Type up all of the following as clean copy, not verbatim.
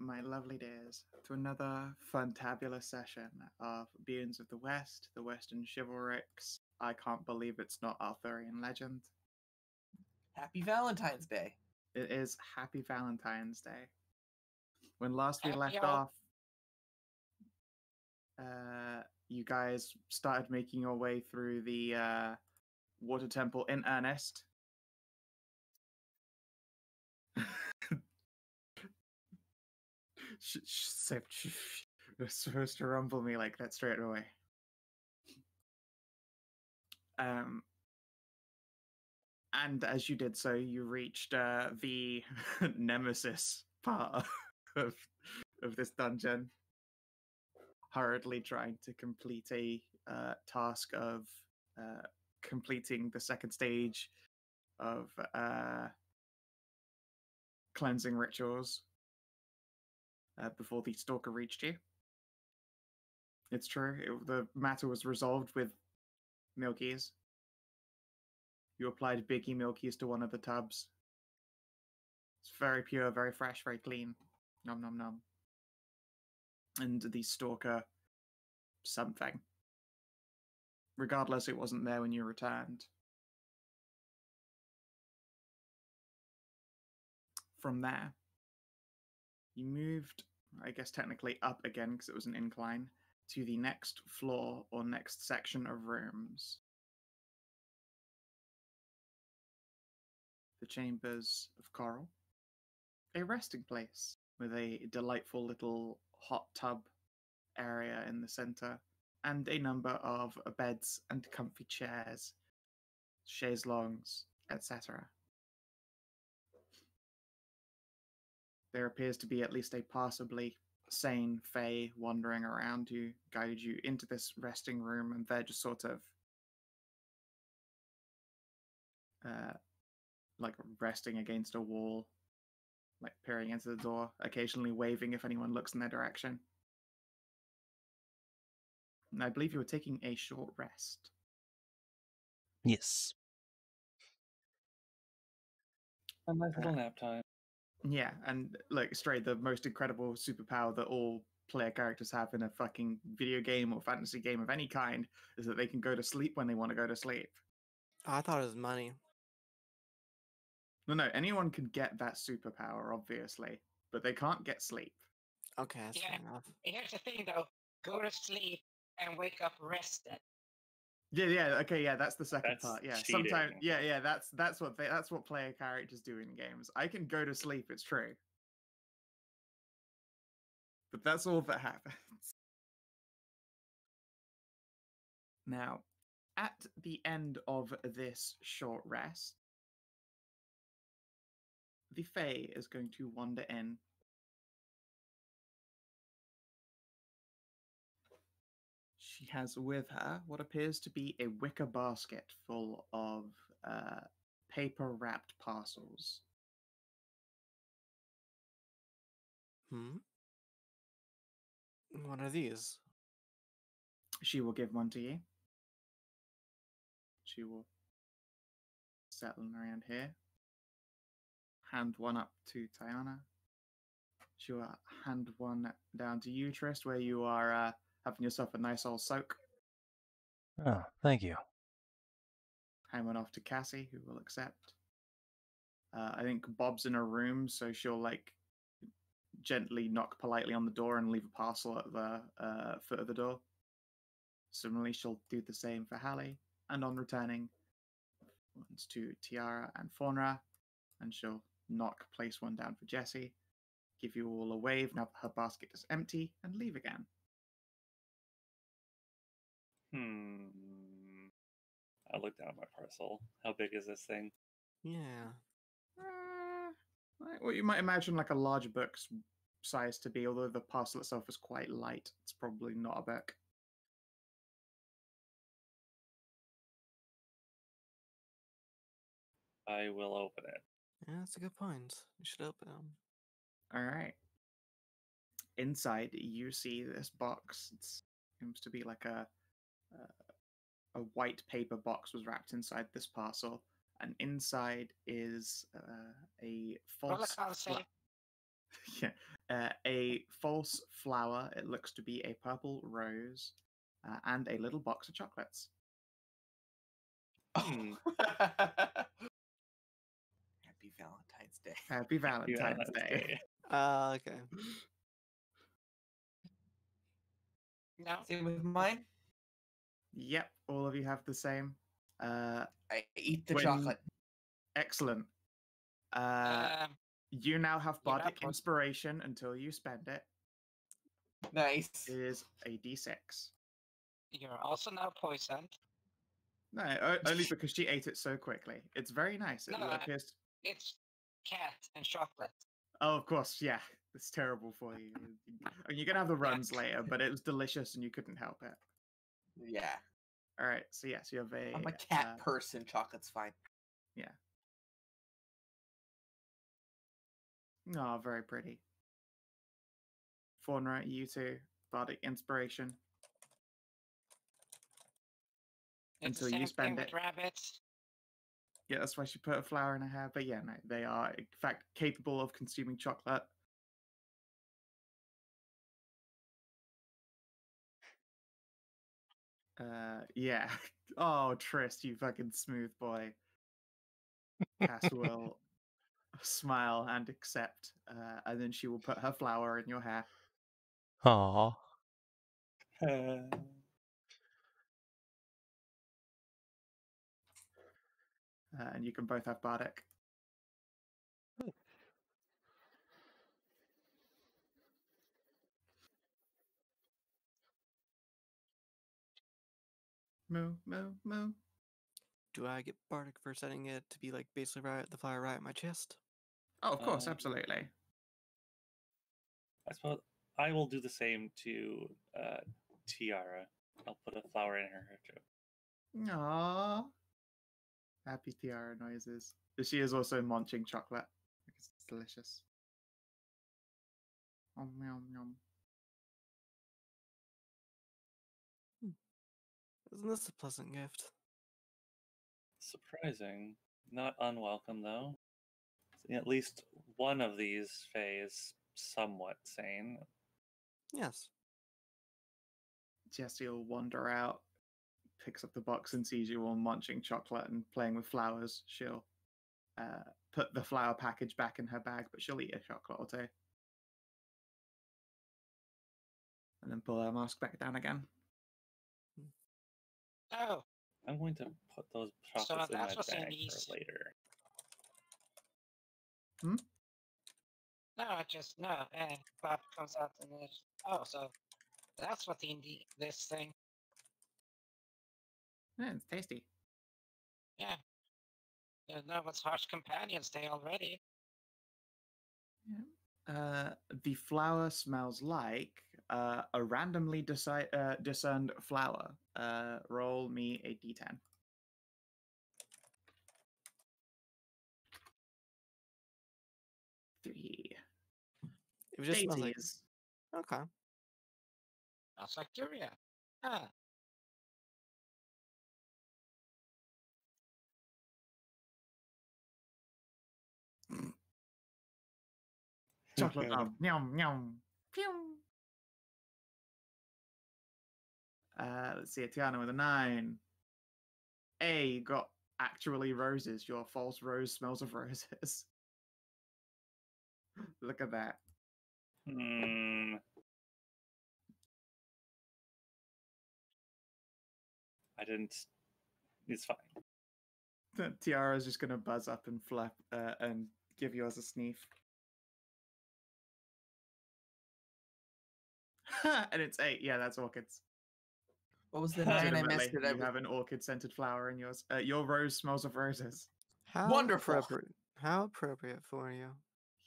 my lovely dears, to another fantabulous session of Beings of the West, the Western Chivalrics. I can't believe it's not Arthurian legend. Happy Valentine's Day. It is Happy Valentine's Day. When last we left Happy off, you guys started making your way through the water temple in earnest. You're supposed to rumble me like that straight away. And as you did so, you reached the nemesis part of this dungeon, hurriedly trying to complete a task of completing the second stage of cleansing rituals before the stalker reached you. It's true. The matter was resolved with Milkies. You applied Biggie Milkies to one of the tubs. It's very pure, very fresh, very clean. Nom nom nom. And the stalker something. Regardless, it wasn't there when you returned. From there, you moved, I guess technically up again because it was an incline, to the next floor or next section of rooms. The Chambers of Coral. A resting place with a delightful little hot tub area in the center, and a number of beds and comfy chairs, chaise longues, etc. There appears to be at least a passably sane fae wandering around who guided you into this resting room, and they're just sort of like resting against a wall, like peering into the door, occasionally waving if anyone looks in their direction. And I believe you were taking a short rest. Yes. A nice little nap time. Yeah, and like Stray, the most incredible superpower that all player characters have in a fucking video game or fantasy game of any kind is that they can go to sleep when they want to go to sleep. Oh, I thought it was money. No, anyone can get that superpower, obviously, but they can't get sleep. Okay, that's fair enough. Here's the thing, though. Go to sleep and wake up rested. Yeah, okay, yeah, that's the second That's part. Yeah, cheating. sometimes, yeah, that's what player characters do in games. I can go to sleep, it's true, but that's all that happens. Now, at the end of this short rest, the Fae is going to wander in. She has with her what appears to be a wicker basket full of paper-wrapped parcels. What are these? She will give one to you. She will settle around here. Hand one up to Tajana. She will hand one down to you, Trist, where you are having yourself a nice old soak. Oh, thank you. Hand one off to Cassie, who will accept. I think Bob's in her room, so she'll like gently knock politely on the door and leave a parcel at the foot of the door. Similarly, she'll do the same for Hallie, and on returning, one's to Tiara and Faunra, and she'll place one down for Jessie, give you all a wave now that her basket is empty, and leave again. I looked down at my parcel. How big is this thing? Yeah. What you might imagine like a large book's size to be, although the parcel itself is quite light. It's probably not a book. I will open it. Yeah, that's a good point. You should open them. All right. Inside, you see this box. It seems to be like a white paper box was wrapped inside this parcel, and inside is a false. Yeah. A false flower. It looks to be a purple rose, and a little box of chocolates. Hmm. Happy Valentine's Day. Happy Valentine's Valentine's Day. Okay. No. Same with mine. Yep, all of you have the same. I eat the When- chocolate. Excellent. Um, You now have Yeah, bardic but- inspiration until you spend it. Nice. It is a d6. you're also now poisoned. No, only because she ate it so quickly. It's very nice. It No, appears. It's cat and chocolate. Oh, of course, yeah. It's terrible for you. I mean, you're gonna have the runs later, but it was delicious and you couldn't help it. Yeah. All right, so yes, you have a. I'm a cat person. Chocolate's fine. Oh, very pretty. Faunra, you too. Bardic inspiration. It's Until the you same spend thing it. with rabbits. Yeah, that's why she put a flower in her hair. But yeah, no, they are in fact capable of consuming chocolate. Yeah. Oh, Trist, you fucking smooth boy. Cass will smile and accept, and then she will put her flower in your hair. Aw. And you can both have bardic. Moo, moo, moo. Do I get bardic for setting it to be like basically right the flower right in my chest? Oh, of course, Um, absolutely. I suppose I will do the same to Tiara. I'll put a flower in her hair too. Aww. Happy tiara noises. She is also munching chocolate. It's delicious. Om, yum, yum. Isn't this a pleasant gift? Surprising. Not unwelcome, though. At least one of these Fae is somewhat sane. Yes. Jessie will wander out, picks up the box and sees you all munching chocolate and playing with flowers. She'll put the flower package back in her bag, but she'll eat a chocolate or two. And then pull her mask back down again. Oh, I'm going to put those So chocolates in my that's what's in bag these. for later. no, I just no. Bob comes out and it's so that's what this thing. Yeah, it's tasty. Yeah. You know what's harsh companions day already. The flower smells like a randomly discerned flower. Roll me a d10. Three. It just smells like. Daisies. Okay. Smells like durian. Ah, Chocolate love. Yum, yum. Pew. Let's see, Tiana with a 9. You got actually roses. Your false rose smells of roses. Look at that. Hmm. I didn't. It's fine. Tiara's just gonna buzz up and flap and give yours a sniff. And it's 8. Yeah, that's orchids. What was the 9 I Legitimately, missed? It. you have an orchid-scented flower in yours. Your rose smells of roses. How Wonderful. How appropriate for you.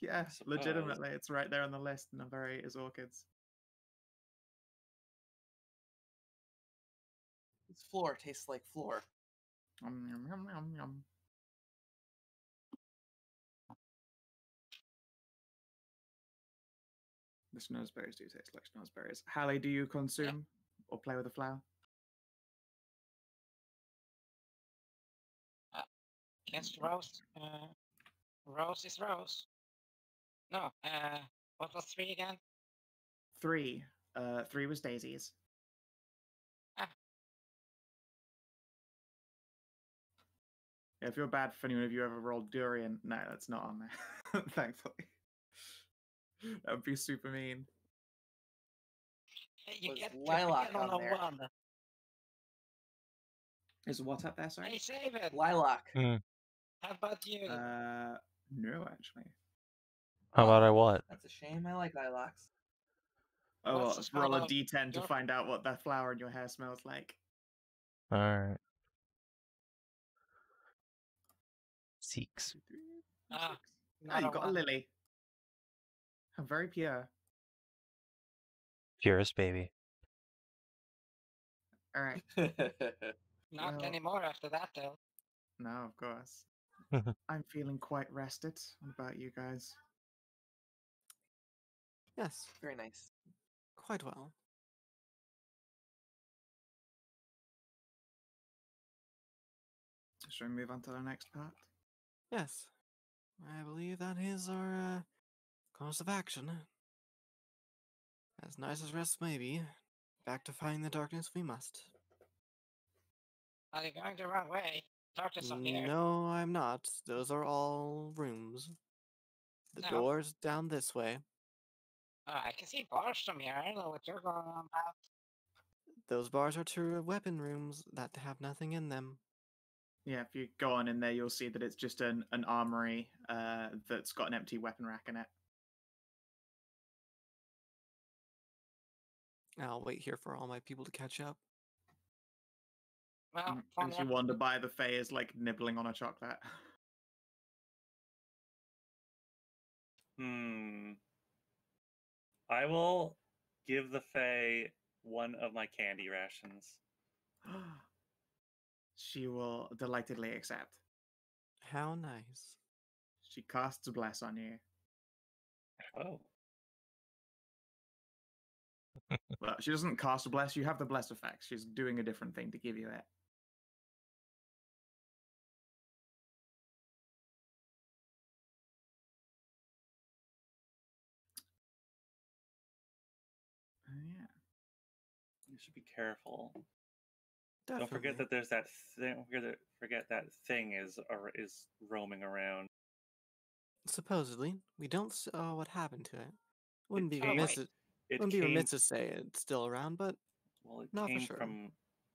Yeah, suppose. legitimately, it's right there on the list. Number 8 is orchids. This floor tastes like floor. Yum, yum, yum, yum, yum. The snowsberries do taste like snowsberries. Hallie, do you consume or play with a flower? it's rose. Rose is rose. No. What was 3 again? 3. 3 was Daisy's. Ah. Yeah, I feel bad for anyone of you ever rolled Durian. No, that's not on there. Thankfully. That would be super mean. You Was get Lilac on on a there? 1. Is what up there, sorry? Hey, Savin! Lilac. How about you? No, actually. How about I what? That's a shame. I like lilacs. Oh, well, What's the let's roll a smell of d10 to your- find out what that flower in your hair smells like. Alright. 6. 2, 3, 4, Ah, 6. Ah, not you a got a 1. lily. How very pure. Purest baby. All right. Not Well- anymore after that, though. No, of course. I'm feeling quite rested. What about you guys? Yes, Very nice. quite well. Shall we move on to the next part? Yes. I believe that is our course of action. As nice as rest may be, back to fighting the darkness we must. Are you going the wrong way? Darkness up here. No, I'm not. Those are all rooms. The No. door's down this way. I can see bars from here. I don't know what you're going on about. Those bars are to weapon rooms that have nothing in them. Yeah, if you go on in there, you'll see that it's just an armory that's got an empty weapon rack in it. I'll wait here for all my people to catch up. Well, As you Faunra, wander by, the Fae is like nibbling on a chocolate. I will give the Fae one of my candy rations. She will delightedly accept. How nice. She casts a bless on you. Oh. Well, she doesn't cast a bless. You have the bless effect. She's doing a different thing to give you it. Yeah. You should be careful. Definitely. Don't forget that there's that thing. Forget that thing is roaming around. Supposedly, we don't know what happened to it. Wouldn't be came- remiss. wait. It Wouldn't be came. remiss to say it's still around, but Well, it not for came sure. from.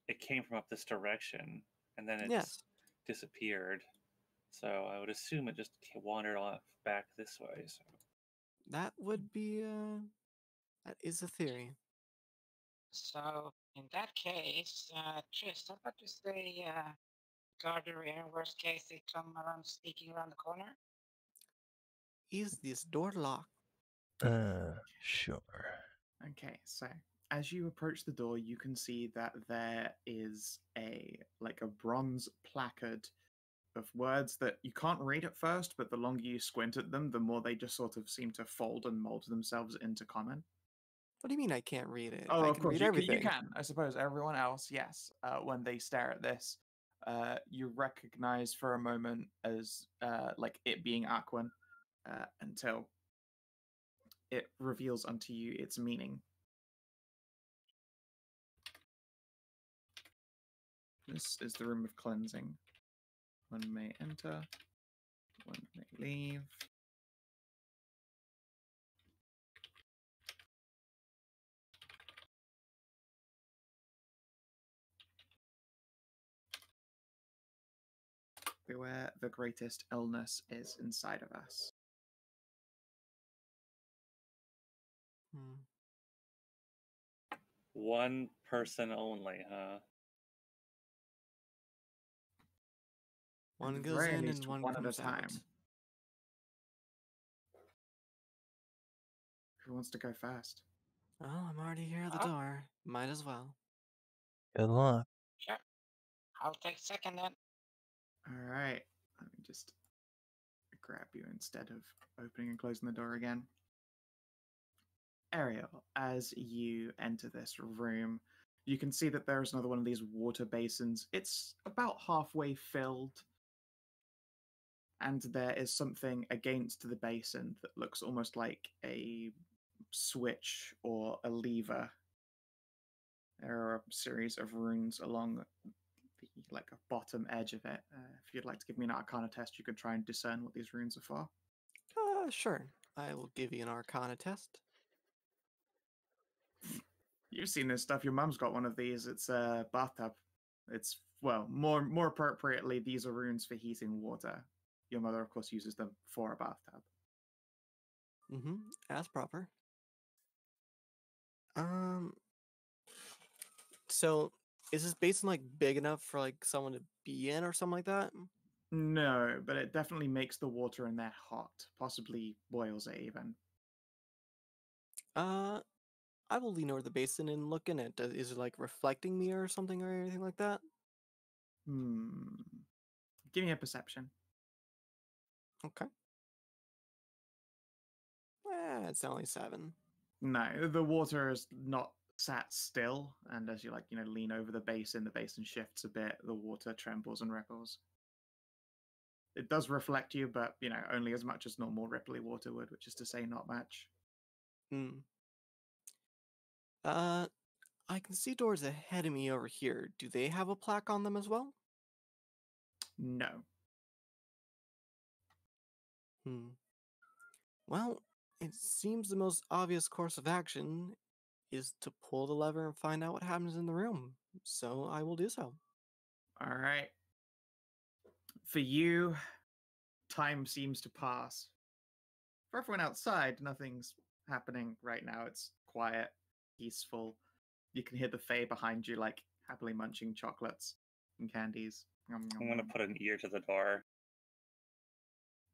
It came from up this direction, and then it's yes, disappeared. So I would assume it just wandered off back this way. So that would be. That is a theory. so in that case, Tristan, what is the guard the rear? Worst case, they come around sneaking around the corner. Is this door locked? Sure. Okay, so as you approach the door, you can see that there is a bronze placard of words that you can't read at first, but the longer you squint at them, the more they just sort of seem to fold and mold themselves into common. What do you mean I can't read it? Oh, I of can course, read you everything. can. I suppose everyone else, yes. When they stare at this, you recognize for a moment as it being Aquan, until it reveals unto you its meaning. This is the room of cleansing. One may enter, one may leave. Beware, the greatest illness is inside of us. Hmm. one person only, huh? One At the goes very in least, and one one at a comes out. time. Who wants to go first? Well, I'm already here at the Oh. door. Might as well. Good luck. Sure. I'll take second then. All right. Let me just grab you instead of opening and closing the door again. Ariel, as you enter this room, you can see that there is another one of these water basins. It's about halfway filled. and there is something against the basin that looks almost like a switch or a lever. There are a series of runes along the bottom edge of it. If you'd like to give me an Arcana test, you could try and discern what these runes are for. Sure. I will give you an Arcana test. You've seen this stuff. Your mum's got one of these. It's a bathtub. It's, well, more appropriately, these are runes for heating water. Your mother, of course, uses them for a bathtub. Mm-hmm. As proper. So is this basin like big enough for like someone to be in or something like that? No, but it definitely makes the water in there hot. Possibly boils it even. I will lean over the basin and look in it. Is it like reflecting me or something or anything like that? Give me a perception. Okay. It's only 7. No, the water is not sat still, and as you lean over the basin shifts a bit, the water trembles and ripples. It does reflect you, but only as much as normal ripply water would, which is to say not much. I can see doors ahead of me over here. Do they have a plaque on them as well? No. Well, it seems the most obvious course of action is to pull the lever and find out what happens in the room. So I will do so. All right. For you, time seems to pass. For everyone outside, nothing's happening right now. It's quiet, peaceful. You can hear the Fae behind you, happily munching chocolates and candies. I'm going to put an ear to the door.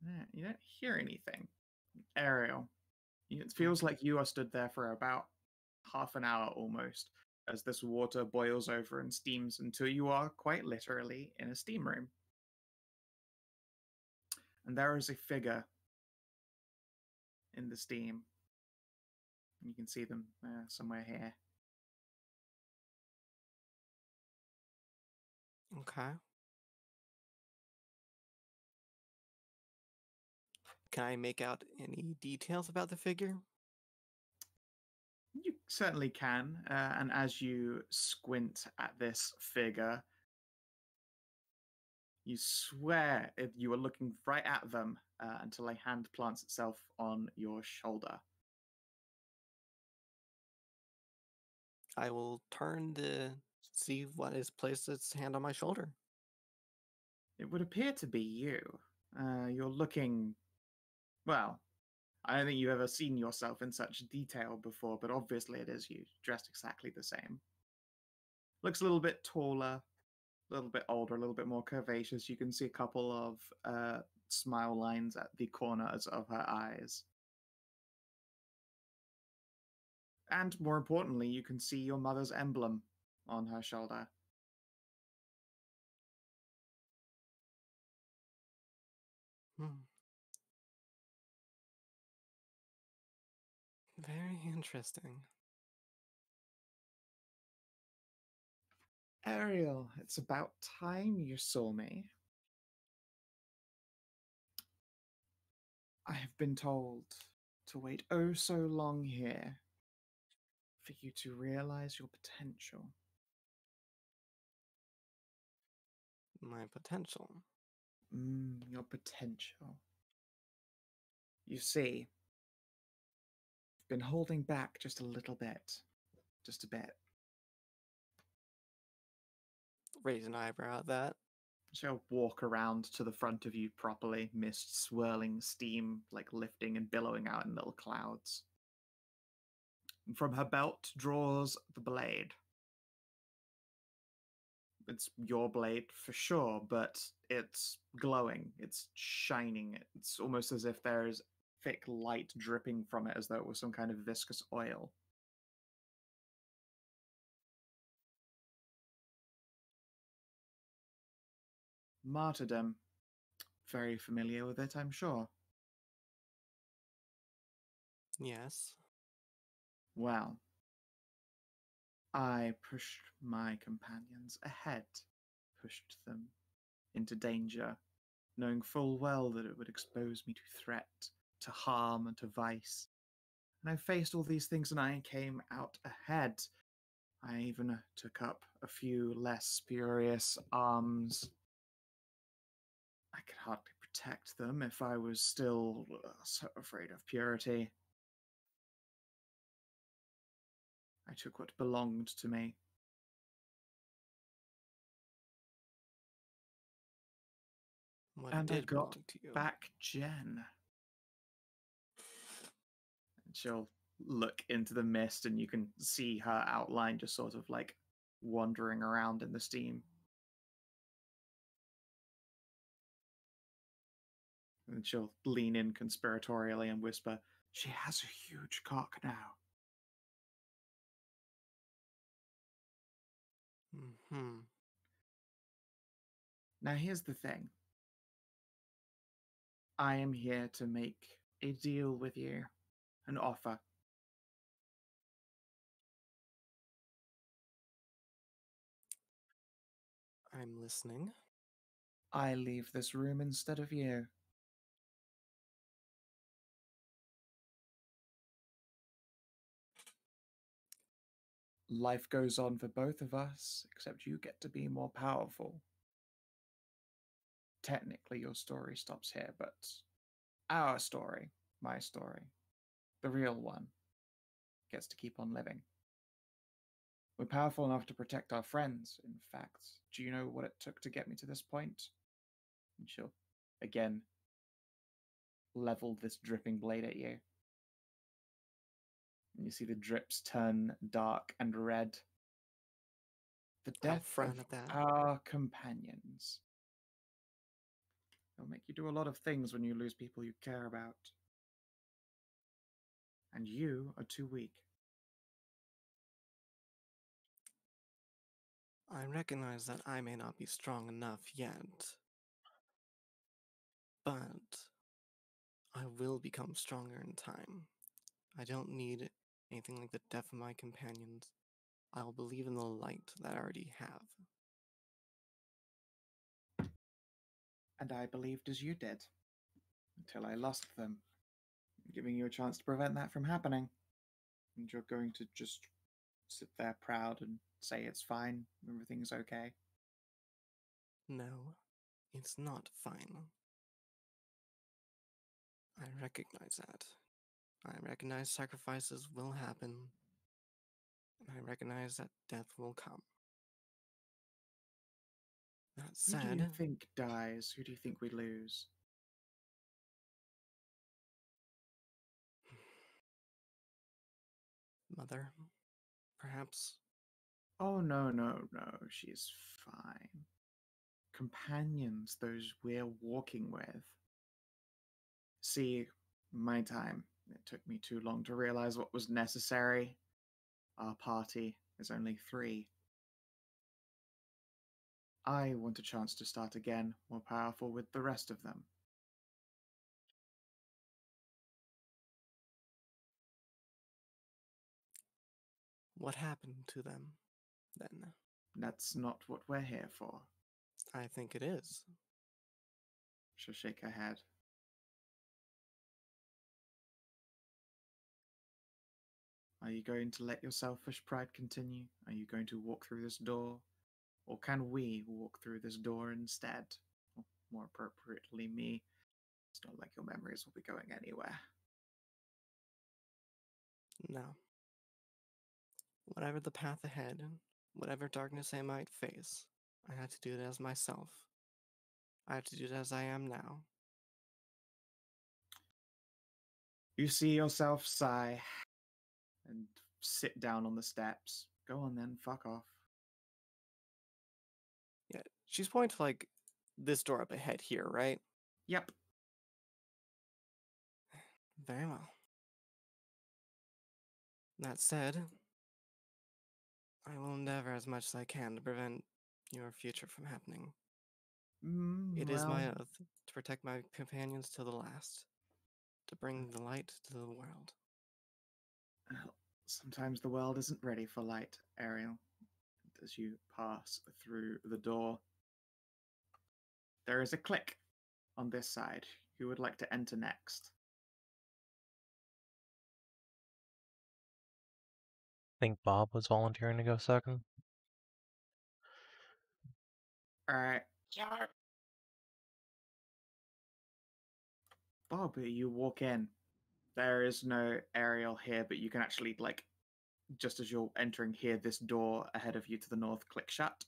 Yeah, you don't hear anything. Ariel, it feels like you are stood there for about half an hour almost, as this water boils over and steams until you are quite literally in a steam room. And there is a figure in the steam. You can see them somewhere here. Okay. Can I make out any details about the figure? You certainly can. And as you squint at this figure, you swear you are looking right at them until a hand plants itself on your shoulder. I will turn to see what has placed its hand on my shoulder. It would appear to be you. You're looking, well, I don't think you've ever seen yourself in such detail before, but obviously it is you, dressed exactly the same. Looks a little bit taller, a little bit older, a little bit more curvaceous. You can see a couple of smile lines at the corners of her eyes. And more importantly, you can see your mother's emblem on her shoulder. Very interesting. Ariel, it's about time you saw me. I have been told to wait oh so long here for you to realize your potential. My potential. Your potential. You see, I've been holding back just a little bit. Just a bit. Raise an eyebrow at that. She'll walk around to the front of you properly, mist swirling, steam lifting and billowing out in little clouds. And from her belt draws the blade. It's your blade for sure, but it's glowing, it's shining. It's almost as if there's thick light dripping from it, as though it was some kind of viscous oil. Martyrdom. Very familiar with it, I'm sure. Yes. Well, I pushed my companions ahead, pushed them into danger, knowing full well that it would expose me to threat, to harm, and to vice. And I faced all these things and I came out ahead. I even took up a few less spurious arms. I could hardly protect them if I was still so afraid of purity. I took what belonged to me. What And I did got belong to you? back Jen. And she'll look into the mist and you can see her outline just sort of like wandering around in the steam. And she'll lean in conspiratorially and whisper, "She has a huge cock now." Hmm. Now here's the thing. I am here to make a deal with you, an offer. I'm listening. I leave this room instead of you. Life goes on for both of us, except you get to be more powerful. Technically, your story stops here, but our story, my story, the real one, gets to keep on living. We're powerful enough to protect our friends, in fact. Do you know what it took to get me to this point? And she'll, again, level this dripping blade at you. And you see the drips turn dark and red. The I'll death frown of at that. our companions. It'll make you do a lot of things when you lose people you care about. And you are too weak. I recognize that I may not be strong enough yet, but I will become stronger in time. I don't need anything like the death of my companions. I will believe in the light that I already have. And I believed as you did, until I lost them, giving you a chance to prevent that from happening. And you're going to just sit there proud and say it's fine, everything's okay. No, it's not fine. I recognize that. I recognize sacrifices will happen, and I recognize that death will come. That Who do you said, think dies? Who do you think we lose? Mother, perhaps. Oh, no, no, no, she's fine. Companions, those we're walking with. See, my time. It took me too long to realize what was necessary. Our party is only 3. I want a chance to start again, more powerful with the rest of them. What happened to them, then? That's not what we're here for. I think it is. She'll shake her head. Are you going to let your selfish pride continue? Are you going to walk through this door? Or can we walk through this door instead? Or more appropriately, me. It's not like your memories will be going anywhere. No. Whatever the path ahead, whatever darkness I might face, I had to do it as myself. I have to do it as I am now. You see yourself sigh and sit down on the steps. Go on then, fuck off. Yeah, she's pointing to, like, this door up ahead here, right? Yep. Very well. That said, I will endeavor as much as I can to prevent your future from happening. It is my oath to protect my companions to the last, to bring the light to the world. Well, sometimes the world isn't ready for light, Ariel. As you pass through the door, there is a click on this side? Who would like to enter next? I think Bob was volunteering to go second. All right, Yar. Bob, you walk in. There is no Ariel here, but you can actually, like, just as you're entering here, this door ahead of you to the north click shut.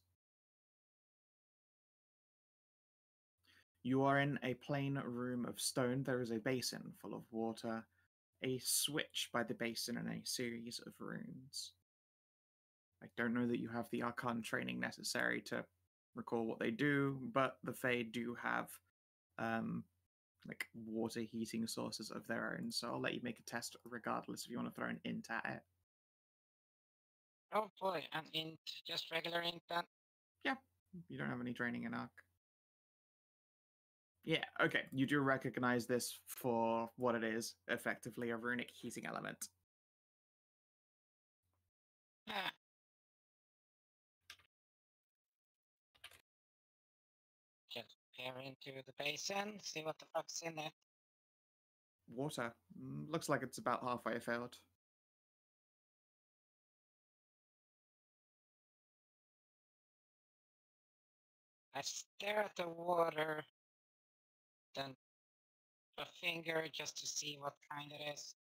You are in a plain room of stone. There is a basin full of water, a switch by the basin, and a series of runes. I don't know that you have the Arcane training necessary to recall what they do, but the Fae do have like water heating sources of their own, so I'll let you make a test regardless if you want to throw an int at it. Oh boy, an int, just regular int then. Yeah, you don't have any training in Arc. Yeah, okay, you do recognize this for what it is, effectively a runic heating element. Ah. Just peer into the basin, see what the fuck's in it. Water. Looks like it's about halfway filled. I stare at the water, then a finger just to see what kind it is.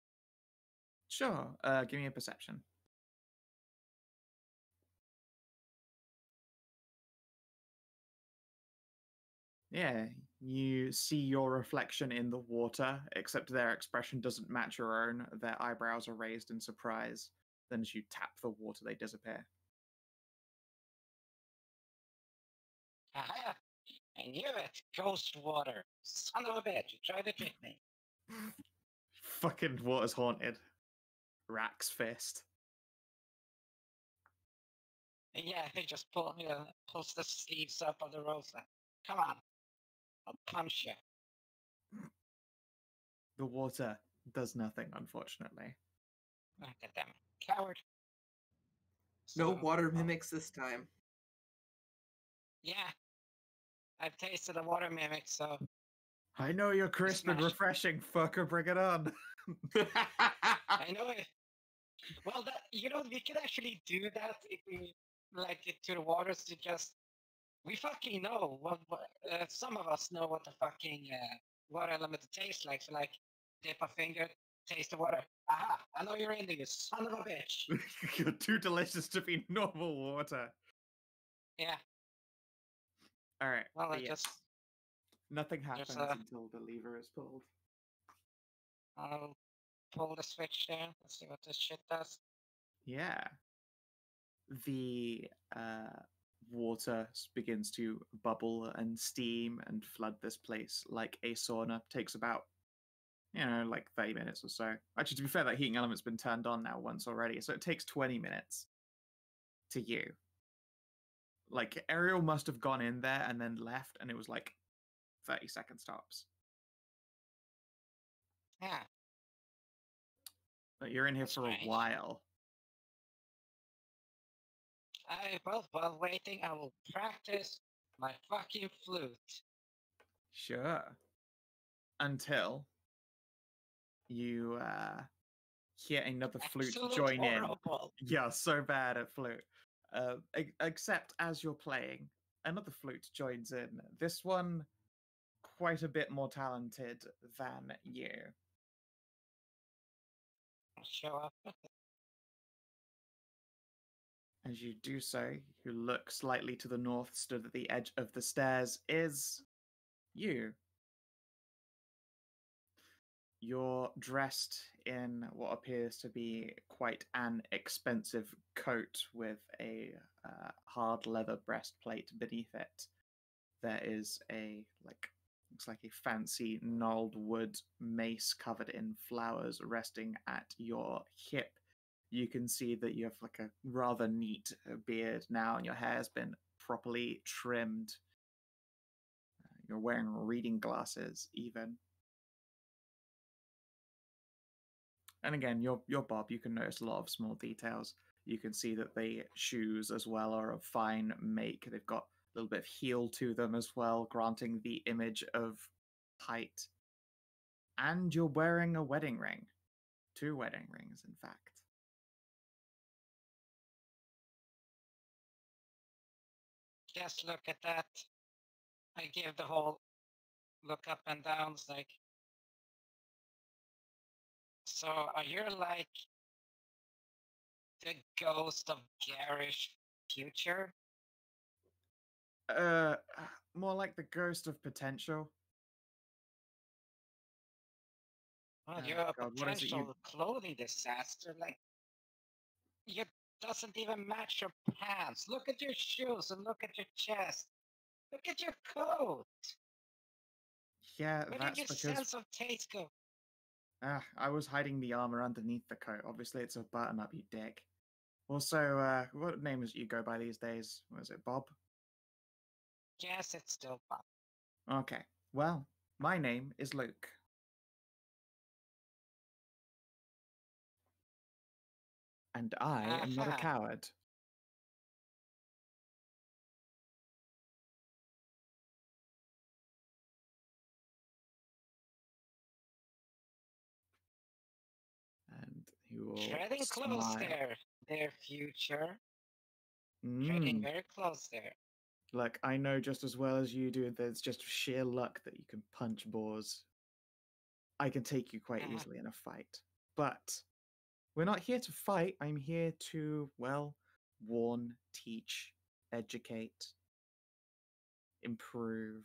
Sure, give me a perception. Yeah, you see your reflection in the water, except their expression doesn't match your own. Their eyebrows are raised in surprise. Then as you tap the water, they disappear. Aha! I knew it! Ghost water! Son of a bitch, you tried to trick me. Fucking water's haunted. Rack's fist. And yeah, he just pulls the sleeves up of the rosa. Come on. I'll punch you. The water does nothing, unfortunately. Look at them. Coward. No So, water mimics this time. Yeah. I've tasted the water mimic, so I know you're crisp and smash. refreshing, fucker, bring it on. I know it. Well, we could actually do that if we like it to the waters to just. We fucking know what some of us know what the fucking water element tastes like. So, like, dip a finger, taste the water. Aha! I know you're into you, son of a bitch. You're too delicious to be normal water. Yeah. All right. Well, I yes. just Nothing happens a- until the lever is pulled. I'll pull the switch there. Let's see what this shit does. Yeah. The water begins to bubble and steam and flood this place like a sauna. Takes about, like 30 minutes or so. Actually, to be fair, that heating element's been turned on now once already, so it takes 20 minutes to you. Like, Ariel must have gone in there and then left, and it was like 30 second stops. Yeah. But you're in here That's for strange. a while. While waiting, I will practice my fucking flute. Sure. Until you hear another flute Absolute join in. horrible. Yeah, so bad at flute. Except as you're playing, another flute joins in. This one, quite a bit more talented than you. Show up. As you do so, you look slightly to the north, stood at the edge of the stairs, is you. You're dressed in what appears to be quite an expensive coat with a hard leather breastplate beneath it. There is looks like a fancy gnarled wood mace covered in flowers resting at your hip. You can see that you have like a rather neat beard now, and your hair has been properly trimmed. You're wearing reading glasses, even. And again, you're Bob. You can notice a lot of small details. You can see that the shoes as well are of fine make. They've got a little bit of heel to them as well, granting the image of height, and you're wearing a wedding ring. 2 wedding rings, in fact. Just look at that. I give the whole look up and down. It's like, so are you like the ghost of garish future? More like the ghost of potential. Well, Oh, you're a God, what is it you- potential clothing disaster. Like, you doesn't even match your pants. Look at your shoes and look at your chest. Look at your coat. Yeah, Where did that's your because sense of taste go? I was hiding the armor underneath the coat. Obviously, it's a button-up, you dick. Also, what name is it you go by these days? Was it Bob? Yes, it's still fun. Okay. Well, my name is Luke. And I am not a Aha. coward. And he will Treading close smile. there, future. Treading very close there. Look, I know just as well as you do that it's just sheer luck that you can punch boars. I can take you quite easily in a fight. But we're not here to fight. I'm here to, well, warn, teach, educate, improve.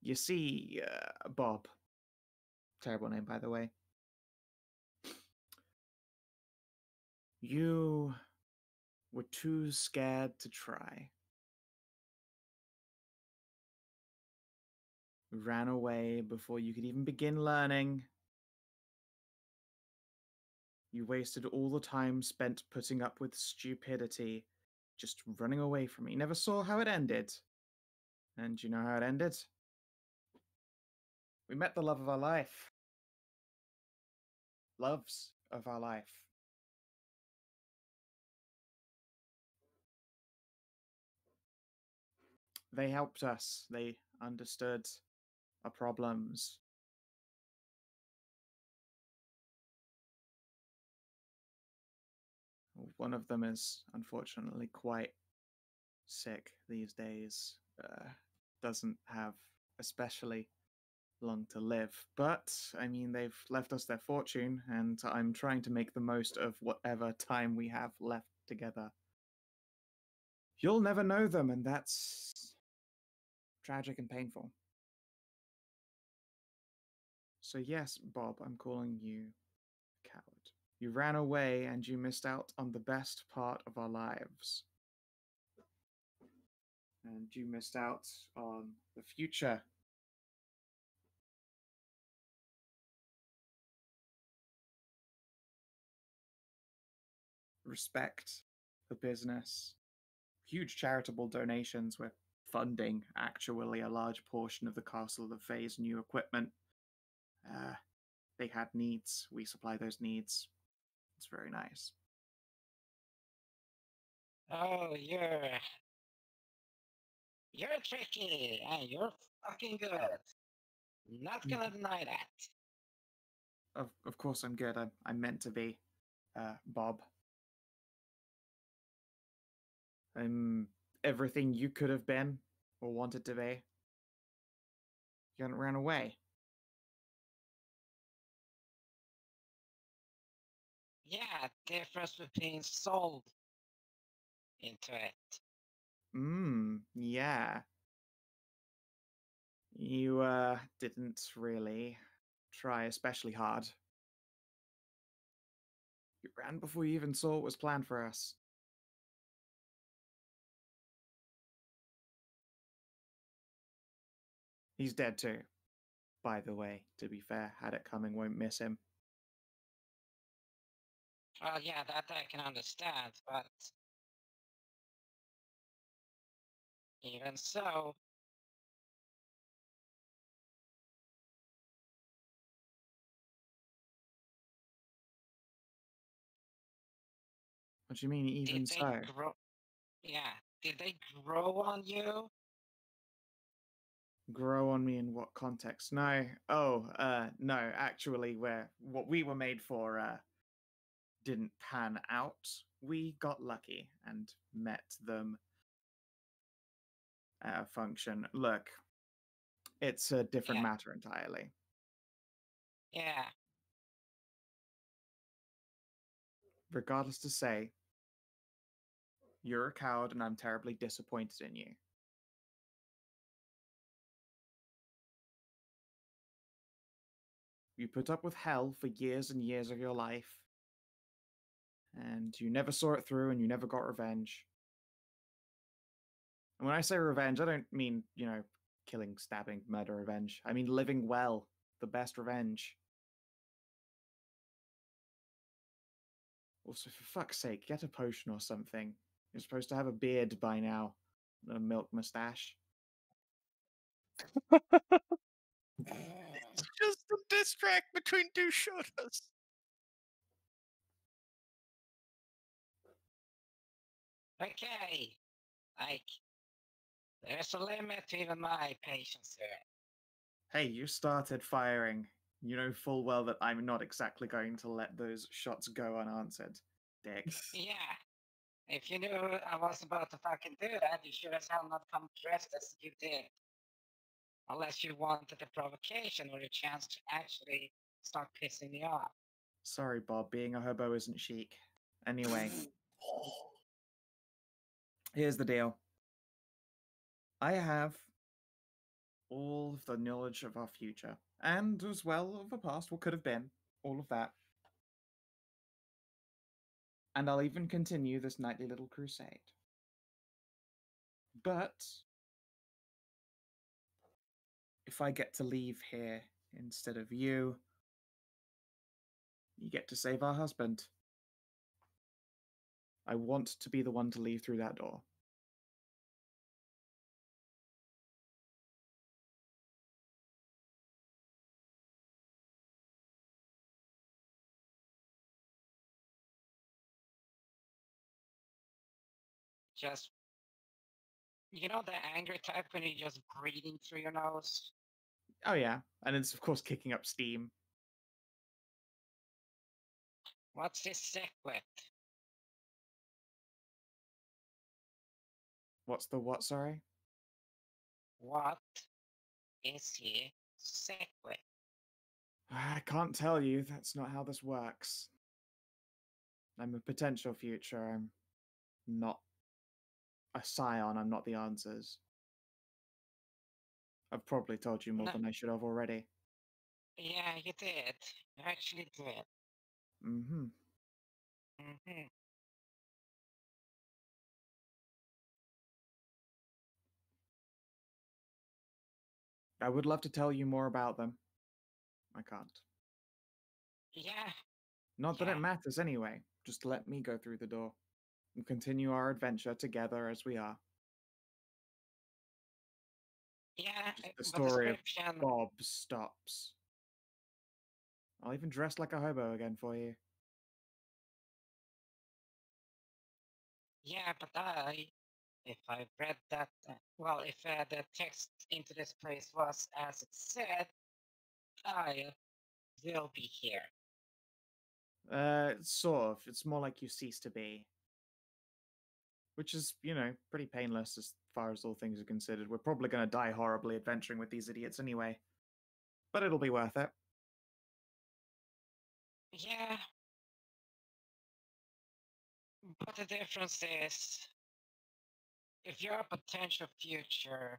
You see, Bob, terrible name, by the way, you were too scared to try. Ran away before you could even begin learning. You wasted all the time spent putting up with stupidity, just running away from me. You never saw how it ended. And you know how it ended? We met the love of our life. Loves of our life. They helped us. They understood our problems. One of them is unfortunately quite sick these days. Doesn't have especially long to live. But, I mean, they've left us their fortune, and I'm trying to make the most of whatever time we have left together. You'll never know them, and that's tragic and painful. So yes, Bob, I'm calling you a coward. You ran away and you missed out on the best part of our lives. And you missed out on the future. Respect the business. Huge charitable donations. We're funding actually a large portion of the Castle of the Fae's new equipment. They had needs. We supply those needs. It's very nice. Oh, you're tricky and you're fucking good. Not gonna deny that. Of course I'm good. I'm meant to be, Bob. I'm everything you could have been or wanted to be. You hadn't ran away. Yeah, difference between sold into it. Yeah. You, didn't really try especially hard. You ran before you even saw what was planned for us. He's dead too. By the way, to be fair, had it coming, won't miss him. Well, yeah, that I can understand, but even so, What do you mean, even did they so? grow? Yeah, did they grow on you? Grow on me in what context? No. Oh, no. Actually, what we were made for didn't pan out. We got lucky and met them at a function. Look, it's a different Yeah. matter entirely. Yeah. Regardless to say, you're a coward and I'm terribly disappointed in you. You put up with hell for years and years of your life, and you never saw it through and you never got revenge. And when I say revenge, I don't mean, killing, stabbing, murder revenge. I mean living well, the best revenge. Also, for fuck's sake, get a potion or something. You're supposed to have a beard by now, and a milk mustache. It's just a diss track between two shooters. Okay. Like, there's a limit to even my patience here. Hey, you started firing. You know full well that I'm not exactly going to let those shots go unanswered, dick. Yeah. If you knew I was about to fucking do that, you should as hell not come dressed as you did. Unless you wanted a provocation or a chance to actually start pissing me off. Sorry, Bob, being a hobo isn't chic. Anyway, here's the deal. I have all of the knowledge of our future, and as well of the past, what could have been, all of that. And I'll even continue this nightly little crusade. But if I get to leave here instead of you, you get to save our husband. I want to be the one to leave through that door. Just, you know the angry type when you're just breathing through your nose? Oh yeah, and it's of course kicking up steam. What's this sick with? What's the what, sorry? What is he sick with? I can't tell you, that's not how this works. I'm a potential future, I'm not a scion, I'm not the answers. I've probably told you more No. than I should have already. Yeah, you did. You actually did. Mm-hmm. Mm-hmm. I would love to tell you more about them. I can't. Yeah. Not that Yeah. it matters anyway. Just let me go through the door and continue our adventure together as we are. Yeah. Just the The story of description. Bob stops. I'll even dress like a hobo again for you. Yeah, but if I read that, if the text into this place was as it said, I will be here. Sort of. It's more like you cease to be. Which is, pretty painless as far as all things are considered. We're probably going to die horribly adventuring with these idiots anyway. But it'll be worth it. Yeah. But the difference is, if you're a potential future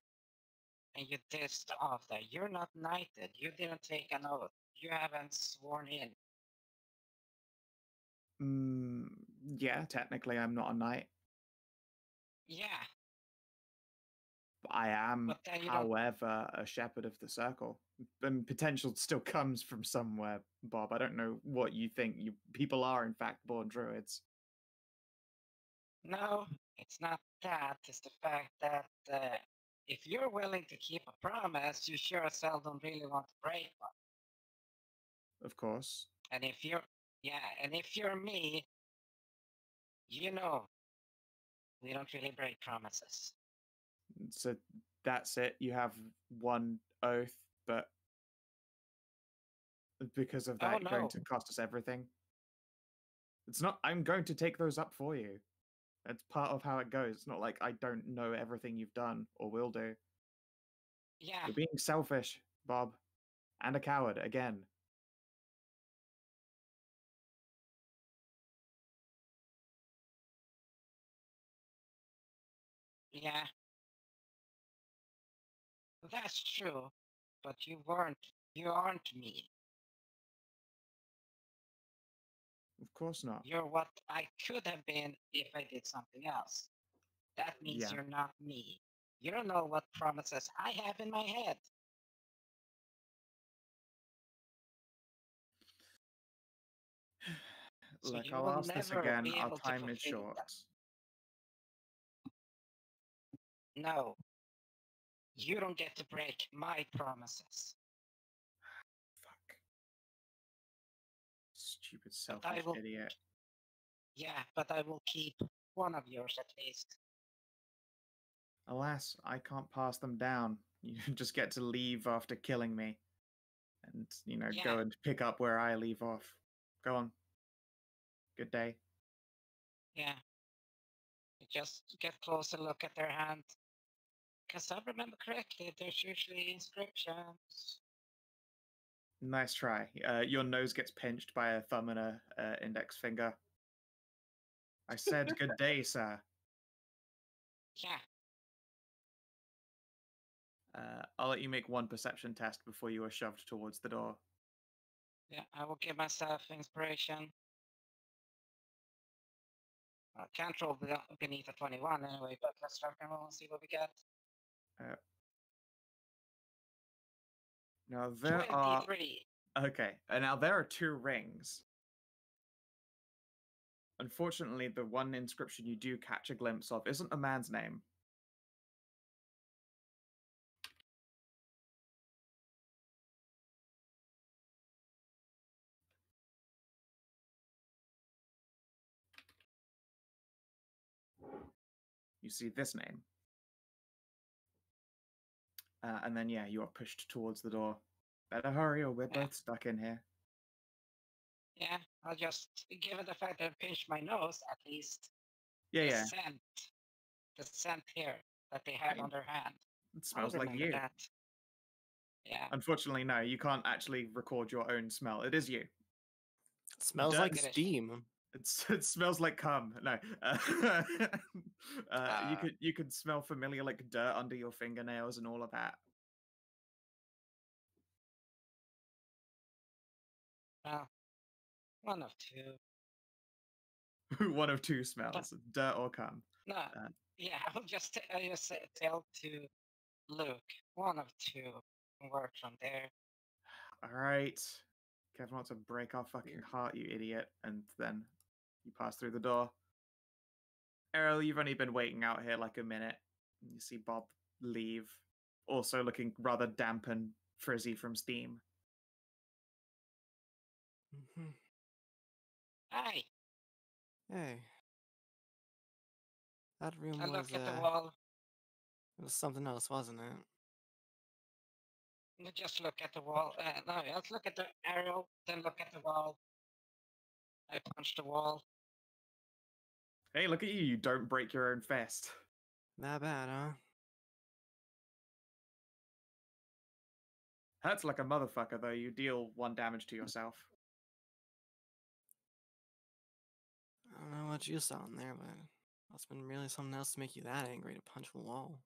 and you dissed off that, you're not knighted. You didn't take an oath. You haven't sworn in. Yeah, technically I'm not a knight. Yeah. I am, But then you don't. however, a shepherd of the circle. And potential still comes from somewhere, Bob. I don't know what you think. People are, in fact, born druids. No, it's not that. It's the fact that if you're willing to keep a promise, you sure as hell don't really want to break one. Of course. And if you're me, you know, we don't really break promises. It's a that's it. You have one oath, but because of that, Oh, you're going no. to cost us everything. It's not. I'm going to take those up for you. That's part of how it goes. It's not like I don't know everything you've done or will do. Yeah. You're being selfish, Bob, and a coward again. Yeah. That's true. But you aren't me. Of course not. You're what I could have been if I did something else. That means Yeah. you're not me. You don't know what promises I have in my head. So Look, you I'll will ask this never again. be Our able to time is fulfill short. them. No. You don't get to break my promises. Fuck. Stupid But I selfish will- idiot. Yeah, but I will keep one of yours at least. Alas, I can't pass them down. You just get to leave after killing me. And, Yeah. go and pick up where I leave off. Go on. Good day. Yeah. You just get closer, look at their hand. Because I remember correctly, there's usually inscriptions. Nice try. Your nose gets pinched by a thumb and a index finger. I said good day, sir. Yeah. I'll let you make one perception test before you are shoved towards the door. Yeah, I will give myself inspiration. I can't roll beneath a 21 anyway, but let's rock and roll and see what we get. Now there are 23. okay. Now there are 2 rings. Unfortunately, the one inscription you do catch a glimpse of isn't a man's name. You see this name. And then, yeah, you are pushed towards the door. Better hurry or we're both stuck in here. Yeah, I'll just, given the fact that I pinched my nose, at least Yeah. the scent here that they have on their hand. It I'll smells like remember you. that. Yeah. Unfortunately, no, you can't actually record your own smell. It is you. It smells Dirt- like It is. steam. It smells like cum. No, you could smell familiar like dirt under your fingernails and all of that. Well, one of two. One of 2 smells: dirt or cum. No, yeah, I'll just tell to Luke, one of 2, and work from there. All right, Kevin wants to break our fucking Weird. heart, you idiot, and then you pass through the door. Ariel, you've only been waiting out here like a minute. You see Bob leave, also looking rather damp and frizzy from steam. Hmm. Hi, Hey. That room I was, look at the wall. it was something else, wasn't it? You just look at the wall. No, let's look at the Ariel, then look at the wall. I punch the wall. Hey, look at you! You don't break your own fist. That bad, huh? Hurts like a motherfucker, though. You deal 1 damage to yourself. I don't know what you saw in there, but must have been really something else to make you that angry to punch a wall.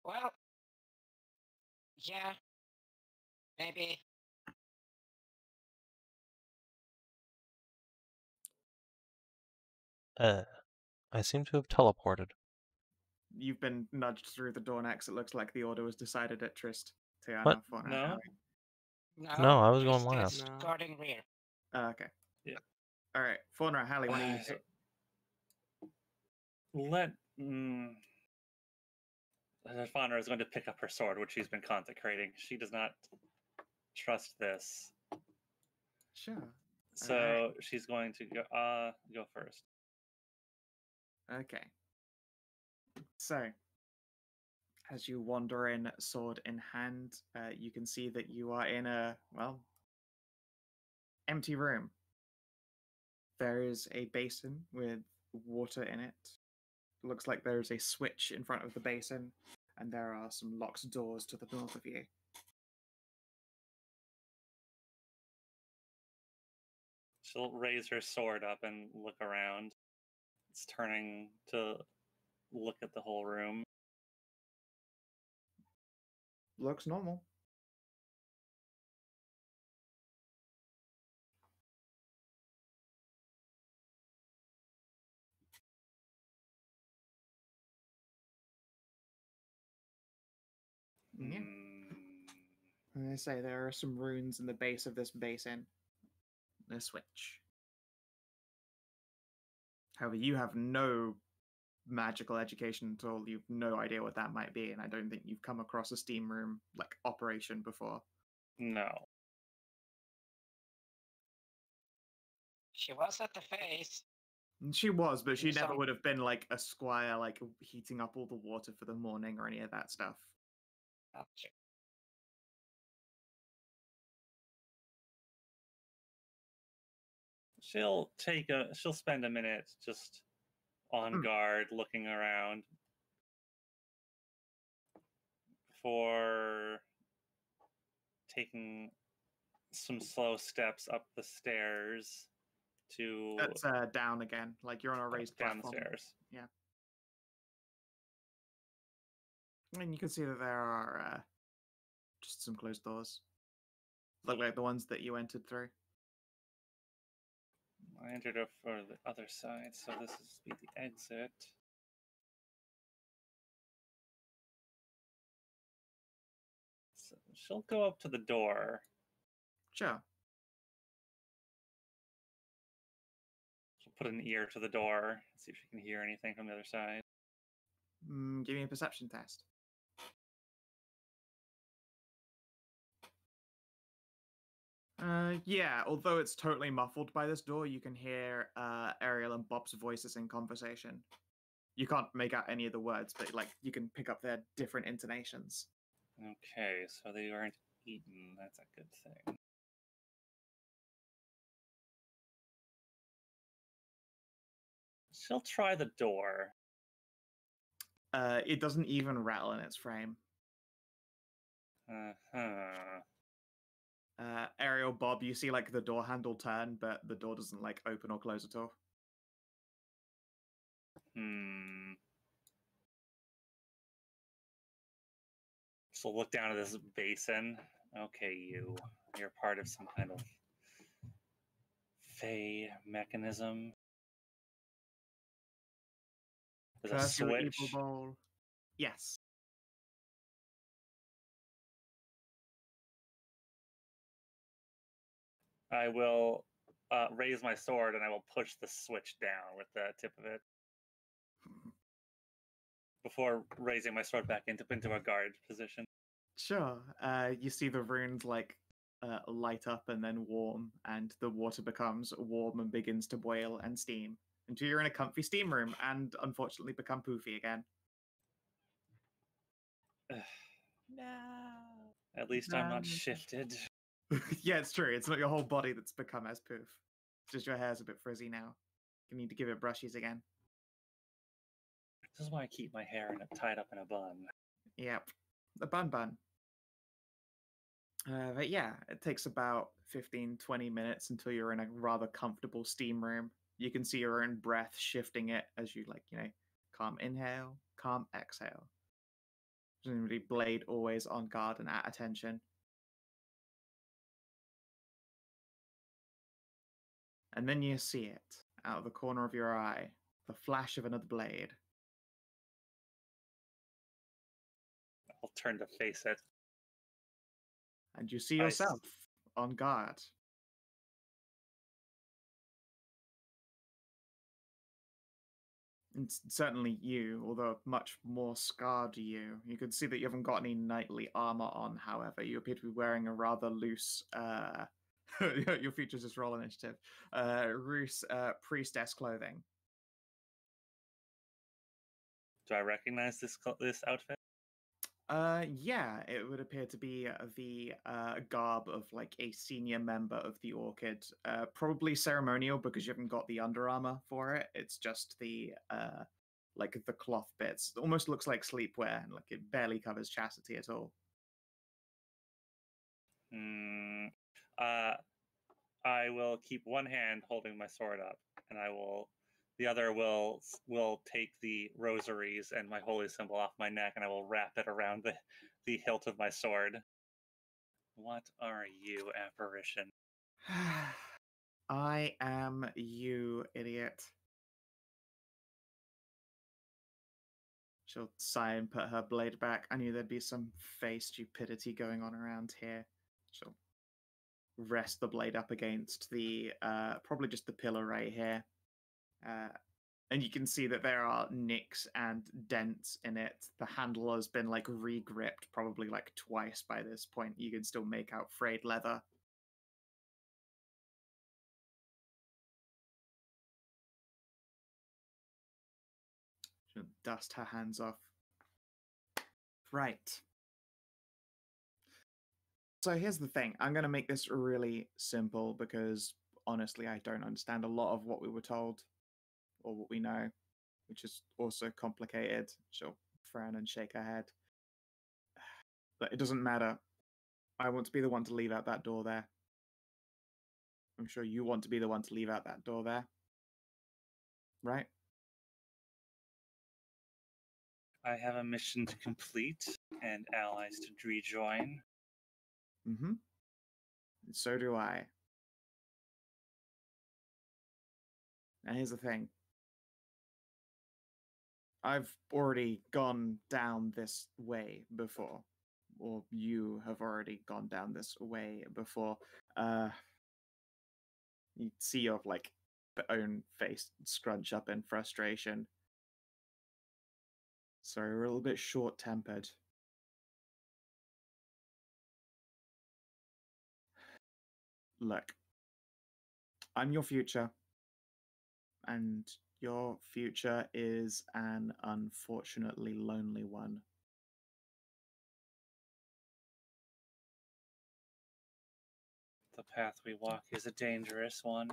Well, yeah, maybe. I seem to have teleported. You've been nudged through the door next. It looks like the order was decided at Trist, Tajana, What? Faunra, No. Hallie. No, I was going Tristan is last. No. guarding rear. Okay. Yeah. All right, Faunra, Hallie, what do you So- do? Let. Faunra is going to pick up her sword, which she's been consecrating. She does not trust this. Sure. So she's going to go first. Okay. So, as you wander in, sword in hand, you can see that you are in a, well, empty room. There is a basin with water in it. Looks like there is a switch in front of the basin, and there are some locked doors to the north of you. She'll raise her sword up and look around. It's turning to look at the whole room. Looks normal. Yeah. And they say there are some runes in the base of this basin. A switch. However, you have no magical education at all. You've no idea what that might be, and I don't think you've come across a steam room like operation before. No. She was at the face. And she was, but she Yes, never would have been like a squire, like heating up all the water for the morning or any of that stuff. Gotcha. She'll spend a minute just on guard, looking around before taking some slow steps up the stairs to That's down again, like you're on a raised down the platform. stairs. Yeah. And you can see that there are just some closed doors. Look like the ones that you entered through. I entered up for the other side, so this is be the exit. So she'll go up to the door. Sure. She'll put an ear to the door, see if she can hear anything from the other side. Give me a perception test. Yeah, although it's totally muffled by this door, you can hear Ariel and Bob's voices in conversation. You can't make out any of the words, but like you can pick up their different intonations. Okay, so they aren't eaten. That's a good thing. She'll try the door. It doesn't even rattle in its frame. Ariel, Bob, you see like the door handle turn, but the door doesn't like open or close at all. So look down at this basin. Okay, you're part of some kind of Fey mechanism. There's a Curse your evil switch. bowl. Yes. I will raise my sword and I will push the switch down with the tip of it before raising my sword back into a guard position. Sure. You see the runes like light up and then warm, and the water becomes warm and begins to boil and steam until you're in a comfy steam room and unfortunately become poofy again. No. At least I'm not shifted. Yeah, it's true. It's not your whole body that's become as poof. It's just your hair's a bit frizzy now. You need to give it brushies again. This is why I keep my hair tied up in a bun. Yep. The bun. But yeah, it takes about 15-20 minutes until you're in a rather comfortable steam room. You can see your own breath shifting it as you calm inhale, calm exhale. Presumably blade always on guard and at attention. And then you see it out of the corner of your eye, the flash of another blade. I'll turn to face it. And you see yourself on guard. It's certainly you, although much more scarred you. You can see that you haven't got any knightly armor on, however. You appear to be wearing a rather loose Your features just roll initiative. Roos, priestess clothing. Do I recognize this outfit? Yeah, it would appear to be the garb of like a senior member of the Orchid. Probably ceremonial because you haven't got the under armor for it. It's just the like the cloth bits. It almost looks like sleepwear, and like it barely covers chastity at all. I will keep one hand holding my sword up, and the other will take the rosaries and my holy symbol off my neck, and I will wrap it around the hilt of my sword. What are you, apparition? I am you, idiot. She'll sigh and put her blade back. I knew there'd be some face stupidity going on around here. She'll rest the blade up against the probably just the pillar right here. And you can see that there are nicks and dents in it. The handle has been like re-gripped probably like twice by this point. You can still make out frayed leather. She'll dust her hands off. Right. So here's the thing. I'm going to make this really simple because honestly, I don't understand a lot of what we were told or what we know, which is also complicated. She'll frown and shake her head. But it doesn't matter. I want to be the one to leave out that door there. I'm sure you want to be the one to leave out that door there. Right? I have a mission to complete and allies to rejoin. Mm-hmm. And so do I. Now here's the thing. I've already gone down this way before. Or you have already gone down this way before. You see your like own face scrunch up in frustration. Sorry, we're a little bit short-tempered. Look, I'm your future, and your future is an unfortunately lonely one. The path we walk is a dangerous one.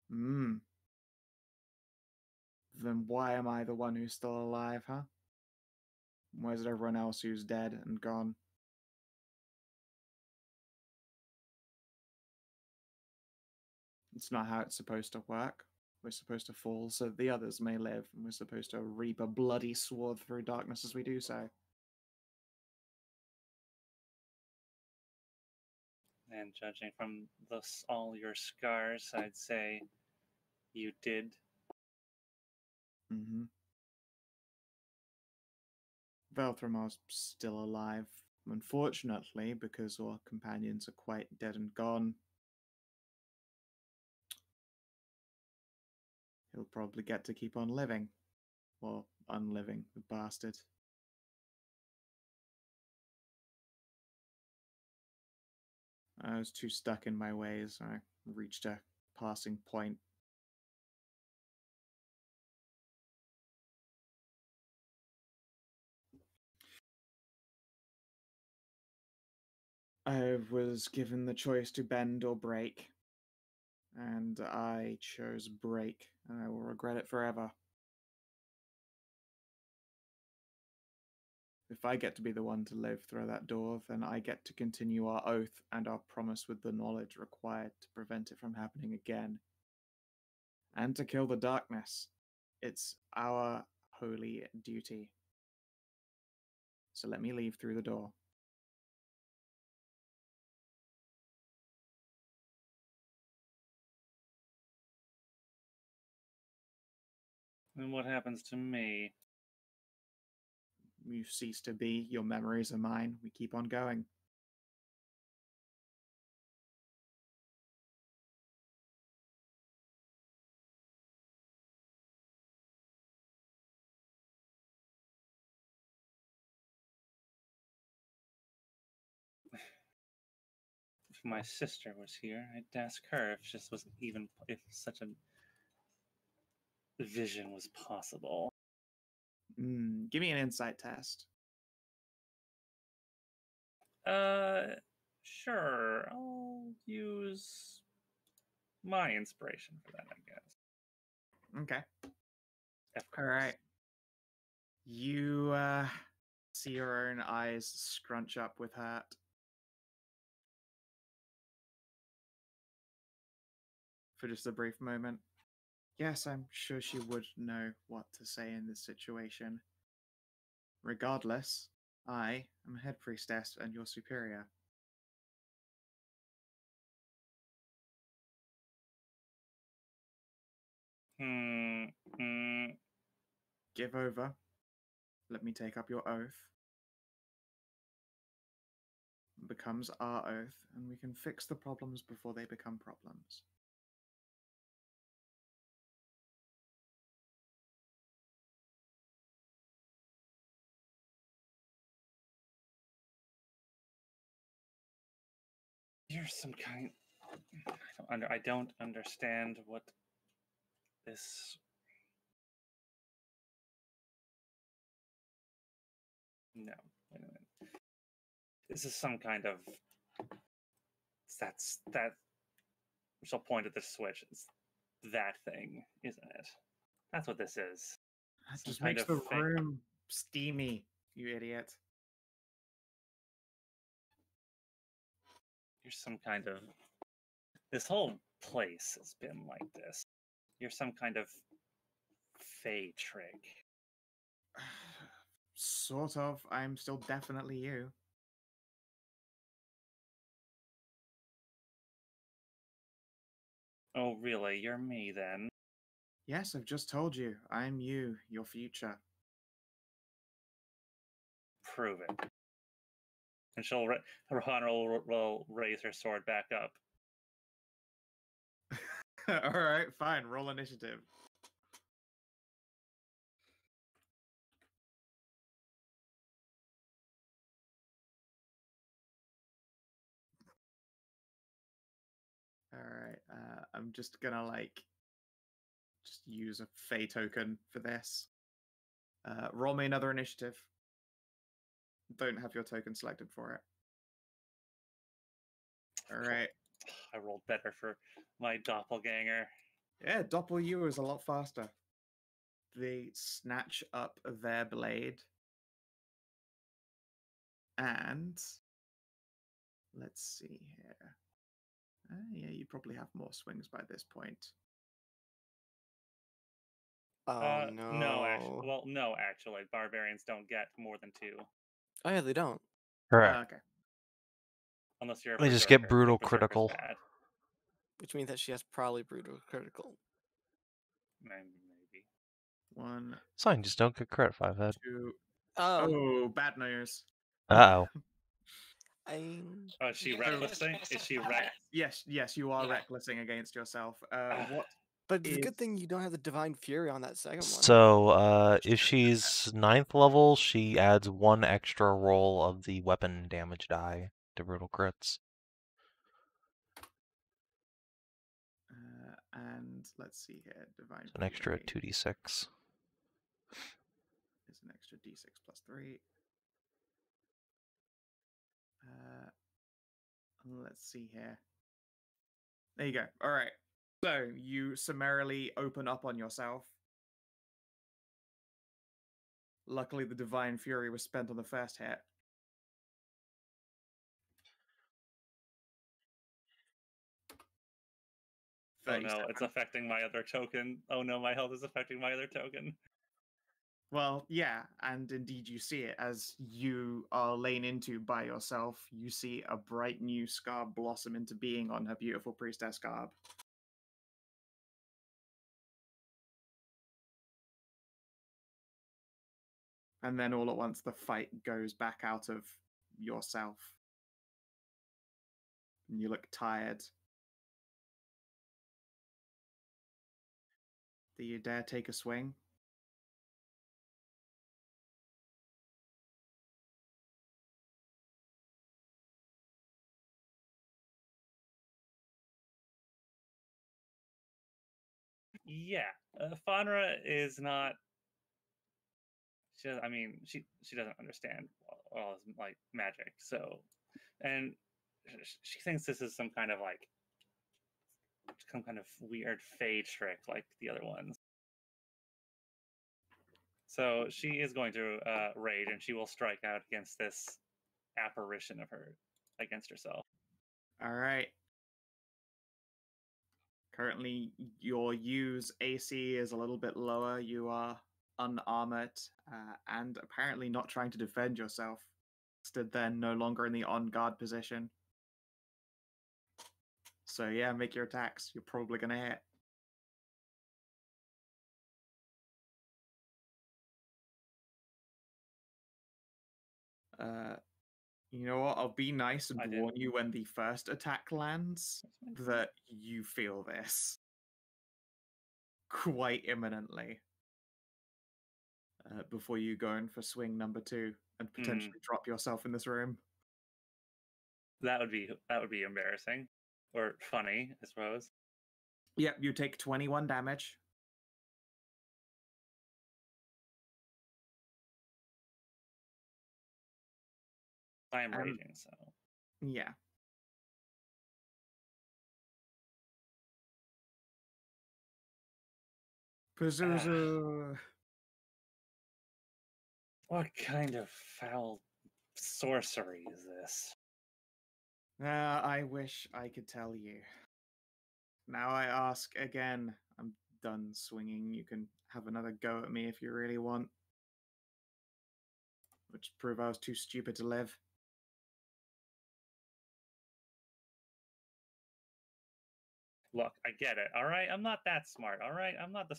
Then why am I the one who's still alive, huh? Why is it everyone else who's dead and gone? It's not how it's supposed to work. We're supposed to fall so the others may live, and we're supposed to reap a bloody sword through darkness as we do so. And judging from all your scars, I'd say you did. Mm-hmm. Velthramar's still alive, unfortunately, because our companions are quite dead and gone. He'll probably get to keep on living. Or unliving, the bastard. I was too stuck in my ways. I reached a passing point. I was given the choice to bend or break. And I chose break, and I will regret it forever. If I get to be the one to live through that door, then I get to continue our oath and our promise with the knowledge required to prevent it from happening again. And to kill the darkness. It's our holy duty. So let me leave through the door. And what happens to me? You cease to be, your memories are mine. We keep on going. my sister was here, I'd ask her if this was even if such a vision was possible. Give me an insight test. Sure. I'll use my inspiration for that, I guess. Okay. Of All course. right. You see your own eyes scrunch up with hurt. For just a brief moment. Yes, I'm sure she would know what to say in this situation. Regardless, I am head priestess and your superior. Give over. Let me take up your oath. It becomes our oath, and we can fix the problems before they become problems. You're some kind. I don't understand what this. No, wait a minute. This is some kind of. That. She'll point at the switch. It's that thing, isn't it? That's what this is. That Some just kind makes of the fake- room steamy, you idiot. You're some kind of. This whole place has been like this. You're some kind of fey trick. Sort of. I'm still definitely you. Oh, really? You're me then? Yes, I've just told you. I'm you, your future. Prove it. And Rohana will raise her sword back up. All right, fine. Roll initiative. All right. I'm just gonna just use a Fey token for this. Roll me another initiative. Don't have your token selected for it. All right. I rolled better for my doppelganger. Yeah, Doppel U is a lot faster. They snatch up their blade. And let's see here. Yeah, you probably have more swings by this point. Oh No, no. no, actually. Barbarians don't get more than 2. Oh yeah, they don't. Correct. Okay. Unless you're a They just berserker, get brutal and berserker's critical. Bad. Which means that she has probably brutal critical. Maybe. 1, It's fine, just don't get credit 5 head. 2. Oh, Oh, bad news. Uh-oh. Oh, is she You recklessing? Is she specify- wreck? Yes, you are Yeah. recklessing against yourself. What? but it's a is- good thing you don't have the Divine Fury on that second one. So, if she's 9th level, she adds 1 extra roll of the weapon damage die to brutal crits. And let's see here. Divine So an extra Fury 2d6. is an extra d6 plus 3. Let's see here. There you go. All right. So you summarily open up on yourself. Luckily, the Divine Fury was spent on the first hit. Oh no, 37. it's affecting my other token. Oh no, my health is affecting my other token. Well, yeah, and indeed you see it as you are lain into by yourself. You see a bright new scarb blossom into being on her beautiful priestess garb. And then all at once the fight goes back out of yourself. And you look tired. Do you dare take a swing? Yeah, Faunra is not. I mean, she doesn't understand all like magic, so, and she thinks this is some kind of weird fade trick like the other ones. So she is going to rage, and she will strike out against this apparition of her, against herself. All right. Currently, your use AC is a little bit lower. You are unarmored and apparently not trying to defend yourself. Stood there, no longer in the on guard position. So yeah, make your attacks. You're probably gonna hit. You know what? I'll be nice and warn you when the first attack lands that you feel this quite imminently before you go in for swing number 2 and potentially drop yourself in this room. That would be embarrassing or funny, I suppose. Yep, you take 21 damage. I am raging, so yeah. What kind of foul sorcery is this? I wish I could tell you. Now I ask again. I'm done swinging. You can have another go at me if you really want. Which prove I was too stupid to live. Look, I get it. All right, I'm not that smart. All right, I'm not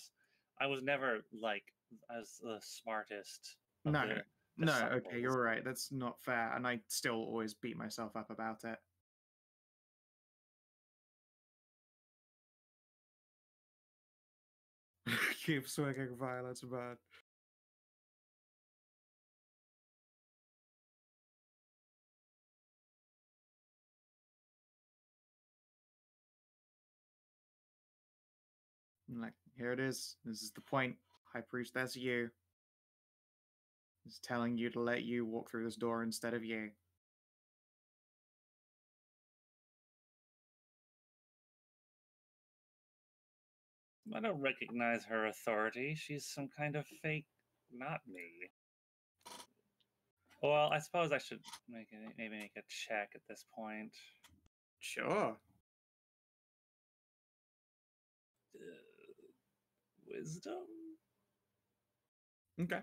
I was never like as the smartest. No, okay, you're right. That's not fair, and I still always beat myself up about it. Keep swinging violence bad. Like, here it is. This is the point. High Priest, that's you. He's telling you to let you walk through this door instead of you. I don't recognize her authority. She's some kind of fake, not me. Well, I suppose I should maybe make a check at this point. Sure. Wisdom? Okay.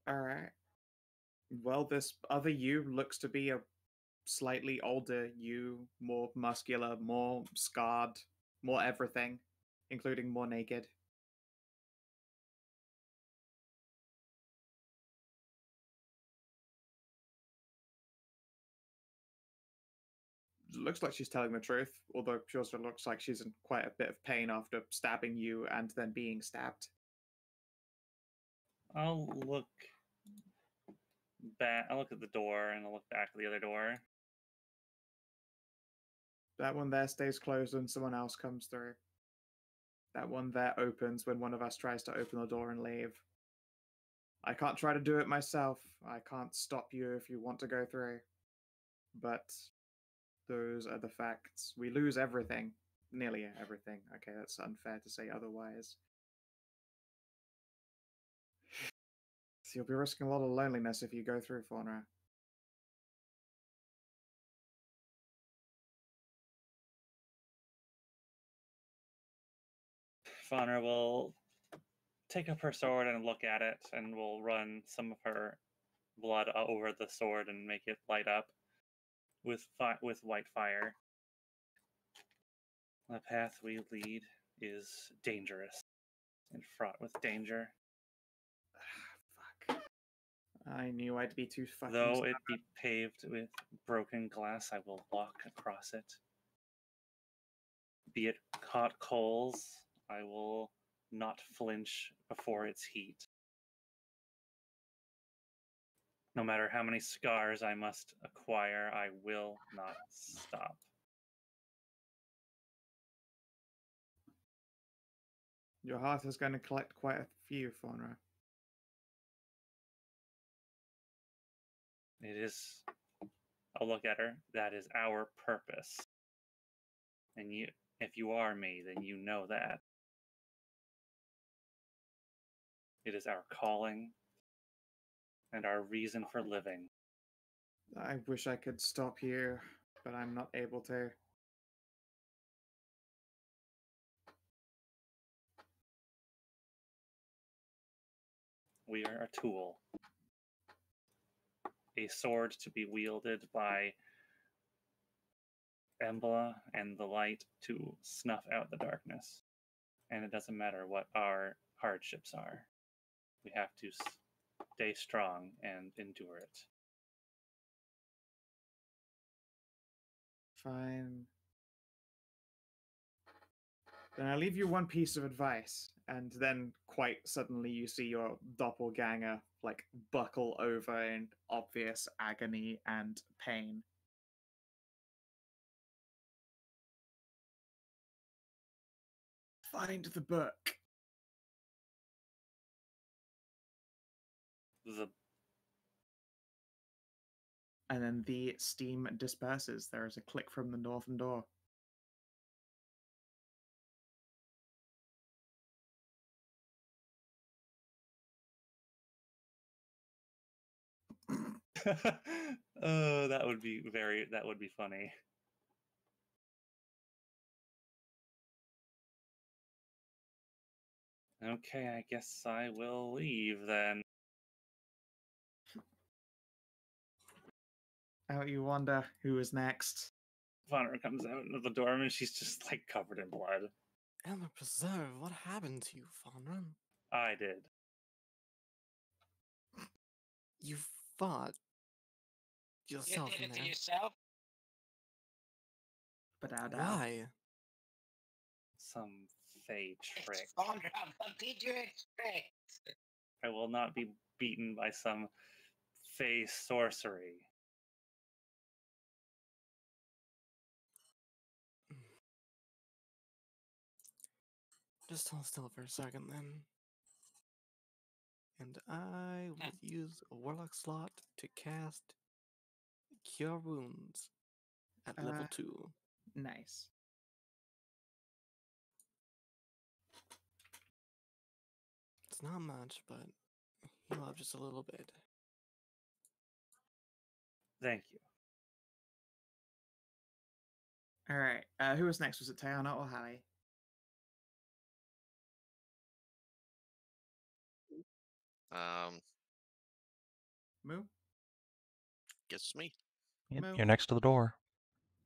All right. Well, this other you looks to be a slightly older you, more muscular, more scarred, more everything, including more naked. Looks like she's telling the truth, although she also looks like she's in quite a bit of pain after stabbing you and then being stabbed. I'll look back. I'll look at the door and I'll look back at the other door. That one there stays closed when someone else comes through. That one there opens when one of us tries to open the door and leave. I can't try to do it myself. I can't stop you if you want to go through. But those are the facts. We lose everything. Nearly everything. Okay, that's unfair to say otherwise. So you'll be risking a lot of loneliness if you go through, Faunra. Faunra will take up her sword and look at it, and will run some of her blood over the sword and make it light up with white fire. The path we lead is dangerous and fraught with danger. Fuck. I knew I'd be too fucking Though stubborn. it be paved with broken glass, I will walk across it. Be it hot coals, I will not flinch before its heat. No matter how many scars I must acquire, I will not stop. Your heart is going to collect quite a few, Faunra. It is. I'll look at her. That is our purpose. And you, if you are me, then you know that. It is our calling and our reason for living. I wish I could stop you, but I'm not able to. We are a tool. A sword to be wielded by Embla and the light to snuff out the darkness. And it doesn't matter what our hardships are. We have to stay strong and endure it. Fine. Then I leave you one piece of advice, and then quite suddenly you see your doppelganger like buckle over in obvious agony and pain. Find the book. And then the steam disperses. There is a click from the northern door. Oh, that would be funny. Okay, I guess I will leave then. Out you wonder who is next. Faunra comes out of the dorm and she's just like covered in blood. Emma Preserve, what happened to you, Faunra? I did. You fought You yourself did in it to there. yourself? But Why? Some fey trick. Faunra, what did you expect? I will not be beaten by some fey sorcery. Just hold still for a second then. And I will use a Warlock slot to cast Cure Wounds at level 2. Nice. It's not much, but heal up just a little bit. Thank you. All right. Who was next? Was it Tajana or Hallie? Moo? Guess me. Yep, Moo. you're next to the door.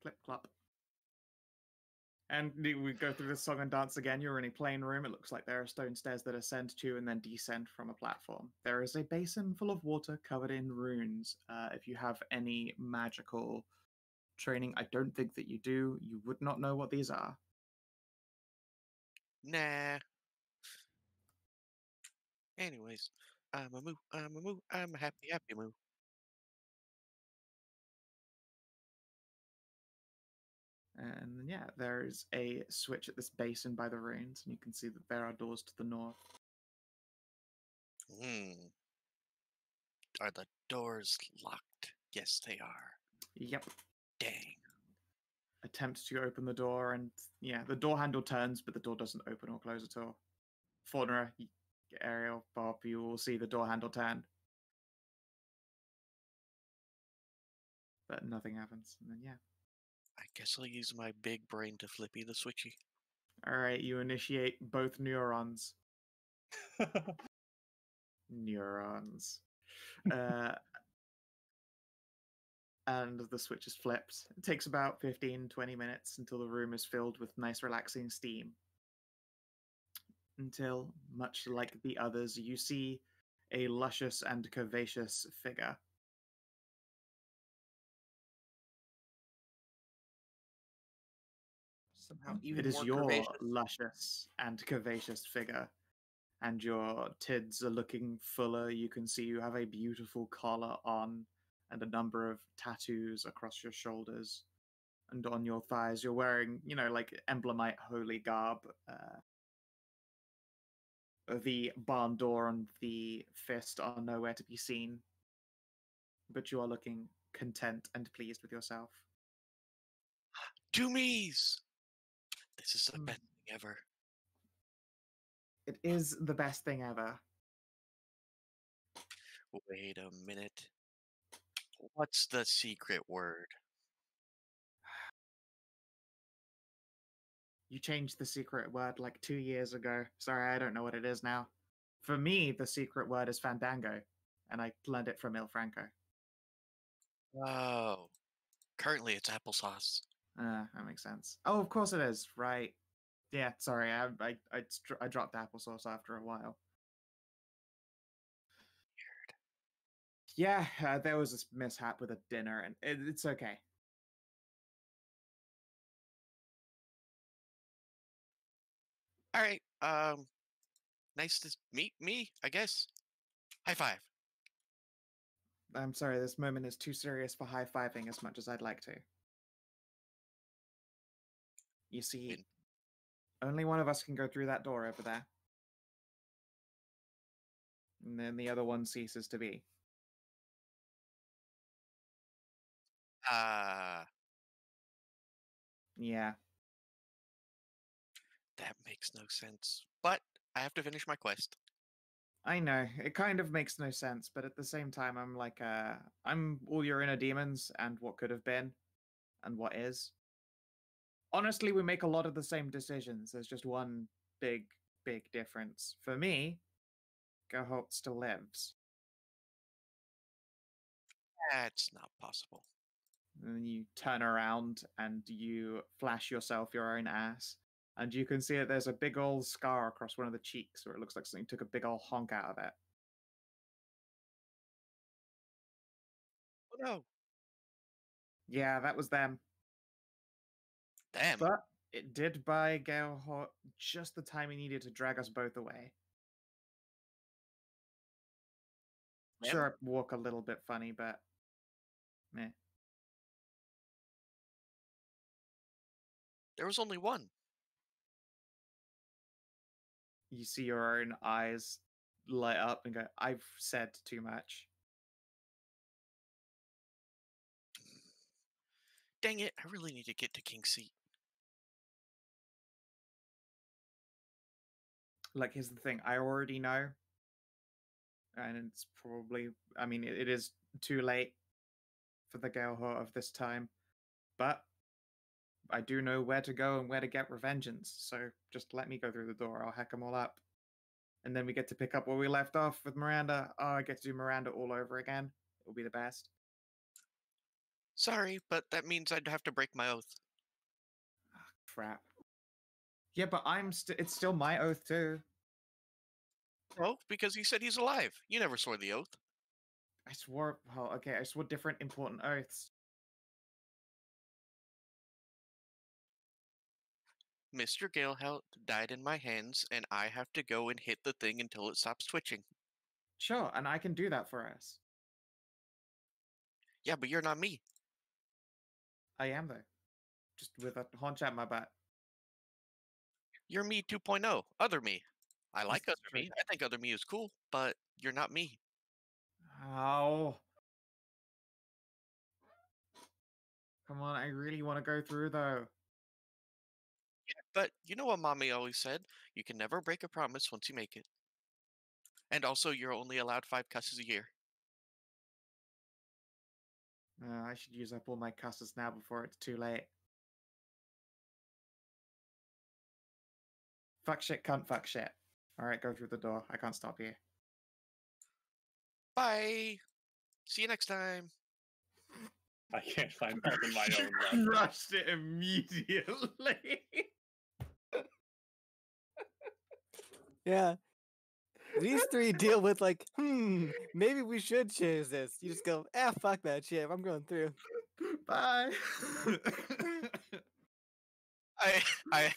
Clip clop. And we go through this song and dance again. You're in a plain room. It looks like there are stone stairs that ascend to and then descend from a platform. There is a basin full of water covered in runes. If you have any magical training, I don't think that you do. You would not know what these are. Nah. Anyways, I'm a moo. I'm a moo. I'm a happy, happy moo. And yeah, there's a switch at this basin by the ruins, and you can see that there are doors to the north. Are the doors locked? Yes, they are. Yep. Dang. Attempt to open the door, and yeah, the door handle turns, but the door doesn't open or close at all. Faunra, Ariel, Bob, you will see the door handle turn. But nothing happens. And then, yeah. I guess I'll use my big brain to flippy the switchy. All right, you initiate both neurons. Neurons. And the switch is flipped. It takes about 15-20 minutes until the room is filled with nice relaxing steam. Until, much like the others, you see a luscious and curvaceous figure. Somehow even It is more your curvaceous. luscious and curvaceous figure. and your tids are looking fuller. You can see you have a beautiful collar on and a number of tattoos across your shoulders and on your thighs. You're wearing, like emblemite holy garb. The barn door and the fist are nowhere to be seen, but you are looking content and pleased with yourself. To me's. This is the best thing ever. It is the best thing ever. Wait a minute. What's the secret word? You changed the secret word like 2 years ago. Sorry, I don't know what it is now. For me, the secret word is Fandango, and I learned it from Il Franco. Oh. Currently, it's applesauce. That makes sense. Oh, of course it is. Right. Yeah, sorry. I dropped applesauce after a while. Weird. Yeah, there was this mishap with a dinner, and it's okay. All right. Nice to meet me, I guess. High five. I'm sorry, this moment is too serious for high-fiving as much as I'd like to. You see, only one of us can go through that door over there. And then the other one ceases to be. Yeah. That makes no sense. But I have to finish my quest. I know, it kind of makes no sense, but at the same time, I'm like, I'm all your inner demons and what could have been and what is. Honestly, we make a lot of the same decisions. There's just one big, big difference. For me, Geralt still lives. That's not possible. And then you turn around and you flash yourself your own ass. And you can see that there's a big old scar across one of the cheeks where it looks like something took a big old honk out of it. Oh no. Yeah, that was them. Damn. But it did buy Geralt just the time he needed to drag us both away. Them? Sure, walk a little bit funny, but meh. There was only one. You see your own eyes light up and go, I've said too much. Dang it, I really need to get to King's Seat. Like, here's the thing, I already know. And it's probably, I mean, it is too late for the Geralt of this time. But I do know where to go and where to get revengeance. So just let me go through the door. I'll hack them all up. And then we get to pick up where we left off with Miranda. Oh, I get to do Miranda all over again. It'll be the best. Sorry, but that means I'd have to break my oath. Oh, crap. Yeah, but it's still my oath too. Oh, because he said he's alive. You never swore the oath. I swore, well, okay, I swore different important oaths. Mr. Geralt died in my hands, and I have to go and hit the thing until it stops twitching. Sure, and I can do that for us. Yeah, but you're not me. I am, though. Just with a haunch at my butt. You're me 2.0, other me. I like This is other me. I think other me is cool, but you're not me. Ow. Come on, I really want to go through, though. Yeah, but you know what Mommy always said? You can never break a promise once you make it. And also, you're only allowed 5 cusses a year. I should use up all my cusses now before it's too late. Fuck shit, cunt, fuck shit. Alright, go through the door. I can't stop you. Bye! See you next time! I can't find help in my own love. Crushed it immediately. Yeah. These three deal with like, maybe we should change this. You just go, fuck that shit. I'm going through. Bye. I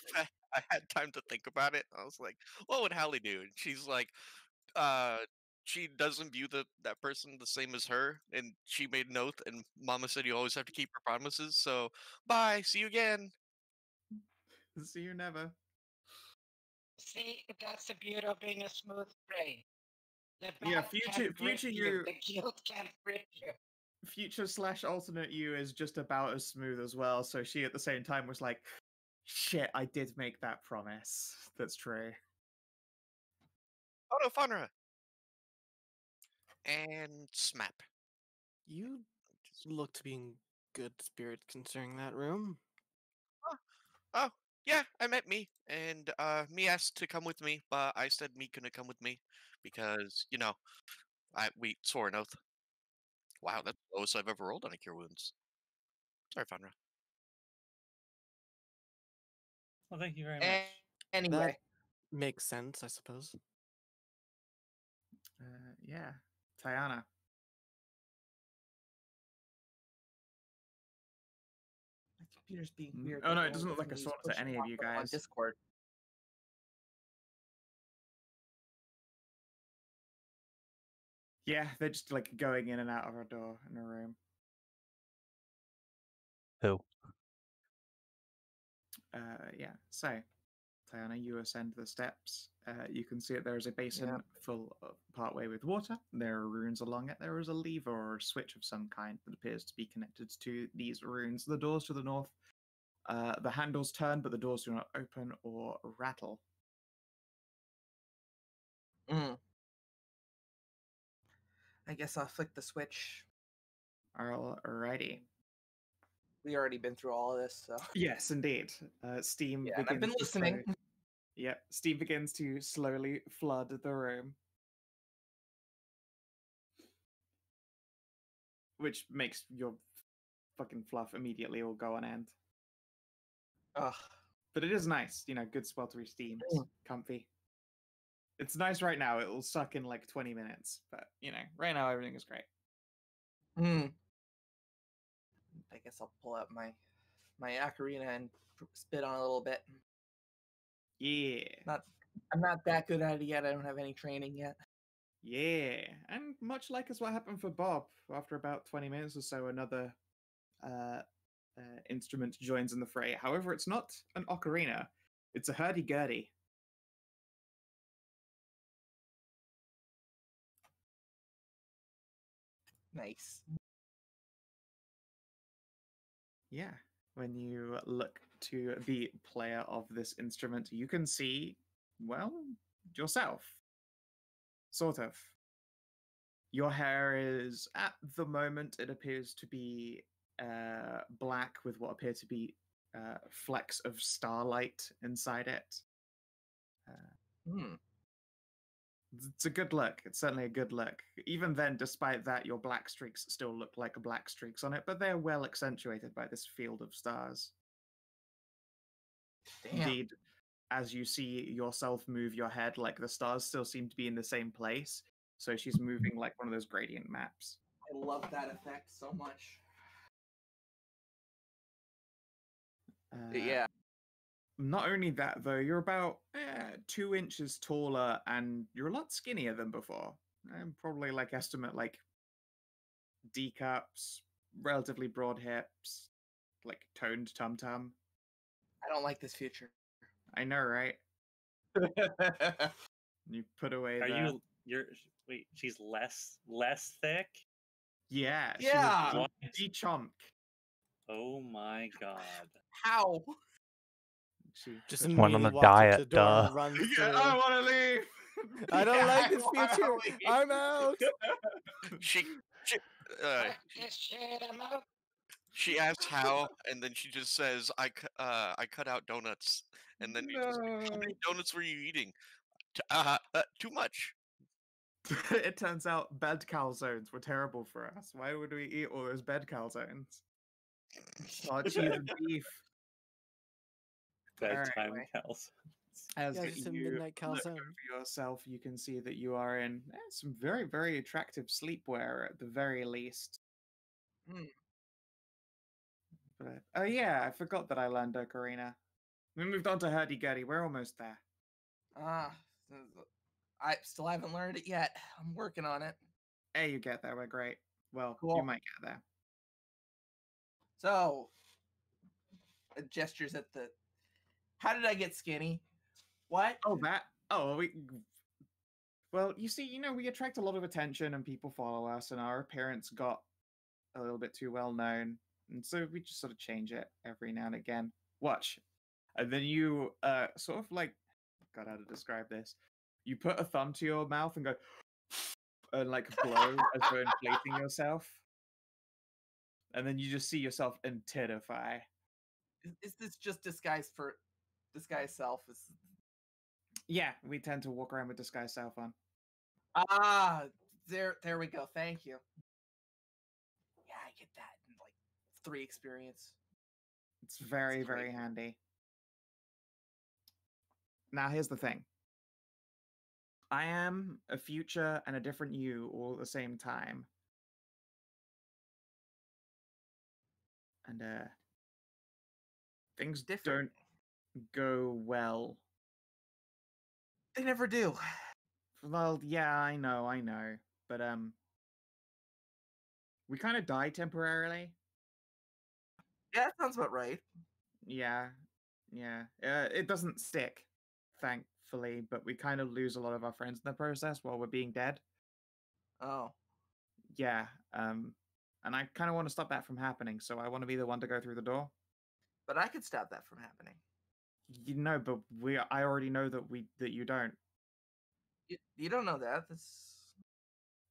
I had time to think about it. I was like, what would Hallie do? And she's like, she doesn't view that person the same as her, and she made an oath, and Mama said you always have to keep your promises. So, bye, see you again. See you never. See, that's the beauty of being a smooth brain. The Yeah, bad future can't grip you, you, the guilt can't grip you. future/alternate you is just about as smooth as well. So she at the same time was like, "Shit, I did make that promise. That's true." Oh no, Faunra. And smap. You look to be in good spirit considering that room. Oh, yeah, I met me, and me asked to come with me, but I said me couldn't come with me because we swore an oath. Wow, that's the lowest I've ever rolled on a cure wounds. Sorry, Faunra. Well, thank you very much. Anyway, That makes sense, I suppose. Yeah, Tajana. my computer's being Mm, weird. oh, but no, it won't doesn't look let like a me sword to push any it of off you on guys. Discord. Yeah, they're just like going in and out of a door in a room. Who? Yeah. So, Tajana, you ascend the steps. You can see that there is a basin full of partway with water. There are runes along it. There is a lever or a switch of some kind that appears to be connected to these runes. The doors to the north, the handles turn, but the doors do not open or rattle. I guess I'll flick the switch. Alrighty. We already been through all of this, so Yes, indeed. Steam yeah. And begins I've been to listening. Yep, Steam begins to slowly flood the room, which makes your fucking fluff immediately all go on end. Ugh. But it is nice, good sweltery steam. It's comfy. It's nice right now. It'll suck in like 20 minutes, but right now everything is great. I guess I'll pull out my ocarina and spit on a little bit. Yeah. I'm not that good at it yet. I don't have any training yet. Yeah. And much like as what happened for Bob, after about 20 minutes or so, another instrument joins in the fray. However, it's not an ocarina. It's a hurdy-gurdy. Nice. Yeah. When you look to the player of this instrument, you can see, well, yourself. Sort of. Your hair is, at the moment, it appears to be black with what appear to be flecks of starlight inside it. It's a good look. It's certainly a good look. Even then, despite that, your black streaks still look like black streaks on it, but they're well accentuated by this field of stars. Damn. Indeed, as you see yourself move your head, like the stars still seem to be in the same place. So she's moving like one of those gradient maps. I love that effect so much. Yeah. Not only that, though, you're about 2 inches taller and you're a lot skinnier than before. Probably estimate D cups, relatively broad hips, toned tum tum. I don't like this future. I know, right? You put away. Wait, she's less thick? Yeah. Yeah. She was de-chomp. Oh my god. How? She Just went on immediately a walk up diet, to the door duh. and run Yeah, through. I want to leave. I don't like this I wanna future. leave. I'm out. She asks how, and then she just says, "I cut out donuts." And then you just, how many donuts were you eating? Too much. It turns out bed calzones were terrible for us. Why would we eat all those bed calzones? Oh, cheese and beef. Bedtime Alright. calls. As Yeah, just a you midnight look calzone. over yourself, you can see that you are in some very, very attractive sleepwear at the very least. But, oh yeah, I forgot that I learned Ocarina. We moved on to hurdy-gurdy. We're almost there. Ah, I still haven't learned it yet. I'm working on it. Hey, you get there. We're great. Well, you Cool. might get there. So, gestures at the. How did I get skinny? What? Oh, that. Oh, well, you see, we attract a lot of attention and people follow us, and our appearance got a little bit too well known, and so we just sort of change it every now and again. Watch, and then you sort of like, God, how to describe this? You put a thumb to your mouth and go, and like blow as though inflating yourself, and then you just see yourself intensify. Is this just disguise self? Yeah, we tend to walk around with disguise self on. Ah, there we go. Thank you. Yeah, I get that in like 3 experience. It's very, very handy. Now, here's the thing. I am a future and a different you all at the same time. And things Different. don't go well. They never do. Well, yeah, I know. But we kind of die temporarily. Yeah, that sounds about right. Yeah. It doesn't stick, thankfully, but we kind of lose a lot of our friends in the process while we're being dead. Oh. Yeah. And I kind of want to stop that from happening, so I want to be the one to go through the door. But I could stop that from happening. But I already know that you don't. You don't know that. That's...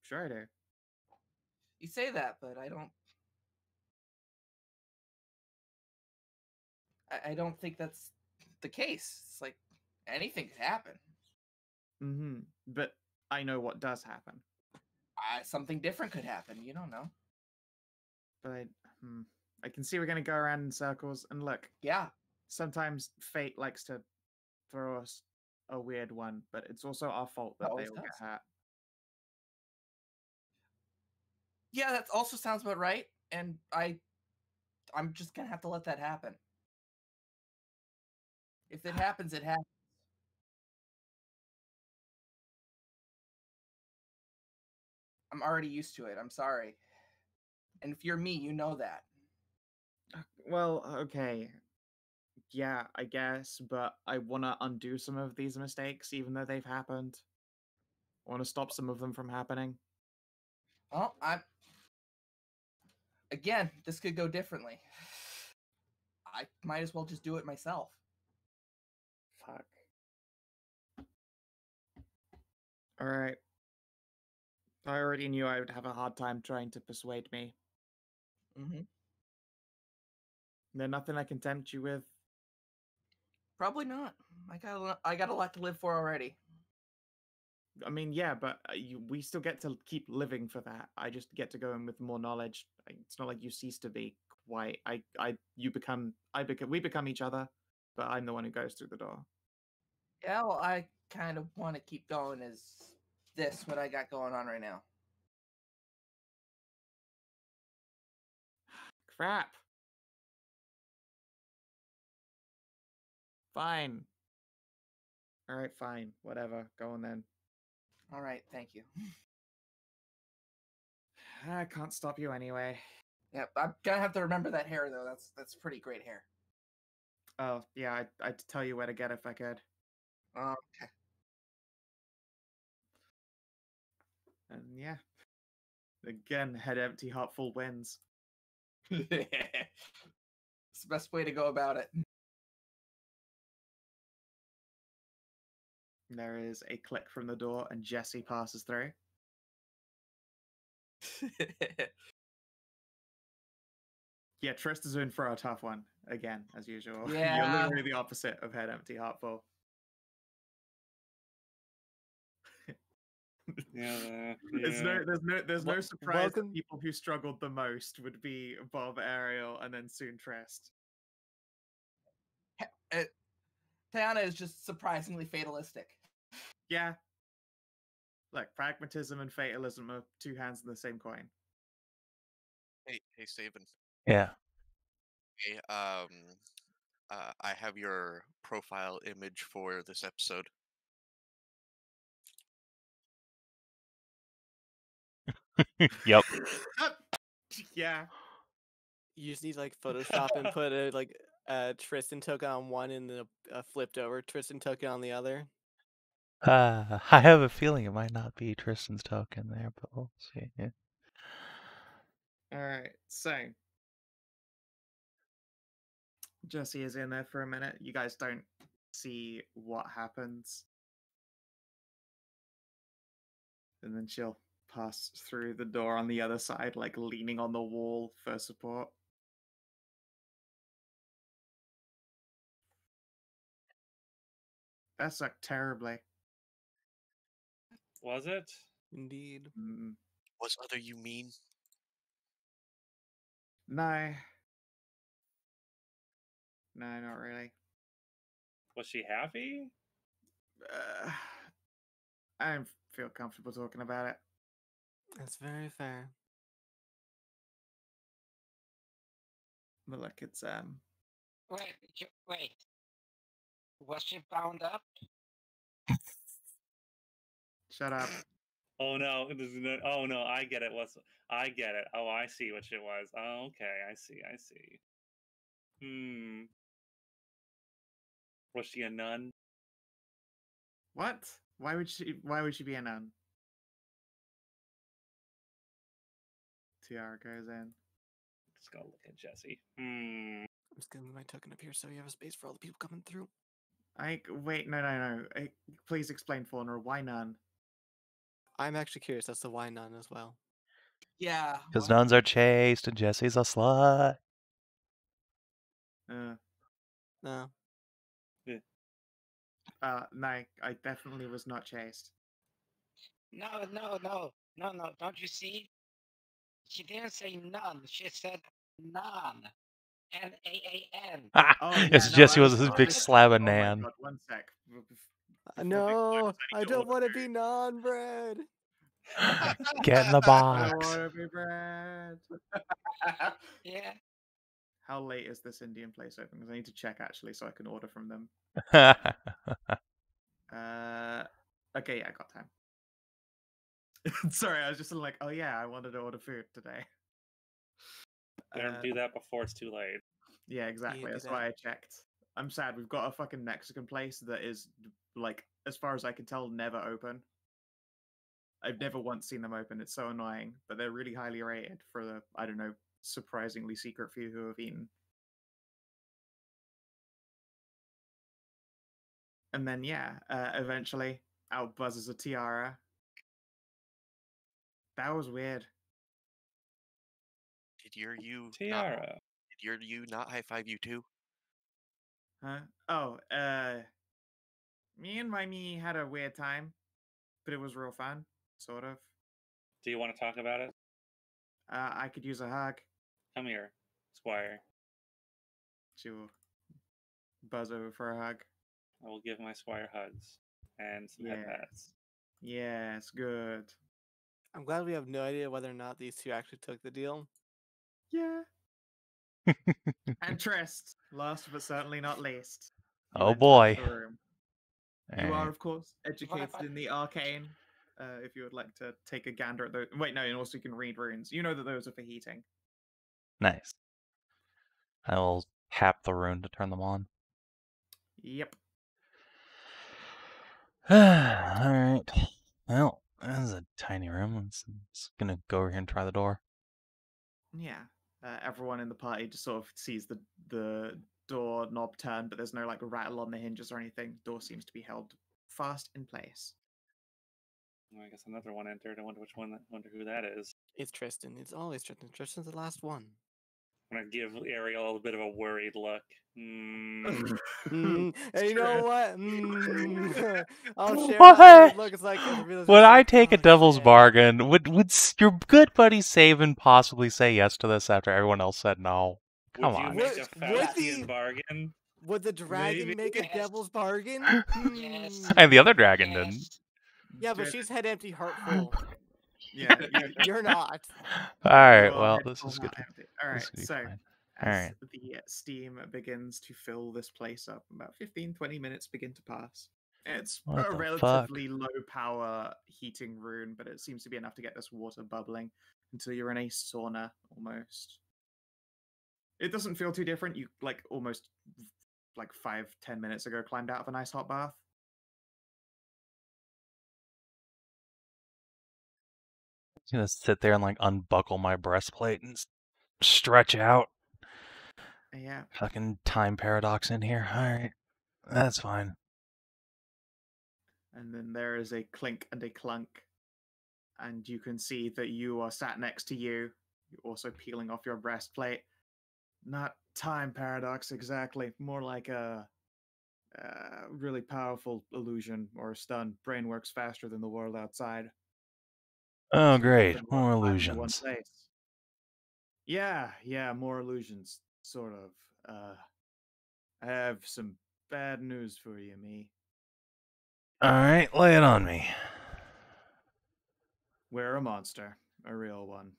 Sure I do. You say that, but I don't. I don't think that's the case. It's like anything could happen. Mm-hmm. But I know what does happen. Something different could happen. You don't know. But I can see we're going to go around in circles. And look, Yeah. Sometimes fate likes to throw us a weird one, but it's also our fault that they all get hurt. Yeah, that also sounds about right. And I'm just gonna have to let that happen. If it happens, it happens. I'm already used to it. I'm sorry. And if you're me, you know that. Well, okay. Yeah, I guess, but I want to undo some of these mistakes, even though they've happened. I want to stop some of them from happening. Well, Again, this could go differently. I might as well just do it myself. Fuck. Alright. I already knew I would have a hard time trying to persuade me. Mm-hmm. There's nothing I can tempt you with? Probably not. I got a lot to live for already. I mean, yeah, but we still get to keep living for that. I just get to go in with more knowledge. It's not like you cease to be quite. We become each other, but I'm the one who goes through the door. Yeah, well, I kind of want to keep going as what I got going on right now. Crap. Fine. All right, fine. Whatever. Go on then. All right, thank you. I can't stop you anyway. Yeah, I'm gonna have to remember that hair though. That's pretty great hair. Oh yeah, I'd tell you where to get it if I could. Okay. And yeah, again, head empty, heart full wins. It's the best way to go about it. There is a click from the door, and Jesse passes through. Yeah, Tristan's in for a tough one again, as usual. Yeah. You're literally the opposite of head empty, heart full. Yeah. There's no surprise that Welcome. people who struggled the most would be Bob, Ariel, and then soon Trist. Tajana is just surprisingly fatalistic. Yeah. Look, pragmatism and fatalism are two hands in the same coin. Hey, Savin. Yeah. Hey, I have your profile image for this episode. Yep. Yeah. You just need like Photoshop and put a Tristan token on one and then a flipped over Tristan token on the other. I have a feeling it might not be Tristan's token there, but we'll see. Yeah. All right. So Jessie is in there for a minute. You guys don't see what happens. And then she'll pass through the door on the other side, like leaning on the wall for support. That sucked terribly. Was it? Indeed. What's other you mean? No. No, not really. Was she happy? I don't feel comfortable talking about it. That's very fair. But look, it's Wait. Was she bound up? Shut up. Oh no! Oh no! I get it. I get it? Oh, I see what it was. Oh, okay. I see. Was she a nun? What? Why would she be a nun? Tiara goes in. Let's go look at Jessie. I'm just gonna move my token up here so you have a space for all the people coming through. Wait, no. Please explain, Faunra. Why nun? I'm actually curious as to why none as well. Yeah. Because what? nuns are chaste and Jessie's a slut. No. No, I definitely was not chaste. No. Don't you see? She didn't say none. She said nan. N-A-A-N. Oh, yeah, Yes, no, Jessie I was this big I- slab of oh my nan. God, one sec. No, I don't want to be non-bred. Get in the I box. want to be bread. Yeah. How late is this Indian place open? Because I need to check actually, so I can order from them. Okay, yeah, I got time. Sorry, I was just like, oh yeah, I wanted to order food today. Better do that before it's too late. Yeah, exactly. do That's that. why I checked. I'm sad. We've got a fucking Mexican place that is, like, as far as I can tell, never open. I've never once seen them open. It's so annoying, but they're really highly rated for the, I don't know, surprisingly secret few who have eaten. And then, yeah, eventually, out buzzes a Tiara. That was weird. Did you Tiara. not high five you too? Huh? Oh, me and my me had a weird time, but it was real fun, sort of. Do you want to talk about it? I could use a hug. Come here, Squire. She will buzz over for a hug. I will give my Squire hugs and some head pats. Yes, good. I'm glad we have no idea whether or not these two actually took the deal. Yeah. And Trist, last but certainly not least. You Oh enter boy. the room. You are, Alright. of course, educated in the arcane. If you would like to take a gander at those. Wait, no, and also you can read runes. You know that those are for heating. Nice. I will tap the rune to turn them on. Yep. Alright. Well, this is a tiny room. I'm just gonna go over here and try the door. Yeah. Everyone in the party just sort of sees the door knob turn, but there's no like rattle on the hinges or anything. Door seems to be held fast in place. Well, I guess another one entered. I wonder which one. Wonder who that is. It's Tristan. It's always Tristan. Tristan's the last one. I'm gonna give Ariel a bit of a worried look. And you know what? I'll share What? my weird look. It's like Would I take a oh, devil's shit. bargain? Would your good buddy Savin possibly say yes to this after everyone else said no? Come Would you on. make Would- a would Faustian the- bargain? Would the dragon Maybe. make a Yes. devil's bargain? Yes. And the other dragon didn't. Yes. Yeah, but she's head empty, heart full. Yeah, You're not. Alright, you are well, head this full, is good. heart empty. All right, This will be so fine. All as right. the steam begins to fill this place up. About 15-20 minutes begin to pass. It's What a the relatively low power heating rune, but it seems to be enough to get this water bubbling until you're in a sauna almost. It doesn't feel too different. You like almost like 5-10 minutes ago climbed out of a nice hot bath. I'm gonna sit there and like unbuckle my breastplate and stretch out. Yeah. Fucking time paradox in here. All right, that's fine. And then there is a clink and a clunk. And you can see that you are sat next to you. You're also peeling off your breastplate. Not time paradox exactly. More like a really powerful illusion or a stun. Brain works faster than the world outside. Oh, So great. nothing More confined to one illusions. place. Yeah, more illusions. Sort of. I have some bad news for you, me. All right, lay it on me. We're a monster. A real one.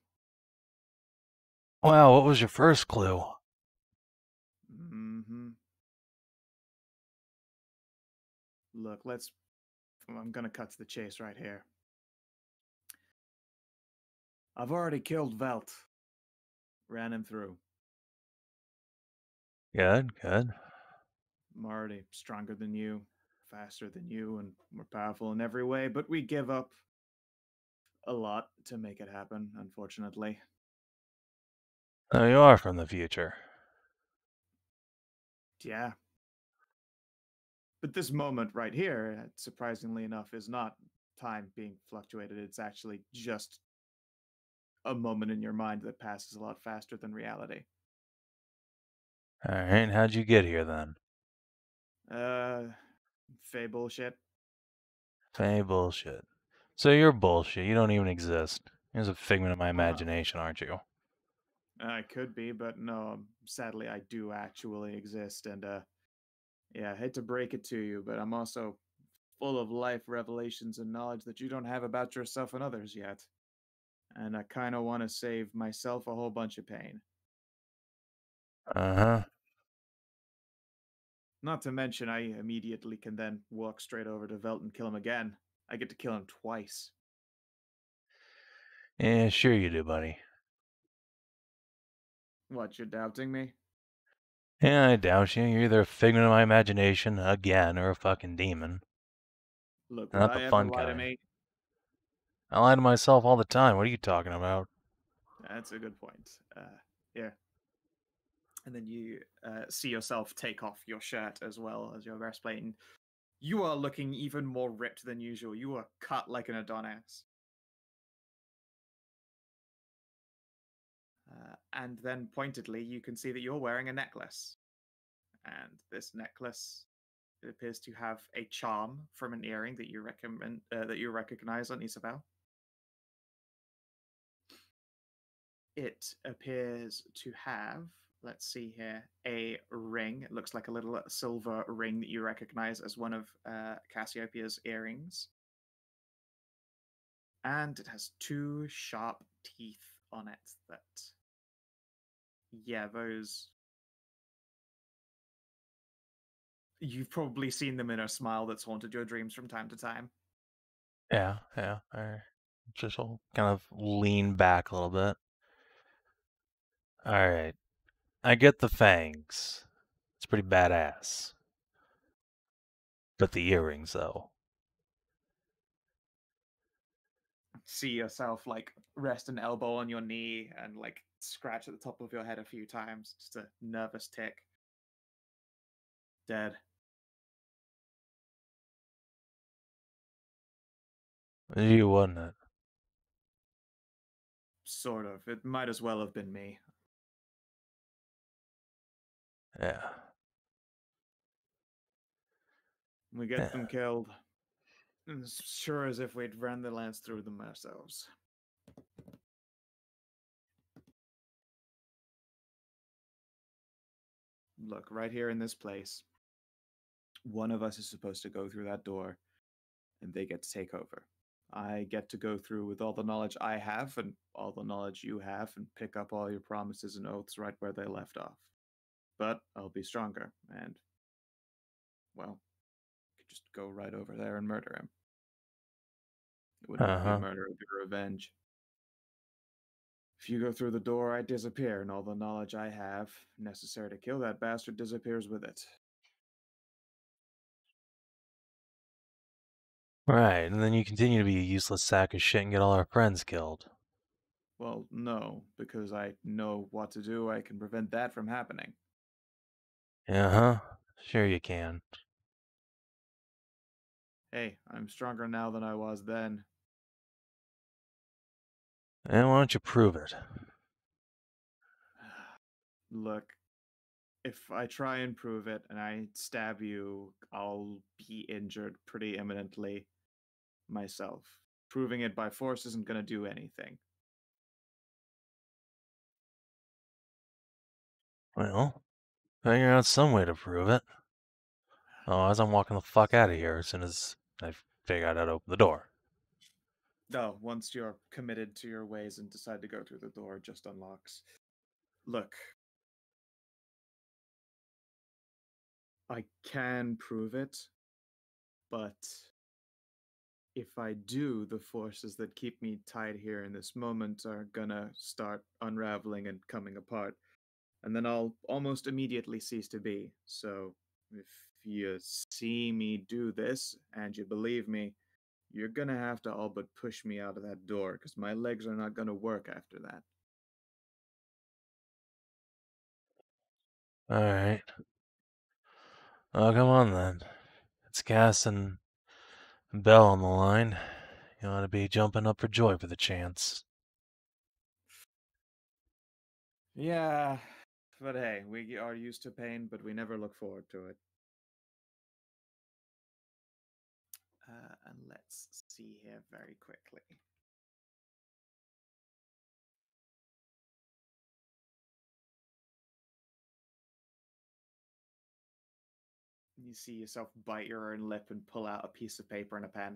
Wow, what was your first clue? Mm-hmm. Look, I'm gonna cut to the chase right here. I've already killed Velt. Ran him through. Good. I'm already stronger than you, faster than you, and more powerful in every way, but we give up a lot to make it happen, unfortunately. Oh, you are from the future. Yeah. But this moment right here, surprisingly enough, is not time being fluctuated. It's actually just a moment in your mind that passes a lot faster than reality. All right, how'd you get here then? Fey bullshit. Fey bullshit. So you're bullshit. You don't even exist. You're a figment of my imagination, aren't you? I could be, but no, sadly I do actually exist, and yeah, I hate to break it to you, but I'm also full of life revelations and knowledge that you don't have about yourself and others yet. And I kind of want to save myself a whole bunch of pain. Uh-huh. Not to mention, I immediately can then walk straight over to Velt and kill him again. I get to kill him twice. Yeah, sure you do, buddy. What, you're doubting me? Yeah, I doubt you. You're either a figment of my imagination again or a fucking demon. Look, would Not I the ever fun lie to kind. me? I lie to myself all the time. What are you talking about? That's a good point. Yeah. And then you see yourself take off your shirt as well as your breastplate. And you are looking even more ripped than usual. You are cut like an Adonis. And then pointedly, you can see that you're wearing a necklace. And this necklace, it appears to have a charm from an earring that you recognize on Isabel. It appears to have, let's see here, a ring. It looks like a little silver ring that you recognize as one of Cassiopeia's earrings. And it has 2 sharp teeth on it that, yeah, those... You've probably seen them in a smile that's haunted your dreams from time to time. Yeah. All right. Just kind of lean back a little bit. All right. I get the fangs. It's pretty badass. But the earrings, though. See yourself like rest an elbow on your knee and like scratch at the top of your head a few times. Just a nervous tick. Dead. You, wasn't it? Sort of. It might as well have been me. Yeah. We get them killed. As sure as if we'd ran the lance through them ourselves. Look, right here in this place, one of us is supposed to go through that door, and they get to take over. I get to go through with all the knowledge I have and all the knowledge you have and pick up all your promises and oaths right where they left off. But I'll be stronger and, well, I could just go right over there and murder him. It wouldn't even be a murder, it would be revenge. If you go through the door, I disappear, and all the knowledge I have necessary to kill that bastard disappears with it. Right, and then you continue to be a useless sack of shit and get all our friends killed. Well, no, because I know what to do. I can prevent that from happening. Sure you can. Hey, I'm stronger now than I was then. And why don't you prove it? Look, if I try and prove it and I stab you, I'll be injured pretty imminently myself. Proving it by force isn't going to do anything. Well, figure out some way to prove it. Otherwise, I'm walking the fuck out of here as soon as I figure out how to open the door. No, once you're committed to your ways and decide to go through the door, it just unlocks. Look, I can prove it, but if I do, the forces that keep me tied here in this moment are gonna start unraveling and coming apart. And then I'll almost immediately cease to be. So if you see me do this and you believe me, you're gonna have to all but push me out of that door, because my legs are not gonna work after that. Alright. Oh, come on then. It's Cass and Bell on the line. You ought to be jumping up for joy for the chance. Yeah, but hey, we are used to pain, but we never look forward to it. And let's see here very quickly. You see yourself bite your own lip and pull out a piece of paper and a pen.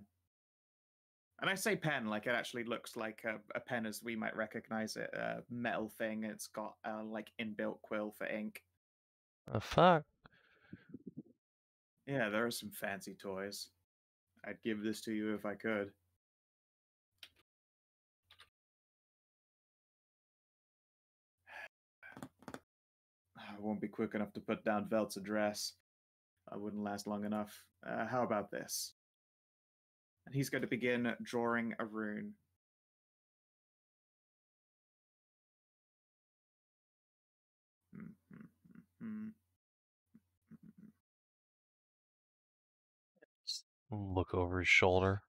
And I say pen like it actually looks like a pen as we might recognize it, a metal thing. It's got a like inbuilt quill for ink. The fuck? Yeah, there are some fancy toys. I'd give this to you if I could. I won't be quick enough to put down Velt's address. I wouldn't last long enough. How about this? And he's going to begin drawing a rune. Look over his shoulder.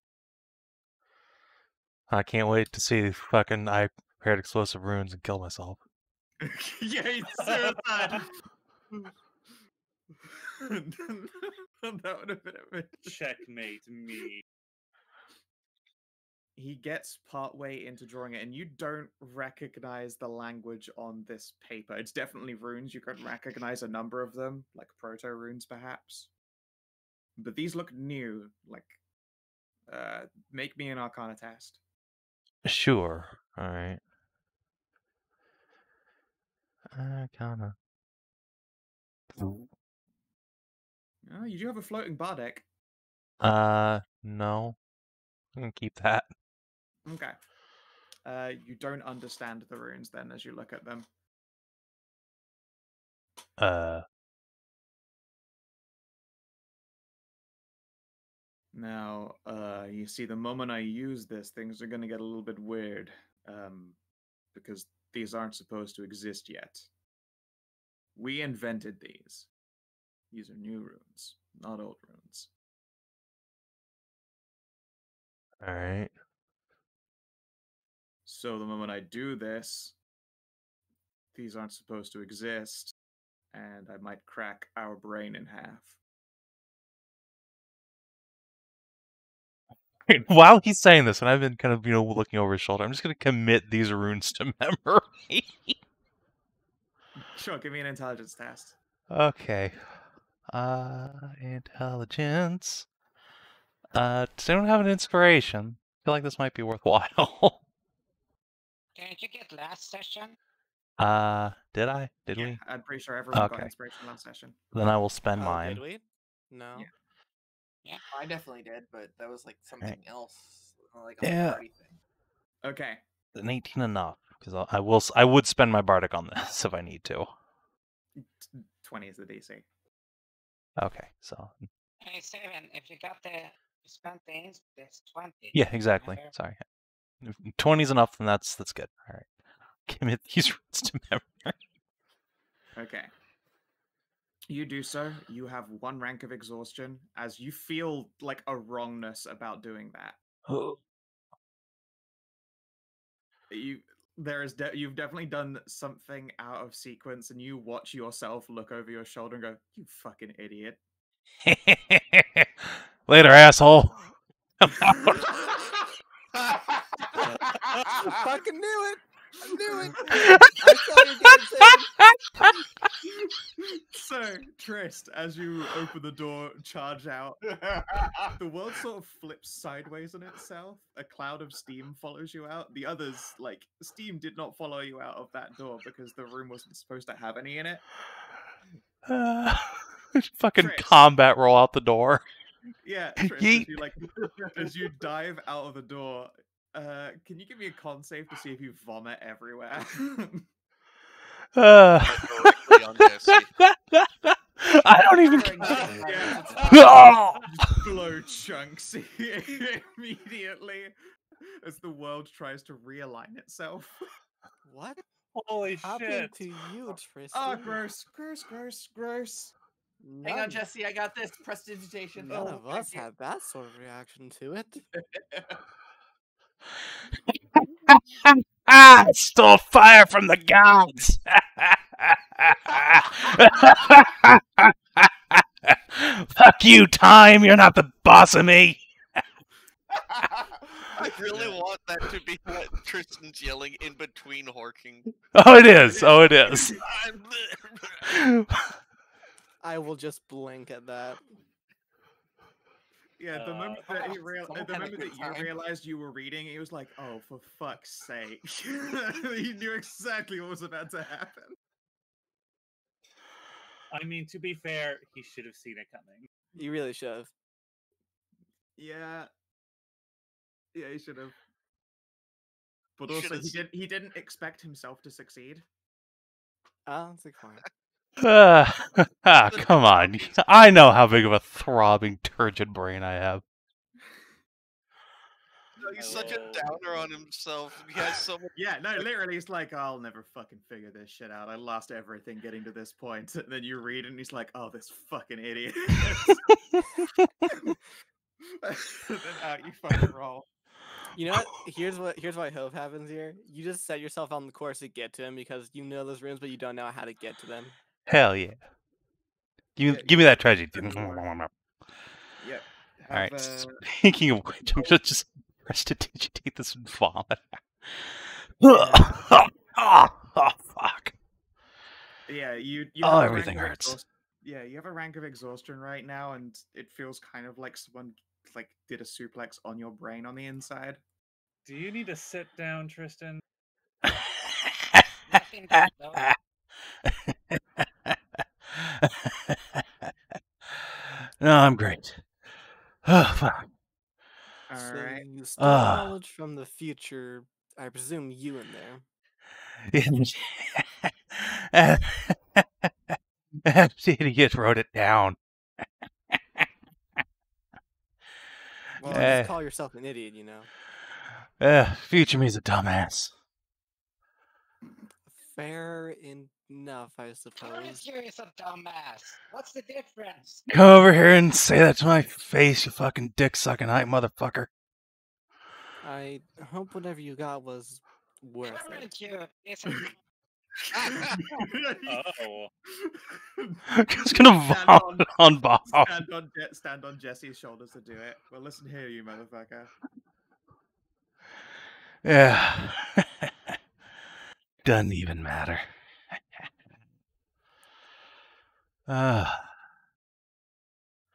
I can't wait to see fucking I prepared explosive runes and kill myself. Yeah, he's suicide. That would have been a bit. Checkmate me. He gets partway into drawing it, and you don't recognize the language on this paper. It's definitely runes. You can recognize a number of them, like proto runes, perhaps. But these look new. Like, make me an Arcana test. Sure. All right. Arcana. Oh, you do have a floating bar deck. No. I'm gonna keep that. Okay. You don't understand the runes then as you look at them. Now, you see, the moment I use this, things are going to get a little bit weird, because these aren't supposed to exist yet. We invented these. These are new runes, not old runes. All right. So the moment I do this, these aren't supposed to exist, and I might crack our brain in half. While he's saying this, and I've been kind of, looking over his shoulder, I'm just going to commit these runes to memory. Sure, give me an intelligence test. Okay. Intelligence. Does anyone have an inspiration? feel like this might be worthwhile. Didn't you get last session? Did I? Did Yeah, we? I'm pretty sure everyone got Okay. inspiration last session. Then I will spend Oh, mine. did we? No. Yeah, I definitely did, but that was like something else, like a Yeah. party thing. Okay. An 18 enough, because I would spend my bardic on this if I need to. 20 is the DC. Okay, so Hey, Savin, if you got you spent the ins, it's 20. yeah, exactly. Remember? Sorry, if 20 is enough, then that's good. All right, give me these roots to memory. Okay. You do so. You have 1 rank of exhaustion as you feel like a wrongness about doing that. You've definitely done something out of sequence, and you watch yourself look over your shoulder and go, "You fucking idiot." Later, asshole. I fucking knew it. I knew it. I saw your game, So, Trist, as you open the door, charge out, the world sort of flips sideways on itself. A cloud of steam follows you out. The others, like, steam did not follow you out of that door because the room wasn't supposed to have any in it. Fucking Trist. combat roll out the door. Yeah, Trist, as you dive out of the door, can you give me a con save to see if you vomit everywhere? Directly on Jesse. I don't even. Yeah. Blow chunks immediately as the world tries to realign itself. What Holy happened shit! to you, Tristan? Oh, gross. Hang on, Jesse, I got this. Prestidigitation. None of thank us you. had that sort of reaction to it. Stole fire from the gods. Fuck you, time. You're not the boss of me. I really want that to be what Tristan's yelling in between horking. Oh, it is. Oh, it is. I will just blink at that. Yeah, the moment that someone the had a moment good that you time. realized you were reading, he was like, "Oh, for fuck's sake!" He knew exactly what was about to happen. I mean, to be fair, he should have seen it coming. You really should have. Yeah, he should have. But He also, should've he didn't expect himself to succeed. Oh, it's like fine. Come on. I know how big of a throbbing, turgid brain I have. He's such a downer on himself. He has so much. Yeah, no, literally, he's like, "I'll never fucking figure this shit out. I lost everything getting to this point." And then you read it, and he's like, "Oh, this fucking idiot." Then out you fucking roll. You know what? Here's what I hope happens here. You just set yourself on the course to get to him because you know those rooms, but you don't know how to get to them. Hell yeah. Yeah, Give me that tragedy. Yep. All right. Speaking of which, I'm gonna just prestidigitate this and vomit. Oh, fuck. Yeah, you Oh, have a everything rank of hurts. Yeah, you have a rank of exhaustion right now, and it feels kind of like someone like did a suplex on your brain on the inside. Do you need to sit down, Tristan? Nothing bad, though. No, I'm great. Oh, fuck. All So right. you stole Ah. knowledge from the future. I presume you in there. That idiot wrote it down. Well, Eh. just call yourself an idiot, you know. Future me's a dumbass. Fair enough, I Current suppose. you is a dumbass. What's the difference? Come over here and say that to my face, you fucking dick-sucking hype motherfucker. I hope whatever you got was worth it. Current you is a Oh. Just gonna vomit on Bob. Stand on Jesse's shoulders to do it. Well, listen here, you motherfucker. Yeah. Doesn't even matter.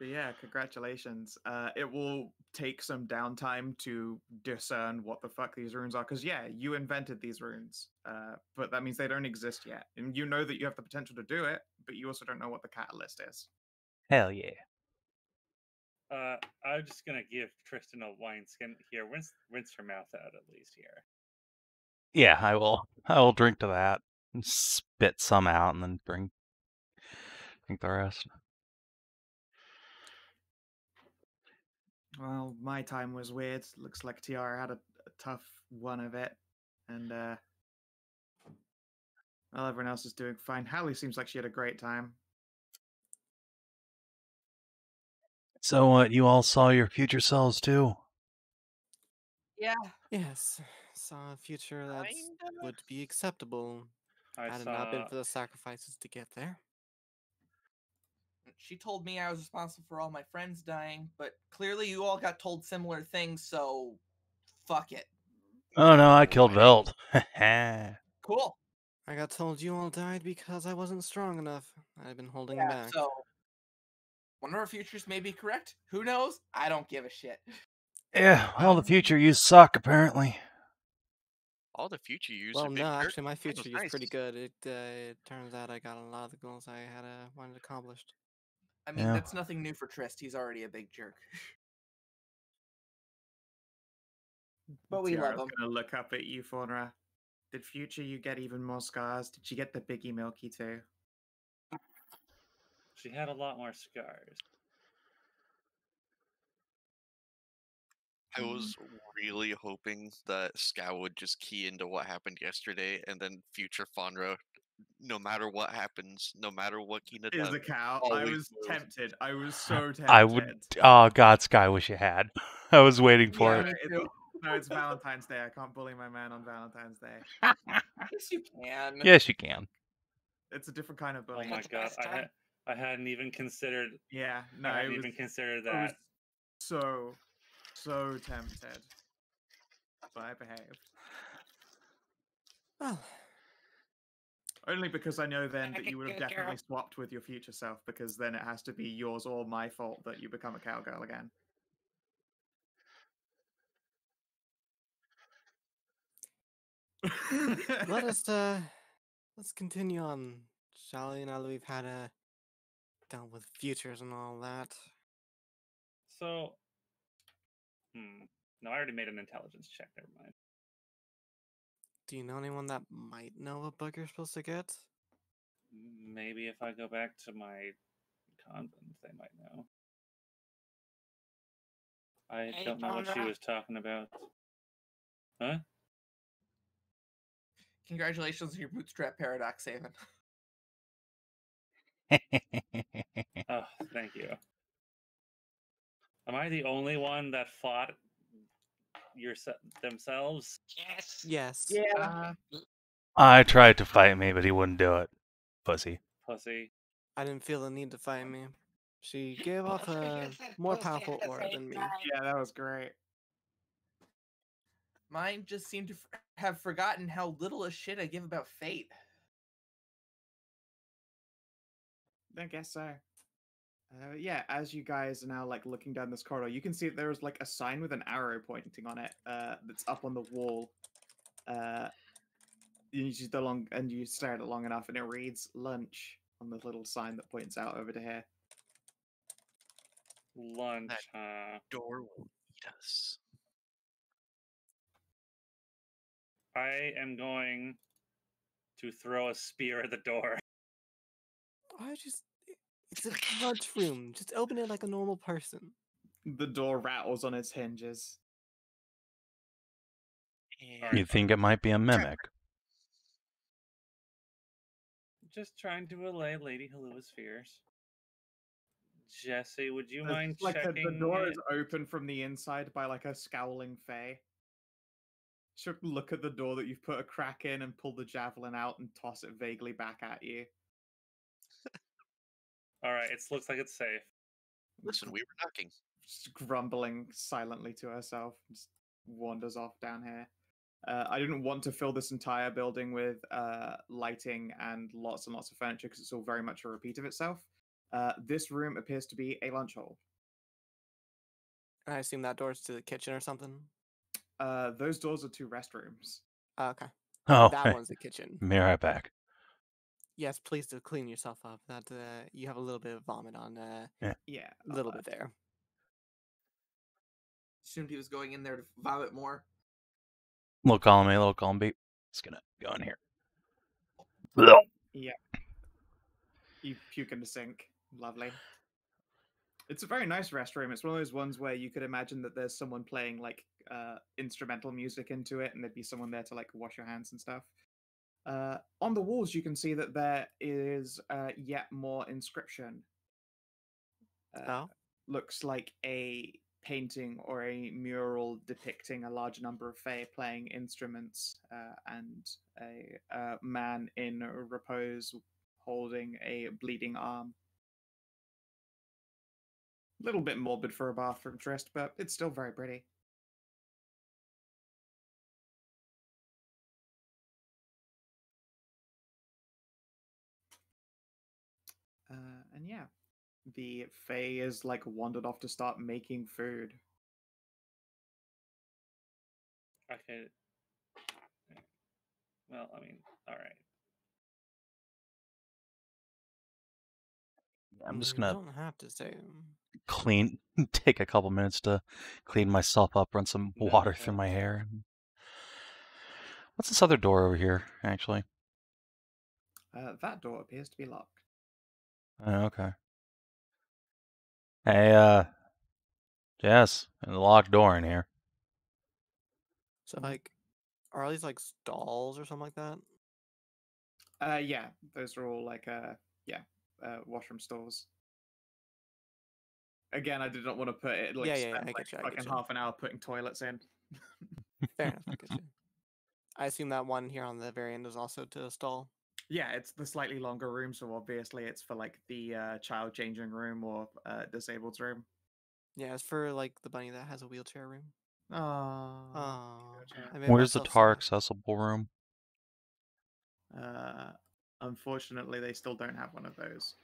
But yeah, congratulations. It will take some downtime to discern what the fuck these runes are, because yeah, you invented these runes, but that means they don't exist yet, and you know that you have the potential to do it, but you also don't know what the catalyst is. Hell yeah. I'm just gonna give Tristan a wineskin here. Rinse her mouth out at least here. Yeah, I will. I will drink to that. And spit some out and then drink the rest. Well, my time was weird. Looks like Tiara had a tough one of it, and well, everyone else is doing fine. Hallie seems like she had a great time. So what? You all saw your future selves too? Yeah. Yes, saw a future that Kinda. would be acceptable had it not been for the sacrifices to get there. She told me I was responsible for all my friends dying, but clearly you all got told similar things, so fuck it. Oh no, I killed Wow. Veld. Cool. I got told you all died because I wasn't strong enough. I've been holding Yeah, back. so one of our futures may be correct. Who knows? I don't give a shit. Yeah, well, the future you suck, apparently. All the future use Well, are big no, jerk. actually, my Mine future was is pretty nice. good. It turns out I got a lot of the goals I had wanted accomplished. I mean, Yeah. that's nothing new for Trist. He's already a big jerk. But we Tiara's love him. gonna look up at you, Faunra. Did future you get even more scars? Did she get the Biggie Milky too? She had a lot more scars. I was really hoping that Skow would just key into what happened yesterday, and then future Faunra, no matter what happens, no matter what Kina Is does, a cow. I always was move. tempted. I was so tempted. I would. Oh, God, Sky, wish you had. I was waiting for Yeah, it. me too. No, it's Valentine's Day. I can't bully my man on Valentine's Day. Yes, you can. Yes, you can. It's a different kind of Oh bullying. my That's the god, best time. I hadn't even considered. Yeah, no, I it hadn't was, even considered I was that. so tempted. But I behaved. Well, Only because I know then that you would have Girl. definitely swapped with your future self, because then it has to be yours or my fault that you become a cowgirl again. let's continue on, shall we? Now that we've had dealt with futures and all that. So, no, I already made an intelligence check. Never mind. Do you know anyone that might know what book you're supposed to get? Maybe if I go back to my convent, they might know. I Hey, don't know what she Faunra. was talking about. Huh? Congratulations on your bootstrap paradox, Savin. Oh, thank you. Am I the only one that fought themselves? Yes. Yes. Yeah. I tried to fight me, but he wouldn't do it. Pussy. Pussy. I didn't feel the need to fight me. She gave off a more powerful aura than me. Yeah, that was great. Mine just seemed to have forgotten how little a shit I give about fate. I guess so. Yeah, as you guys are now like looking down this corridor, you can see that there is like a sign with an arrow pointing on it that's up on the wall. You just along and you stare at it long enough, and it reads "lunch" on the little sign that points out over to here. Lunch, That- huh? Door will eat us. I am going to throw a spear at the door. It's a lunchroom. Just open it like a normal person. The door rattles on its hinges. And You think it might be a mimic? Just trying to allay Lady Halua's fears. Jesse, would you There's mind like checking the door it? is open from the inside by like a scowling fae. She'll look at the door that you've put a crack in and pull the javelin out and toss it vaguely back at you. All right, it looks like it's safe. listen, we were knocking. Just grumbling silently to herself, just wanders off down here. I didn't want to fill this entire building with lighting and lots of furniture because it's all very much a repeat of itself. This room appears to be a lunch hall. I assume that door's to the kitchen or something. Those doors are to restrooms. Okay. Oh, That one's the kitchen. be right back. Yes, please do clean yourself up. That you have a little bit of vomit on. Yeah, A little bit there. Assumed he was going in there to vomit more. Little column B. Just gonna go in here. Yeah. You puke in the sink. Lovely. It's a very nice restroom. It's one of those ones where you could imagine that there's someone playing like instrumental music into it, and there'd be someone there to like wash your hands and stuff. On the walls, you can see that there is yet more inscription. Oh. Looks like a painting or a mural depicting a large number of Fae playing instruments and a man in repose holding a bleeding arm. A little bit morbid for a bathroom, Trist, but it's still very pretty. And yeah, the Fae is like wandered off to start making food. I could. Well, I mean, all right. I'm just You gonna don't have to say. clean, take a couple minutes to clean myself up, run some No, water through my hair. What's this other door over here, actually? That door appears to be locked. Oh, okay. Hey, Jess, there's a locked door in here. So like, are all these like stalls or something like that? Yeah, those are all like washroom stalls. Again, I did not want to put it like Yeah, spend I like get you. I fucking get you. half an hour putting toilets in. Fair enough. I get you. I assume that one here on the very end is also to a stall. Yeah, it's the slightly longer room, so obviously it's for like the child changing room or disabled room. Yeah, it's for like the bunny that has a wheelchair room. Oh, Oh, gotcha. I made Where's the myself tar sad. accessible room? Unfortunately, they still don't have one of those.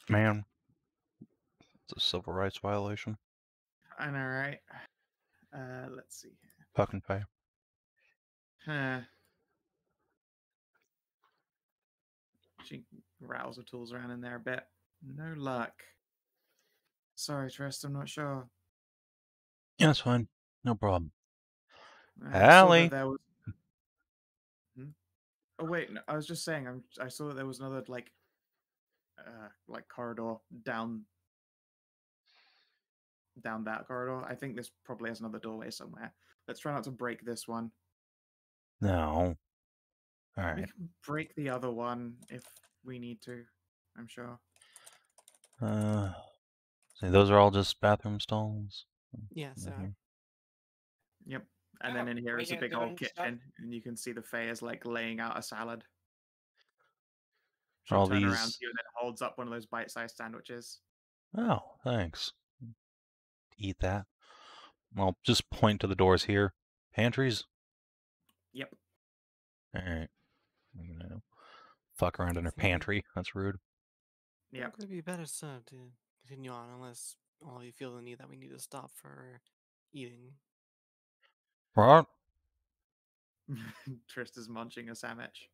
Man, it's a civil rights violation. I know, right? Let's see here. Fucking pay. Huh. She rattles the tools around in there a bit. No luck. Sorry, Trist, I'm not sure. Yeah, that's fine. No problem. I saw Allie. that there was. Oh wait, no, I was just saying. I saw that there was another like corridor down that corridor. I think this probably has another doorway somewhere. Let's try not to break this one. No. All We right. can break the other one if we need to. I'm sure. See, those are all just bathroom stalls. Yeah, so Mhm. Yep. And then in here we is a can big do old it stuff. kitchen, and you can see the Fae is like laying out a salad. Are She'll all turn around these? to you and then holds up one of those bite-sized sandwiches. Oh, thanks. Eat that. I'll just point to the doors here. Pantries? Yep. Alright. You know, fuck around in her I think pantry. That's rude. Yep. it would be better so to continue on unless all of you feel the need that we need to stop for eating. What? Trist is munching a sandwich.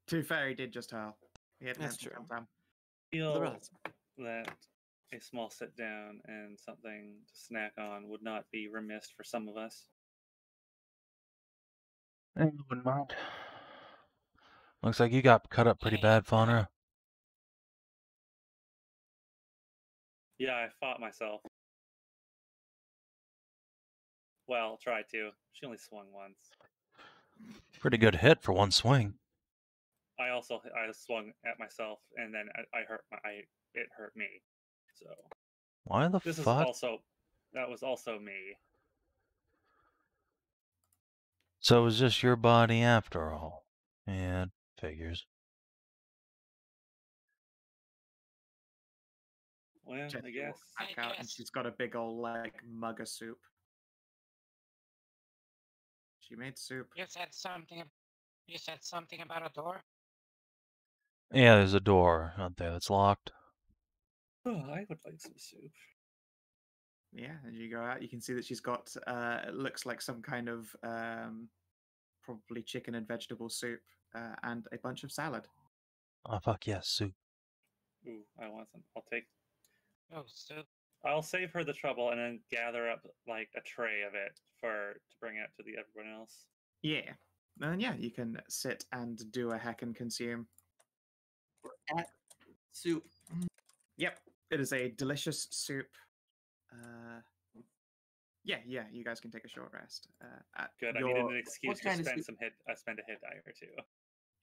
To be fair, he did just hurl. He had That's mentioned true. sometime. Feel rest. that a small sit down and something to snack on would not be remiss for some of us. I wouldn't mind. Looks like you got cut up pretty bad, Faunra. Yeah, I fought myself. Well, tried to. She only swung once. Pretty good hit for one swing. I swung at myself, and then it hurt me. So Why the this is fuck? that was also me. So it was just your body after all. Yeah, figures. Well, Jessie I guess. walks back out, and she's got a big old like mug of soup. She made soup. You said something. You said something about a door. Yeah, there's a door out there that's locked. Oh, I would like some soup. Yeah, as you go out, you can see that she's got, it looks like some kind of probably chicken and vegetable soup and a bunch of salad. Oh, fuck yes, soup. Ooh, I want some. I'll take. Oh, soup. I'll save her the trouble and then gather up like a tray of it to bring it to everyone else. Yeah. And yeah, you can sit and do a heck and consume. We're at soup. Yep, it is a delicious soup. Yeah, you guys can take a short rest. Good. I needed an excuse to spend spend a hit die or two.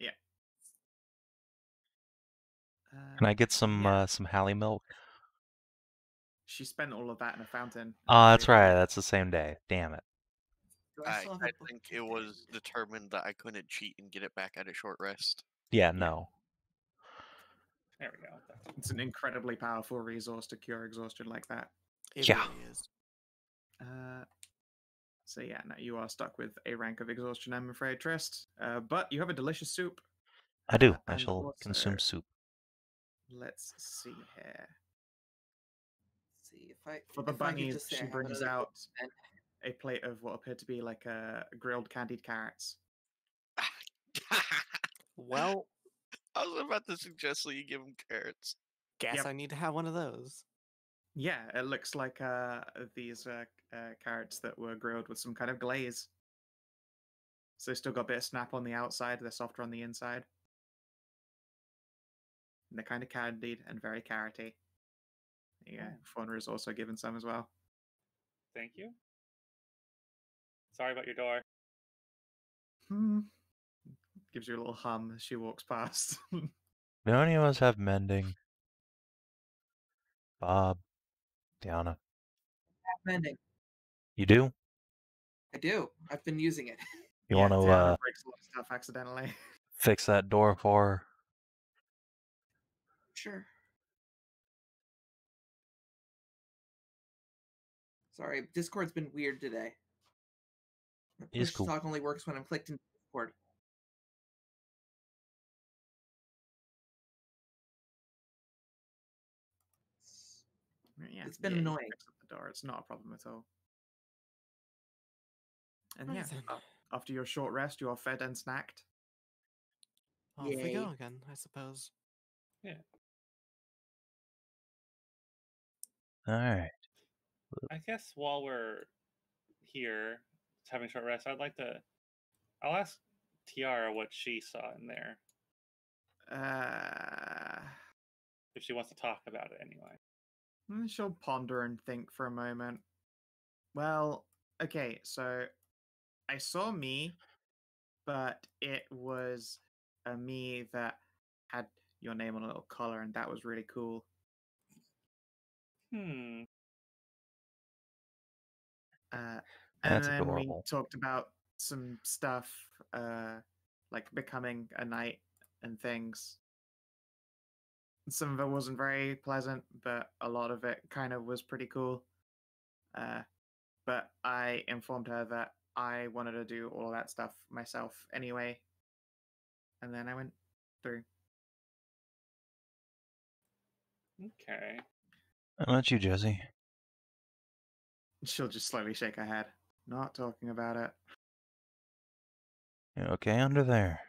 Yeah. Can I get some yeah. some Hallie milk? She spent all of that in a fountain. Oh, that's right. That's the same day. Damn it. Do I still have a book think to it take? was determined that I couldn't cheat and get it back at a short rest. Yeah, no. There we go. It's an incredibly powerful resource to cure exhaustion like that. It Yeah. really is. So yeah, now you are stuck with a rank of exhaustion, I'm afraid, Trist. But you have a delicious soup. I do. I and shall also- consume soup. Let's see here. See if I For the if I could bunnies, just say I she have brings another out book a plate of what appear to be like grilled candied carrots. Well, I was about to suggest that you give him carrots. guess Yep. I need to have one of those. Yeah, it looks like these carrots that were grilled with some kind of glaze. So they still got a bit of snap on the outside, they're softer on the inside. And they're kind of candied and very carroty. Yeah, Faunra is also given some as well. Thank you. Sorry about your door. Gives you a little hum as she walks past. Do any of us have mending? Bob, Diana. mending. You do? I do. I've been using it. You Yeah, want to Diana breaks a lot of stuff accidentally. fix that door for her? Sure. Sorry, Discord's been weird today. It's Push cool. to talk only works when I'm clicked in Discord. Yeah, It's been you annoying. fix up the door. It's not a problem at all. And Right yeah, then. after your short rest, you are fed and snacked. Off we Yay. go again, I suppose. All right. I guess while we're here having a short rest, I'll ask Tiara what she saw in there, if she wants to talk about it anyway. She'll ponder and think for a moment. Well, okay, so I saw me, but it was a me that had your name on a little collar, and that was really cool. And That's then adorable. we talked about some stuff, like becoming a knight and things. Some of it wasn't very pleasant, but a lot of it kind of was pretty cool. But I informed her that I wanted to do all of that stuff myself anyway. And then I went through. Okay. How about you, Jesse? She'll just slowly shake her head. Not talking about it. You okay under there?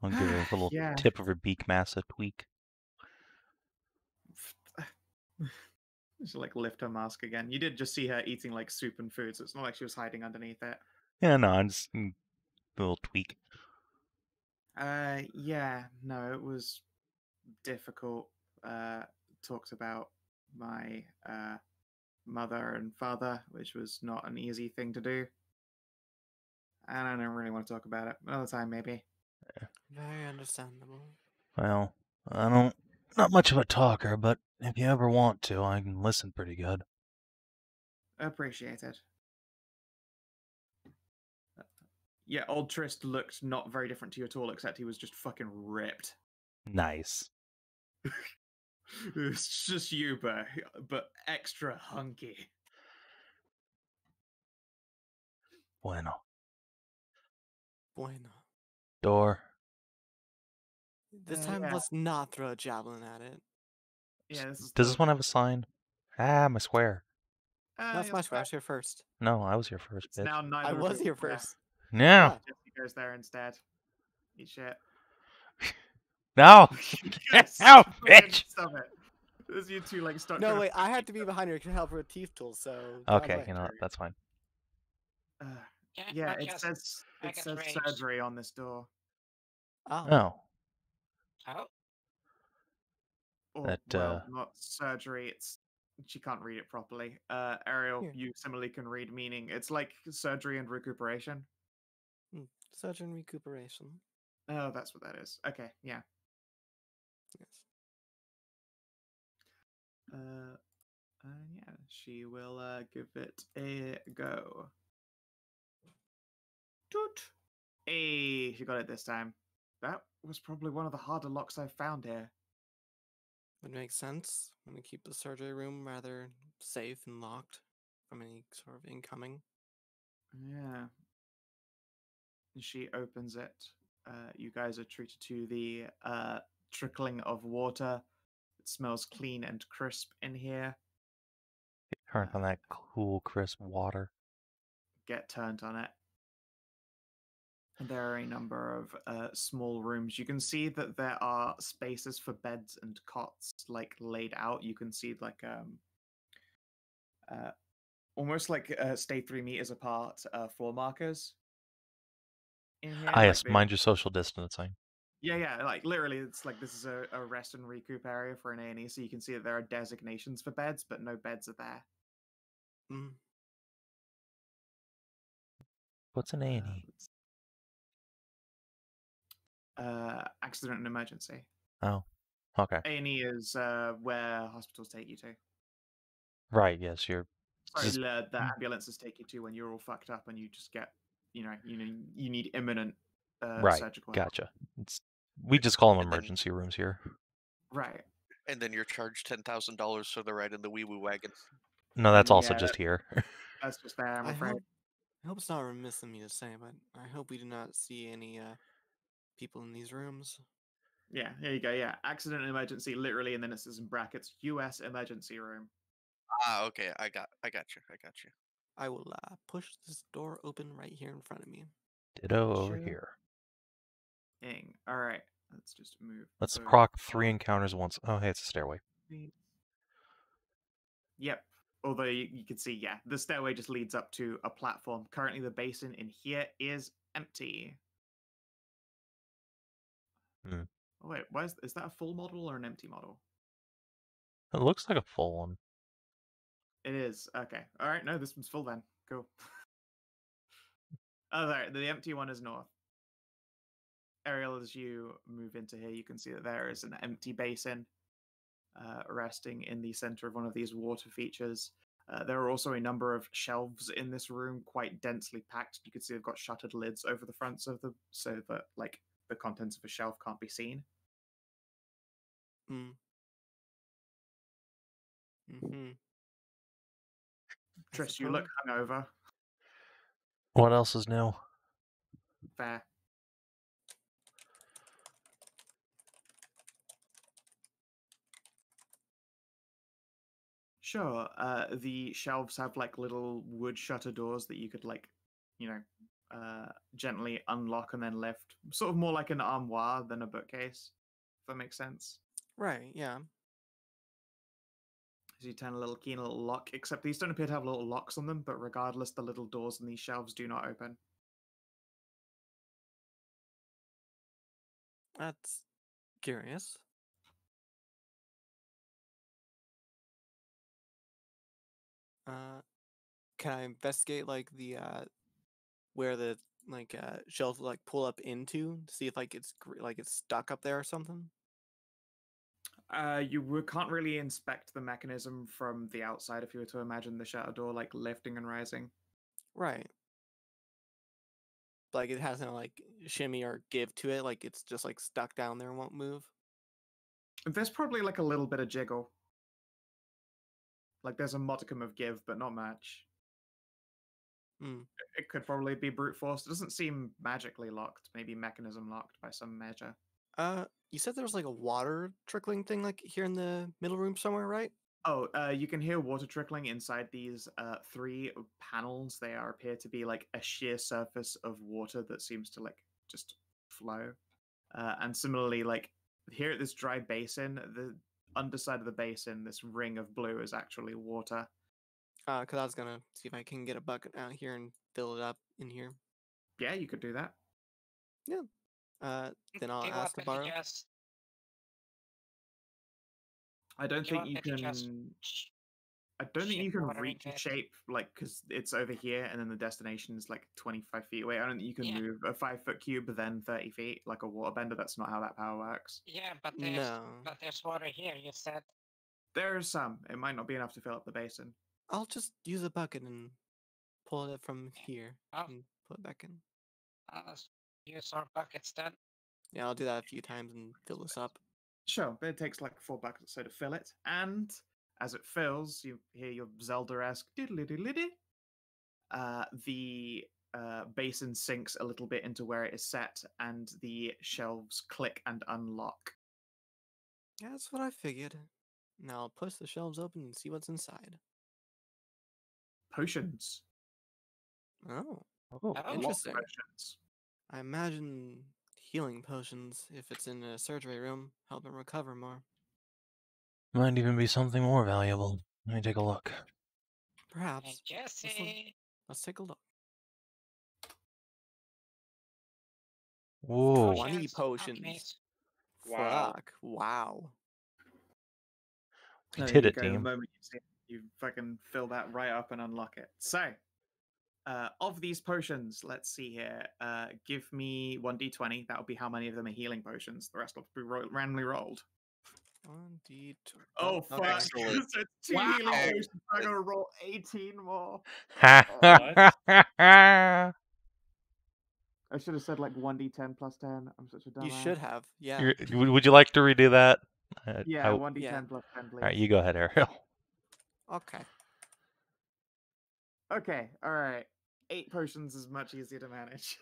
I'll give her a little Yeah. tip of her beak mass a tweak. She'll like lift her mask again. You did just see her eating like soup and food, so it's not like she was hiding underneath it. Yeah, no, I'm just a little tweak. Yeah, no, it was difficult. Talked about my mother and father, which was not an easy thing to do. And I don't really want to talk about it. Another time, maybe. Very understandable. Well, not much of a talker, but if you ever want to, I can listen pretty good. Appreciate it. Yeah, old Trist looked not very different to you at all, except he was just fucking ripped. Nice. It's just you, but extra hunky. Bueno. Bueno. Door. This time, yeah. let's not throw a javelin at it. Yeah, this is Does the- this one have a sign? Ah, my square. That's you're my square. square. I was here first. No, I was here first, It's bitch. now neither I of was you here are square. first. No. Jesse goes there instead. Eat shit. No. Yes, No, fucking bitch. Stop it. There's you two like stuck. No, trying wait. to I had to be behind her to help her with teeth tools. So. Okay, God's you know what? way. That's fine. Yeah, not it just says target range. surgery on this door. Oh. Oh. Oh, Or That, well, not surgery. It's she can't read it properly. Ariel, Here. you similarly can read meaning. It's like surgery and recuperation. Surgeon recuperation. Oh, that's what that is. Okay, yeah. Yes. Yeah, she will give it a go. Toot. Hey, she got it this time. That was probably one of the harder locks I've found here. Would make sense. I'm gonna keep the surgery room rather safe and locked from any sort of incoming. Yeah. She opens it. You guys are treated to the trickling of water. It smells clean and crisp in here. Turned on that cool, crisp water. Get turned on it. And there are a number of small rooms. You can see that there are spaces for beds and cots like laid out. You can see like almost like stay 3 meters apart floor markers in here. Ah, yes, like mind your social distancing. Yeah, like literally, it's like this is a rest and recoup area for an A&E, so you can see that there are designations for beds, but no beds are there. Mm. What's an A&E? Accident and emergency. Oh, okay. A&E is where hospitals take you to. Right, yes, you're... Sorry, Just- the ambulances take you to when you're all fucked up and you just get, you need imminent right, surgical help. gotcha. We just call them And then- emergency rooms here. Right. And then you're charged $10,000 for the ride in the wee woo wagon. No, that's also Yeah, just here. That's just there, I'm I afraid. hope it's not remiss of me to say, but I hope we do not see any people in these rooms. Yeah, there you go. Yeah, accident and emergency, literally, and then it says in brackets, U.S. emergency room. Ah, okay. I got you. I will push this door open right here in front of me. Ditto over Sure. here. Dang. All right, let's just move. Let's both proc 3 of encounters once. Oh, hey, it's a stairway. these. Yep. Although you can see, yeah, the stairway just leads up to a platform. Currently, the basin in here is empty. Hmm. Oh, wait, is that a full model or an empty model? It looks like a full one. It is. Okay. All right. No, this one's full then. Cool. Oh, there. The empty one is north. Ariel, as you move into here, you can see that there is an empty basin resting in the center of one of these water features. There are also a number of shelves in this room, quite densely packed. You can see they've got shuttered lids over the fronts of them, so that like the contents of a shelf can't be seen. Hmm. Mm-hmm. Trish, you look hungover. What else is new? Fair. Sure. The shelves have like little wood shutter doors that you could like, gently unlock and then lift. Sort of more like an armoire than a bookcase. If that makes sense. Right, yeah. So you turn a little key and a little lock, except these don't appear to have little locks on them, but regardless, the little doors in these shelves do not open. That's curious. Can I investigate like the where the shelves like pull up into to see if like it's stuck up there or something? You can't really inspect the mechanism from the outside if you were to imagine the shutter door like lifting and rising. Right. Like it has no like shimmy or give to it, like it's just like stuck down there and won't move. There's probably like a little bit of jiggle. Like there's a modicum of give, but not much. It could probably be brute force. It doesn't seem magically locked. Maybe mechanism locked by some measure. You said there was like a water trickling thing like here in the middle room somewhere, right? Oh, you can hear water trickling inside these 3 panels. They appear to be like a sheer surface of water that seems to like just flow. And similarly, like here at this dry basin, the underside of the basin, this ring of blue is actually water. Because I was gonna see if I can get a bucket out here and fill it up in here. Yeah, you could do that. Yeah. Then I'll Do you ask want to me to borrow. just? I don't Do you think want you me to just can. I don't think ship you can water reach into a it? shape like because it's over here and then the destination is like 25 feet away. I don't think you can Yeah. move a 5-foot cube then 30 feet like a waterbender. That's not how that power works. Yeah, but No. there's water here. You said. There's some. It might not be enough to fill up the basin. I'll just use a bucket and pull it from here Oh. and put it back in. Use our buckets then. Yeah, I'll do that a few times and fill this up. Sure, but it takes like 4 buckets or so to fill it. And as it fills, you hear your Zelda-esque diddly-diddly-dee. The basin sinks a little bit into where it is set, and the shelves click and unlock. Yeah, that's what I figured. Now I'll push the shelves open and see what's inside. Potions. Oh, Oh, Oh. Lots of interesting. potions. I imagine healing potions, if it's in a surgery room, help him recover more. might even be something more valuable. Let me take a look. Hey, Perhaps. Jesse. Let's take a look. Whoa. 20 Potions. potions. Alchemies. Wow. Fuck. Wow. We There did you it, go. The team. moment you see it, you fucking fill that right up and unlock it. So, of these potions, let's see here. Give me 1d20. That would be how many of them are healing potions. The rest will be randomly rolled. 1d20. Oh, fuck. Excellent. So it's 2 Wow. healing potions. I'm going to roll 18 more. I should have said like 1d10 plus 10. I'm such a dumbass. You should have. Yeah. Would you like to redo that? Yeah, 1d10 Yeah. plus 10, please. All right, you go ahead, Ariel. Okay. Okay, alright. 8 potions is much easier to manage.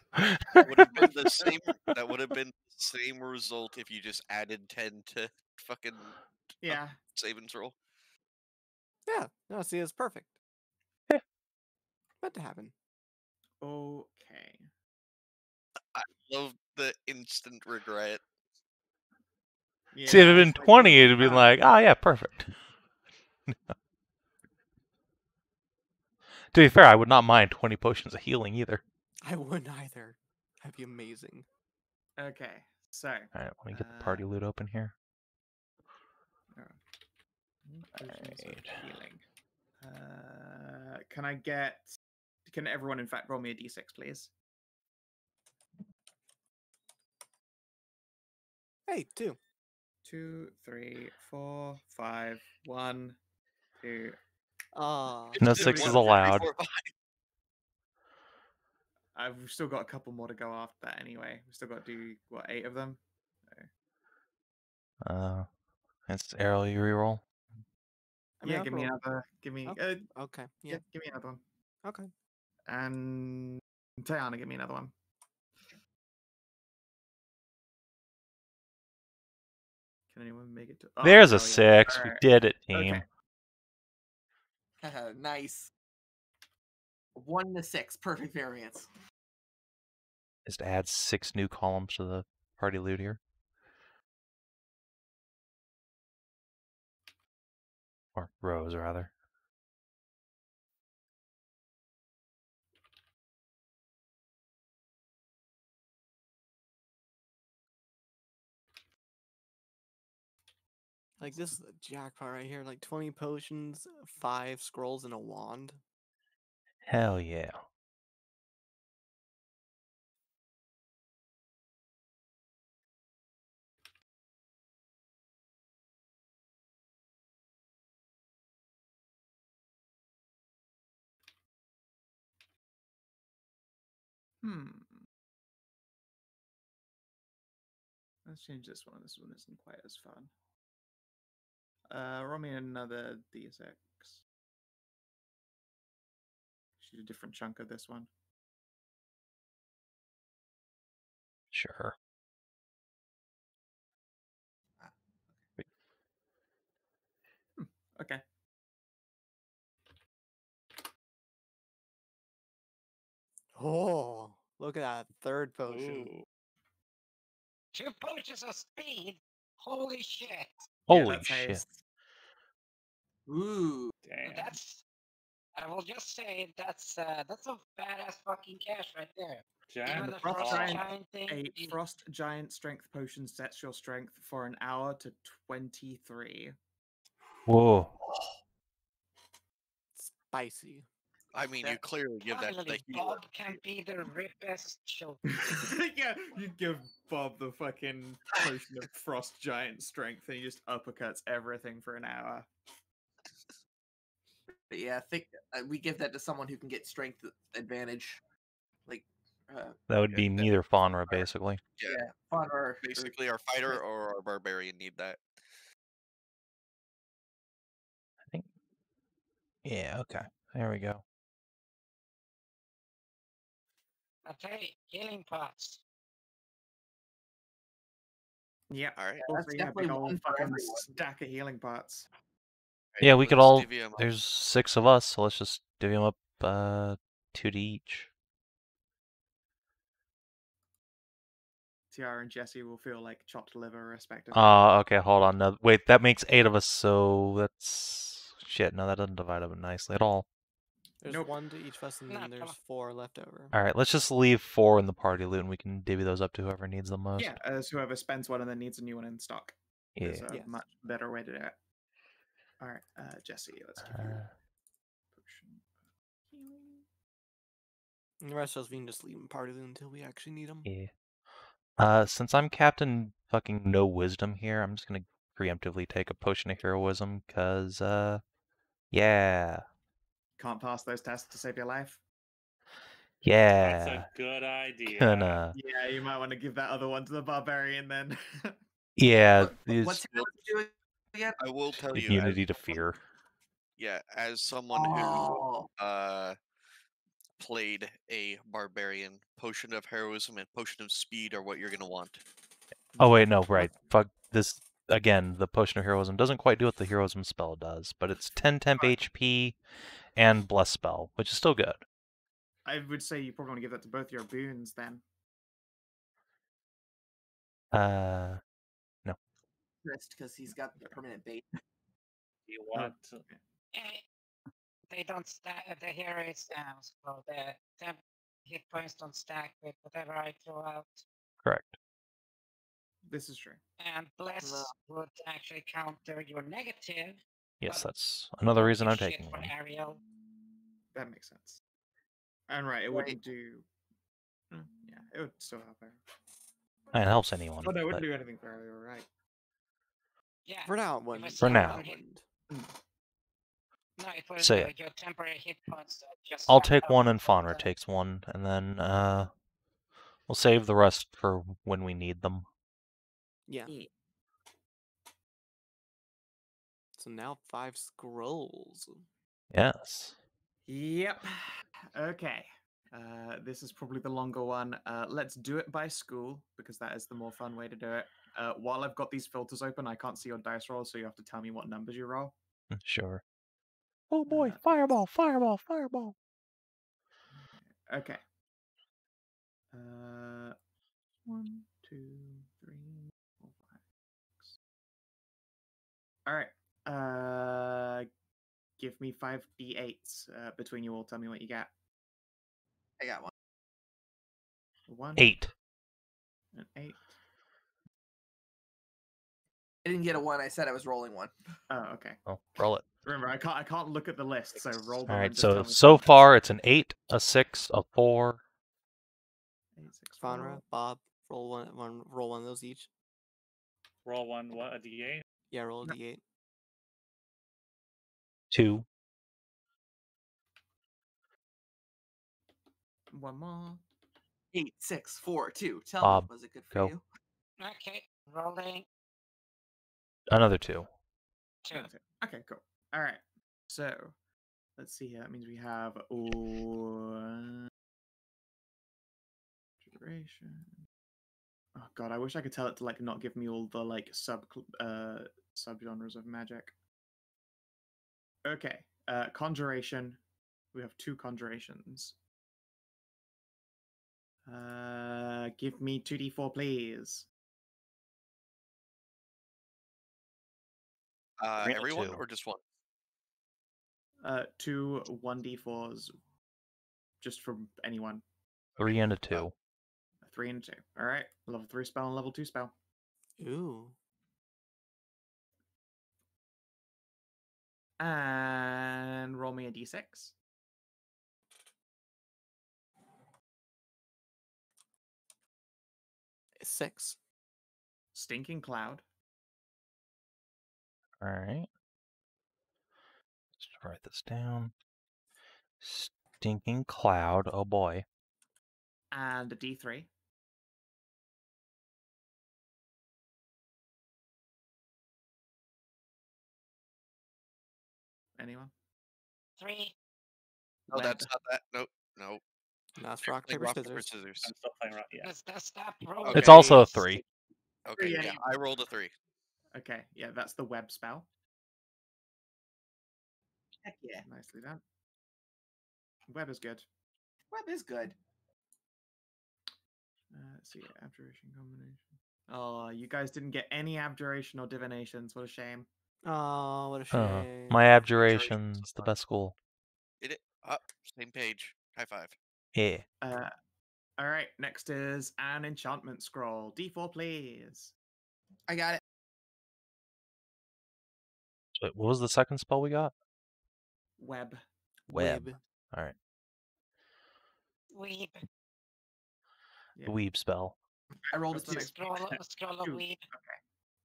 Would have been the same. That would have been the same result if you just added 10 to fucking Yeah. saving throw. Yeah. No, see, it's perfect. Meant to happen. Okay. Love the instant regret. Yeah, See, if it had been it's like, 20, it'd been like, oh, yeah, perfect. To be fair, I would not mind 20 potions of healing either. I wouldn't either. That'd be amazing. Okay, so. All right, let me get the party loot open here. Potions of Alright. healing. Can everyone, in fact, roll me a d6, please? Hey, 2. 2, 3, 4, 5, 1, 2. Ah. No Somebody sixes got allowed. I've still got a couple more to go after that anyway. We've still got to do, what, 8 of them? It's Ariel, you reroll. I mean, Yeah, I've give me rolled- another. Give me. Okay. Yeah, Yeah. give me another one. Okay. And Tajana, give me another one. Can anyone make it to? Oh, There's a hell yeah. 6. All We right. did it, team. Okay. Nice. 1 to 6, perfect variance. Just add 6 new columns to the party loot here. Or rows, rather. Like, this is a jackpot right here. Like, 20 potions, 5 scrolls, and a wand. Hell yeah. Let's change this one. This one isn't quite as fun. Roll me another d6. shoot a different chunk of this one. Sure. Okay. Oh, look at that third potion. Ooh. 2 potions of speed? Holy shit. Holy that's shit. haste. Ooh. Damn. That's, I will just say, that's a badass fucking cash right there. Giant Even the Frost Frost Giant- Giant thing. A Frost Giant strength potion sets your strength for an hour to 23. Whoa. Spicy. I mean, you clearly give that to the Finally, healer. Bob can be the ripest children. Yeah, you give Bob the fucking potion of Frost Giant strength and he just uppercuts everything for an hour. But yeah, I think we give that to someone who can get strength advantage. Like, That would Yeah, be that- neither Faunra, basically. Yeah, Faunra or basically our fighter or our barbarian need that. I think. Yeah, okay. There we go. Okay, healing pots. Yeah. All right. Also, that's yeah, definitely big old one for fucking everyone. stack of healing pots. Yeah, we could let's all. divvy 'em up. There's 6 of us, so let's just divvy them up 2 to each. Tiara and Jesse will feel like chopped liver, respectively. Okay, hold on. No, wait, that makes 8 of us, so that's. Shit, no, that doesn't divide up nicely at all. There's Nope. 1 to each of us, and No, then come there's on. 4 left over. Alright, let's just leave 4 in the party loot and we can divvy those up to whoever needs them most. Yeah, as whoever spends one and then needs a new one in stock. Yeah. Is a Yes. much better way to do it. Alright, Jesse, let's give you a potion of healing. And the rest of us, we can just leave in party loot until we actually need them. Yeah. Since I'm Captain fucking No Wisdom here, I'm just gonna preemptively take a potion of heroism, cause, yeah. Can't pass those tests to save your life. That's Yeah. a good idea. Gonna. Yeah, you might want to give that other one to the barbarian then. Yeah, What's these it doing again? I will tell you. immunity to fear. Yeah, as someone Oh, who played a barbarian, potion of heroism and potion of speed are what you're gonna want. Oh wait, no, right. Fuck this again, the potion of heroism doesn't quite do what the heroism spell does, but it's 10 temp HP and bless spell, which is still good. I would say you probably want to give that to both your boons then. No. because he's got the permanent bait. You want to... Eh, They don't stack. The hero is so the temp hit points don't stack with whatever I throw out. Correct. This is true. And bless would actually counter your negative. Yes, but that's another don't reason do I'm shit taking for one. Ariel. That makes sense. And right, it wouldn't do. Yeah, it would still help her. It helps anyone. Oh no, it but- wouldn't do anything for her. You're right. Yeah. For now, if one. I For see now. one hit- No, it was So, yeah. your temporary hit points. Just I'll stack take up, one and but, Faunra takes one, and then we'll save the rest for when we need them. Yeah. So now 5 scrolls. Yes. Yep. Okay. This is probably the longer one. Let's do it by school because that is the more fun way to do it. While I've got these filters open, I can't see your dice rolls, so you have to tell me what numbers you roll. Sure. Oh boy, fireball, fireball, fireball. Okay. 1, 2, 3, 4, 5, 6. All right. Give me 5d8s between you all. Tell me what you got. I got one. 1, 8. an 8. I didn't get a 1. I said I was rolling 1. Oh, okay. Oh, roll it. Remember, I can't look at the list, so roll them. All and right. just tell me So numbers. far it's an 8, a 6, a 4. 8, 6, 4. Faunra, Bob, roll one of those each. roll one, what, a d8? Yeah, roll a No. d8. 2. 1 more. 8, 6, 4, 2. Tell Bob, me, was it good for go. you? Okay, rolling Another 2. 2. Okay, cool. All right. So, let's see here. That means we have duration. Oh god, I wish I could tell it to like not give me all the like subgenres of magic. Okay, conjuration. We have 2 conjurations. Give me 2d4, please. Three and a Everyone two. or just one? 2 1d4s, just from anyone. 3 and a 2. A 3 and a 2. All right, level 3 spell and level 2 spell. Ooh. And roll me a d6. 6. Stinking cloud. All right. Let's write this down. Stinking cloud. Oh boy. And a d3. Anyone? 3. No, Web. that's not that. Nope. Nope. That's They're rock, playing paper, rock, scissors. paper, scissors. I'm still playing rock. Yeah. Let's stop rolling. Okay. It's also a dice. 3. Okay, Yeah, yeah, you- I rolled a 3. Okay, yeah, that's the web spell. Heck yeah. Nicely done. Web is good. Web is good. Let's see, abjuration combination. Oh, you guys didn't get any abjuration or divinations. What a shame. Oh, what a shame. My abjuration's the best school. Did it? Up. Same page. High five. Yeah. All right, next is an enchantment scroll. D4, please. I got it. Wait, what was the second spell we got? Web. Web. All right. Weeb. Yeah. The weeb spell. I rolled a What's the 2. next- Scroll of Two. weeb.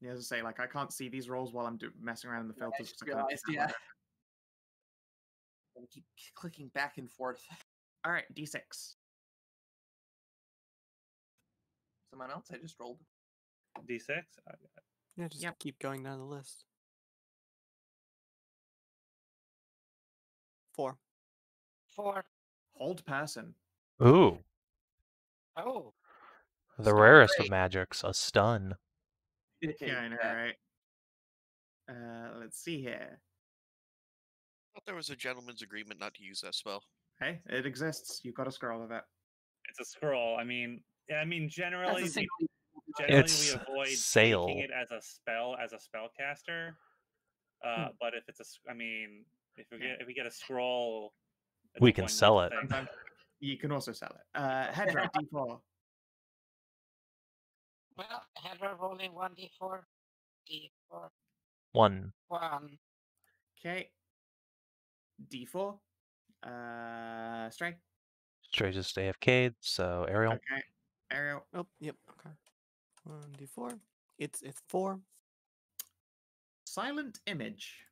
Yeah, as I say, like I can't see these rolls while I'm messing around in the Yeah, I filters. just 'cause I can't realized, keep yeah. track. I keep clicking back and forth. All right, D6. Someone else? I just rolled. D6. Yeah, just Yep. keep going down the list. 4. 4. Hold person. Ooh. Oh. The Stun rarest of ray. magics, a stun. Yeah, I know, right? Let's see here. I thought there was a gentleman's agreement not to use that spell. Hey, it exists. You've got a scroll of it. It's a scroll. I mean, generally, That's a single. It's we avoid sail. taking it as a spellcaster. But if it's if we get a scroll, it's We a can one-use sell it. thing. Sometimes you can also sell it. Hedrah, D4. Well, Hedrah rolling 1d4. D4. 1. 1. Okay. D4. Stray. Stray just AFK'd, so Ariel. Okay. Ariel. Oh, yep. Okay. 1d4. It's 4. Silent image.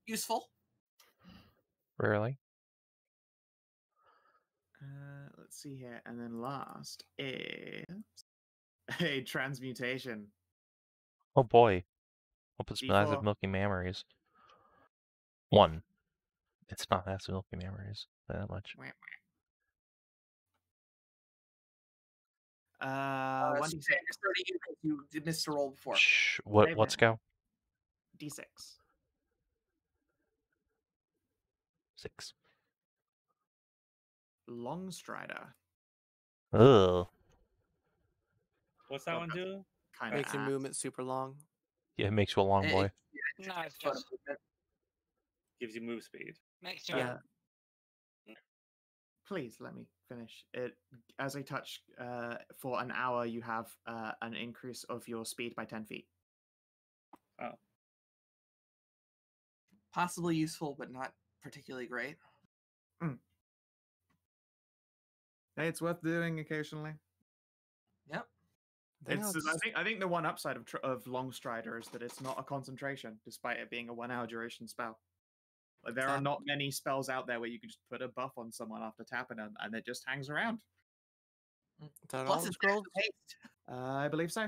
Useful. Rarely. Let's see here. And then last is a transmutation. Oh boy. Hope it's D4. massive milky memories. 1. It's not massive milky memories. That much. 1d6. Just starting you because you did miss a roll before. Shh. Savin. What's go? D6. 6. Longstrider. Ugh. What's that one do? Kind of Makes your movement super long. Yeah, it makes you a long boy. No, it's Fun just movement. Gives you move speed. makes you. Yeah. Please let me finish it. As I touch, for an hour, you have an increase of your speed by 10 feet. Possibly useful, but not particularly great. Hey, it's worth doing occasionally. Yep. I think the one upside of Longstrider is that it's not a concentration, despite it being a 1 hour duration spell. Like, there are not many spells out there where you can just put a buff on someone after tapping them, and it just hangs around. Is that all Plus, the it's scrolls? haste. I believe so.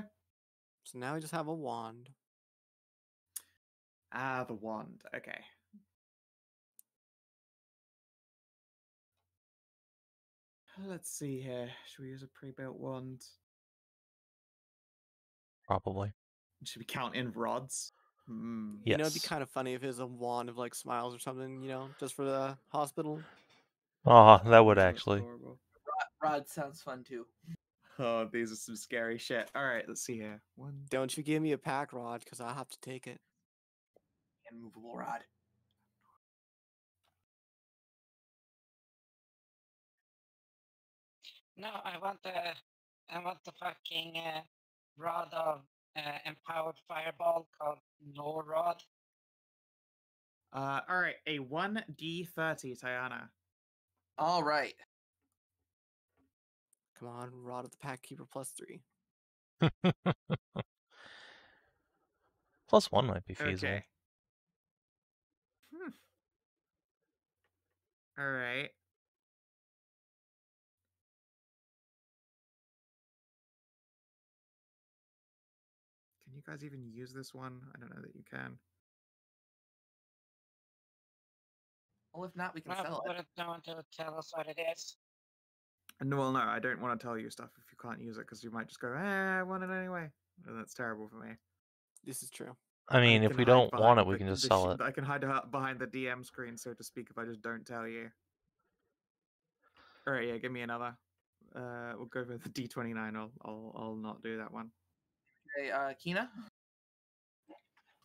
So now we just have a wand. Ah, the wand. Okay. Let's see here. Should we use a pre-built wand? Probably. Should we count in rods? Hmm. You know, it'd be Yes. kind of funny if it was a wand of like smiles or something, you know, just for the hospital. Oh, that would That's actually. adorable. Rod sounds fun too. Oh, these are some scary shit. All right, let's see here. One. Don't you give me a pack rod, because I'll have to take it. Immovable rod. No, I want the fucking rod of empowered fireball called No Rod. All right, a 1d30, Tajana. All right. Come on, Rod of the Pack Keeper +3. +1 might be feasible. Okay. All right. Can you guys even use this one? I don't know that you can. Well, if not, we can No, sell it. wouldn't know until it tell us what it is. Well, no, I don't want to tell you stuff if you can't use it because you might just go, I want it anyway. And that's terrible for me. This is true. I mean, if can we hide don't want behind it, we can just sell it. I can hide behind the DM screen, so to speak, if I just don't tell you. All right, yeah, give me another. We'll go with the D29. I'll not do that one. Okay, Kina,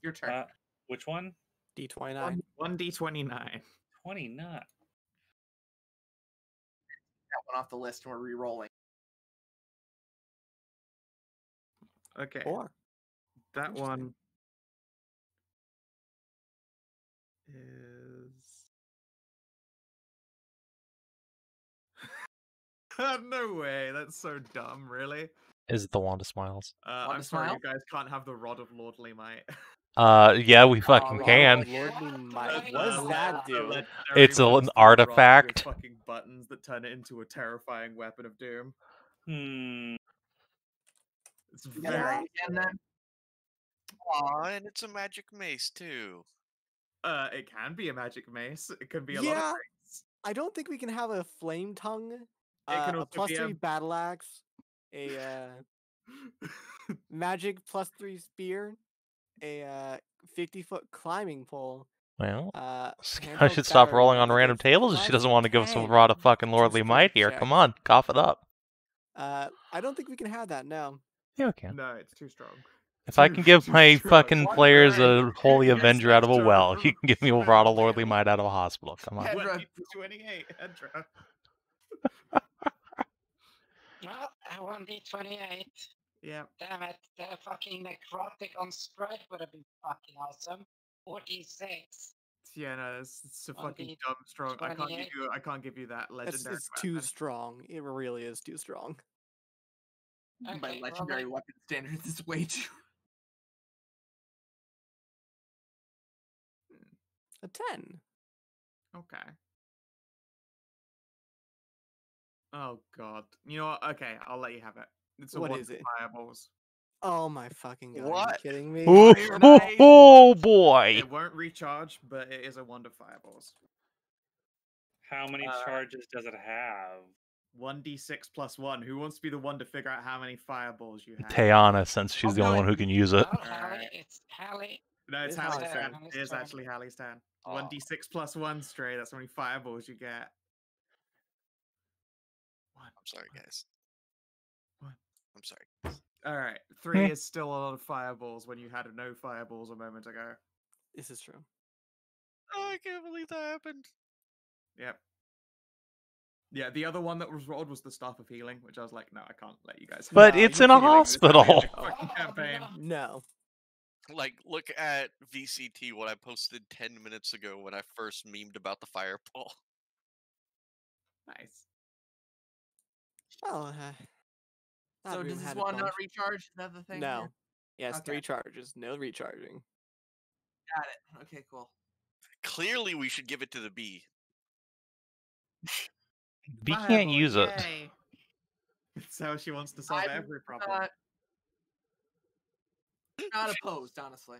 your turn. Which one? D29. 1d29. 29. That one off the list, and we're re-rolling. Okay. 4. That Interesting. one is. No way. That's so dumb, really. Is it the Wand of Smiles? Wand I'm of sorry, you Smile? guys can't have the Rod of Lordly Might. Yeah, we fucking Rod can. of Lordly Might. What What does that The do? legendary It's an monster rod artifact. with fucking buttons that turn it into a terrifying weapon of doom. It's Yeah. very. And then Aw, and it's a magic mace too. It can be a magic mace. It can be a lot of Yeah. things. I don't think we can have a flame tongue, can a also be a- +3 battle axe, a magic +3 spear, a 50-foot climbing pole. Well, I I should stop rolling on random tables if she doesn't want to give us a Rod of fucking Lordly Might here. Come on, cough it up. I don't think we can have that, no. Yeah, we can. No, it's too strong. If I can give Too my strong. fucking players a Holy Yes, Avenger out of a Hedrah, well, you can give me a Rod of spell Lordly down. Might out of a hospital. Come on. Hedrah. 28, Hedrah. Well, I won D28. Yeah. Damn it, the fucking necrotic on strike would have been fucking awesome. 46. Yeah, no, it's a fucking 1d dumb strong. I can't 28. give you that legendary. It's too weapon. strong. It really is too strong. by Okay, well, legendary like, weapon standards, it's way too. A 10. Okay. Oh god. You know what? Okay, I'll let you have it. It's a What one is it? fireballs. Oh my fucking god. Are What? you kidding me? Ooh, oh boy! It won't recharge, but it is a wand of fireballs. How many charges does it have? 1d6 plus 1. Who wants to be the one to figure out how many fireballs you have? Tajana, since she's the only one who can use it. well, Hallie, Alright. it's Hallie. No, it's It's Hallie's Hallie's turn. turn. It is actually Hallie's turn. Oh. 1d6 plus 1 stray. That's how many fireballs you get. I'm sorry, guys. What? I'm sorry. Alright. 3 is still a lot of fireballs when you had no fireballs a moment ago. This is true. Oh, I can't believe that happened. Yep. Yeah, the other one that was rolled was the Staff of Healing, which I was like, no, I can't let you guys. But have it's the in a healing. This is gonna be hospital. a fucking campaign. No. Like, look at VCT, what I posted 10 minutes ago when I first memed about the fireball. Nice. Well, that So room does this had a one not bunch. recharge? Is that the thing? No. here? Yes, Okay. 3 charges. No recharging. Got it. Okay, cool. Clearly, we should give it to the bee. B can't Fireball, use it. yay. It's how she wants to solve I'm every problem. Not opposed, honestly.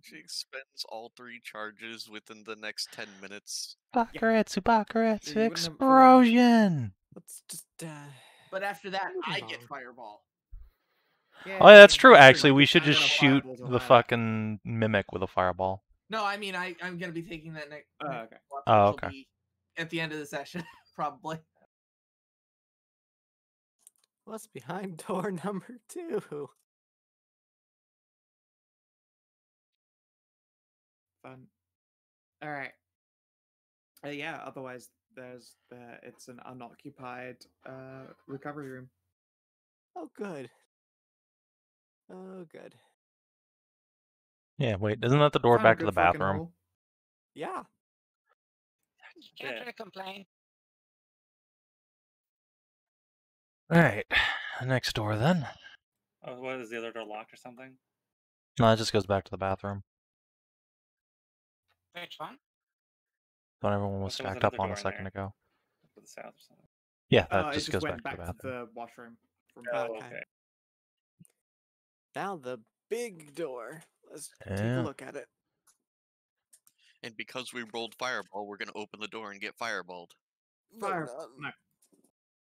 She spends all 3 charges within the next 10 minutes. Bakaretsu, Yeah, you wouldn't have- explosion! Let's just. But after that, Moving I get on. fireball. Oh, yeah, that's true. pretty Actually, much. we should I'm just gonna shoot fireball to the Lilac. fucking mimic with a fireball. No, I mean I'm gonna be taking that next. Oh, okay. Watch, Oh, which will okay. be at the end of the session, probably. What's behind door number 2? Fun. All right. Yeah. Otherwise, there's it's an unoccupied recovery room. Oh, good. Oh, good. Yeah, wait, isn't that the door Found a back to the good fucking bathroom? hole. Yeah. Can't Yeah. really complain. Alright, next door then. Oh, what is the other door locked or something? No, it just goes back to the bathroom. Which one? Thought everyone was But there was stacked up another on door a in second there. ago. To the south or something. Yeah, that It just just goes went back to the bathroom. the washroom. From Oh, Okay. okay. Now the big door. Let's take Yeah. a look at it. And because we rolled fireball, we're gonna open the door and get fireballed. Fire. No. No.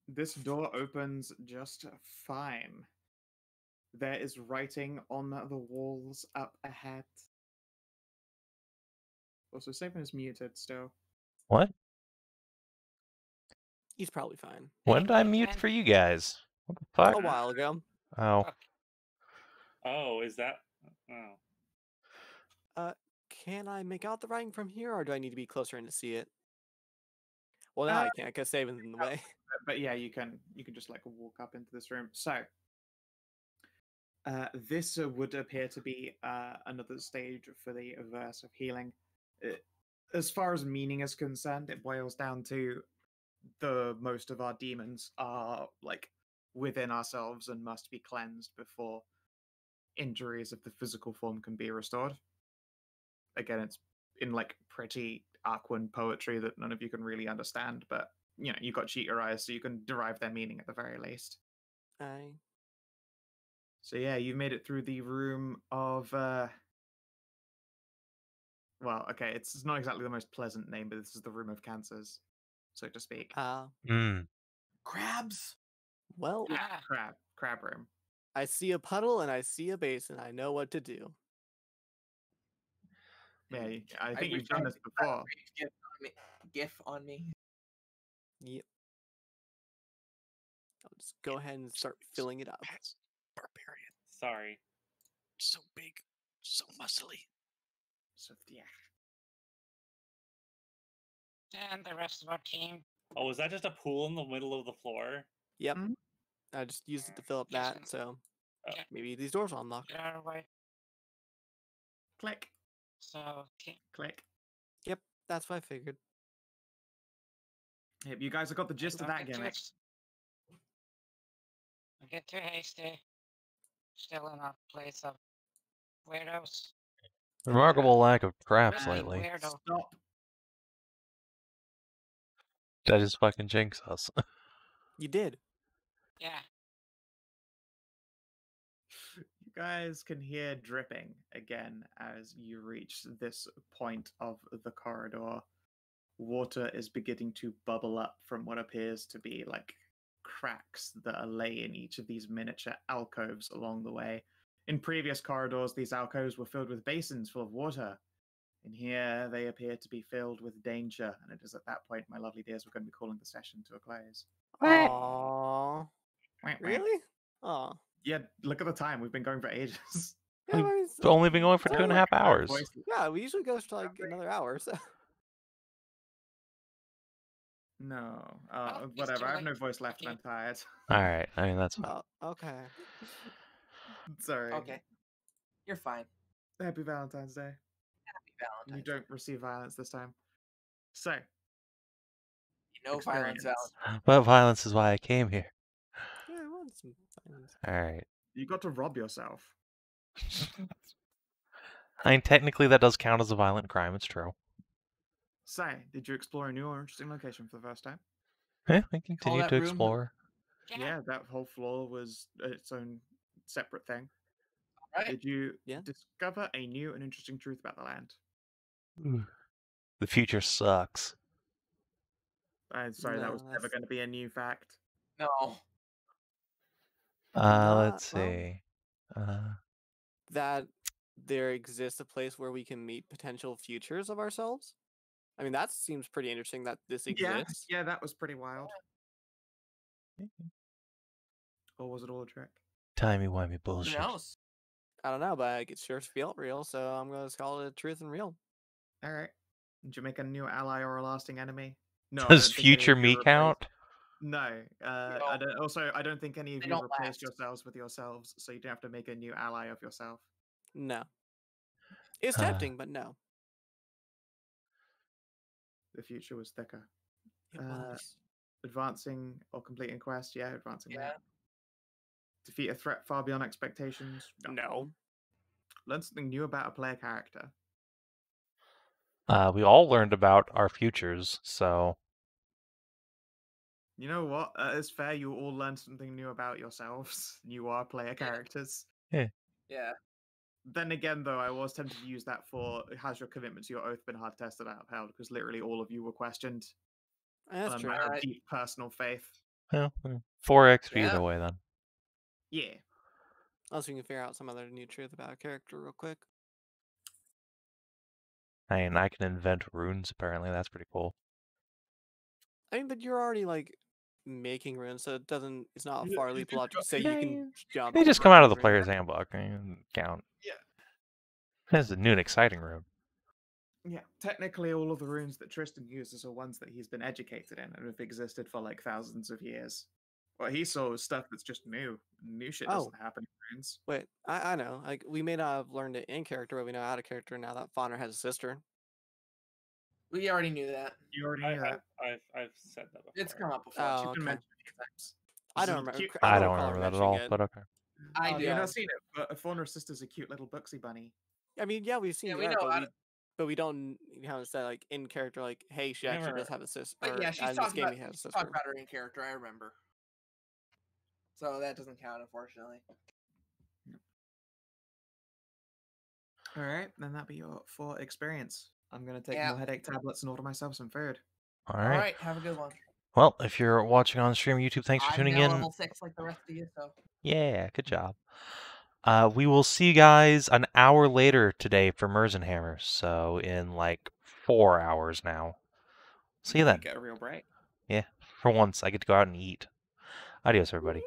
This door opens just fine. There is writing on the walls up ahead. Also, Savin is muted still. What? He's probably fine. When did I mute for you guys? What the fuck? A while ago. Oh. Oh, is that? Oh. Can I make out the writing from here, or do I need to be closer in to see it? Well, now I can't, because Savin's in the way. But yeah, you can just like walk up into this room. So this would appear to be another stage for the verse of healing. As far as meaning is concerned, it boils down to the most of our demons are like within ourselves and must be cleansed before injuries of the physical form can be restored. Again, it's in like pretty Arquan poetry that none of you can really understand, but you know, you've got cheat your eyes, so you can derive their meaning at the very least. Aye. So yeah, you made it through the room of well, okay, it's not exactly the most pleasant name, but this is the room of cancers, so to speak. Crabs. Well, Ah, Crab room. I see a puddle and I see a basin. I know what to do. Yeah, I think Are you've done trying this to get that before. GIF on me. Yep. I'll just go ahead and start filling it up. Pets. Barbarian. Sorry. So big. So muscly. So yeah. and the rest of our team. Oh, was that just a pool in the middle of the floor? Yep. Mhm. I just used it to fill up Yes, that, so yeah. maybe these doors will unlock. Get out of the way. Click, So, click. Yep, that's what I figured. Yep, you guys have got the gist of don't that get too gimmick. Don't get too hasty. Still in our place of weirdos. Remarkable lack of traps Really lately. weirdo. Stop. Did I just fucking jinx us? You did. Yeah. You guys can hear dripping again as you reach this point of the corridor. Water is beginning to bubble up from what appears to be like cracks that are lay in each of these miniature alcoves along the way. In previous corridors, these alcoves were filled with basins full of water. In here, they appear to be filled with danger, and it is at that point, my lovely dears, we're going to be calling the session to a close. Aww. Wah, wah. Really? Aw. Yeah, look at the time. We've been going for ages. Yeah, We've but it's- only been going for it's 2.5 only- hours. Voices. Yeah, we usually go for like another hour, so. No, Oh, it's whatever. too I have late. no voice left, and Okay. I'm tired. Alright, I mean, that's fine. Oh, okay. Sorry. Okay, you're fine. Happy Valentine's Day. Happy Valentine's. You don't receive violence this time. So, No violence, experience. Valentine. But violence is why I came here. Yeah, I want some violence. Alright. You got to rob yourself. I mean, technically that does count as a violent crime, it's true. So, did you explore a new or interesting location for the first time? Yeah, we continue that to room- explore. Yeah, that whole floor was its own separate thing. Right? Did you Yeah. discover a new and interesting truth about the land? The future sucks. I'm sorry, that No, was never that's- going to be a new fact. No. Let's well, see. that there exists a place where we can meet potential futures of ourselves. I mean, that seems pretty interesting that this exists. Yeah, that was pretty wild. Or was it all a trick? Timey-wimey Who bullshit. knows? I don't know, but it sure felt real, so I'm going to call it truth and real. All right. Did you make a new ally or a lasting enemy? No. Does future me count? No. I don't think any of They you don't replaced last. yourselves with yourselves, so you don't have to make a new ally of yourself. No. It's tempting, but no. The future was thicker. It was. Advancing or completing quest, yeah, advancing. Yeah. That. Defeat a threat far beyond expectations. No. Learn something new about a player character. We all learned about our futures, so You know what? It's fair. You all learned something new about yourselves. You are player characters. Yeah. Then again, though, I was tempted to use that for has your commitment to your oath been hard tested and upheld? Because literally all of you were questioned. That's true. Matter of deep personal faith. well, 4x for Yeah. either way then. Yeah. Unless we can figure out some other new truth about a character real quick. I mean, I can invent runes, apparently. That's pretty cool. I mean, but you're already, like, making runes, so it's not a far leap to say you can jump. They just come out of the player's handbook and count. Yeah. That's a new and exciting rune. Yeah. Technically, all of the runes that Tristan uses are ones that he's been educated in and have existed for like thousands of years. What he saw was stuff that's just new. New shit doesn't happen in runes. Wait, I know. Like, we may not have learned it in character, but we know out of character now that Faunra has a sister. We already knew that. You already knew that. I've said that before. It's come up before. Oh, She's been okay. mentioned a few times. I don't She's remember. cute. I don't recall her remember that at all, mentioning it. but okay. I Oh, do. You've yeah. not seen it, but Faunra's sister's a cute little Buxy bunny. I mean, yeah, we've seen Yeah, we that, know. but we don't, say, like, in character, like, hey, she actually does have a sister. But yeah, she's in this talked game, about, he has a she's sister. talked about her in character. I remember. So that doesn't count, unfortunately. All right, then that'll be your 4 experience. I'm gonna take Yeah. more headache tablets and order myself some food. All All right. right. Have a good one. Well, if you're watching on stream YouTube, thanks for tuning I'm now in. level 6 like the rest of you, so. Yeah, good job. We will see you guys an hour later today for Merzenhammer. So in like 4 hours now. See you then. Get a real break. Yeah, for once I get to go out and eat. Adios, everybody.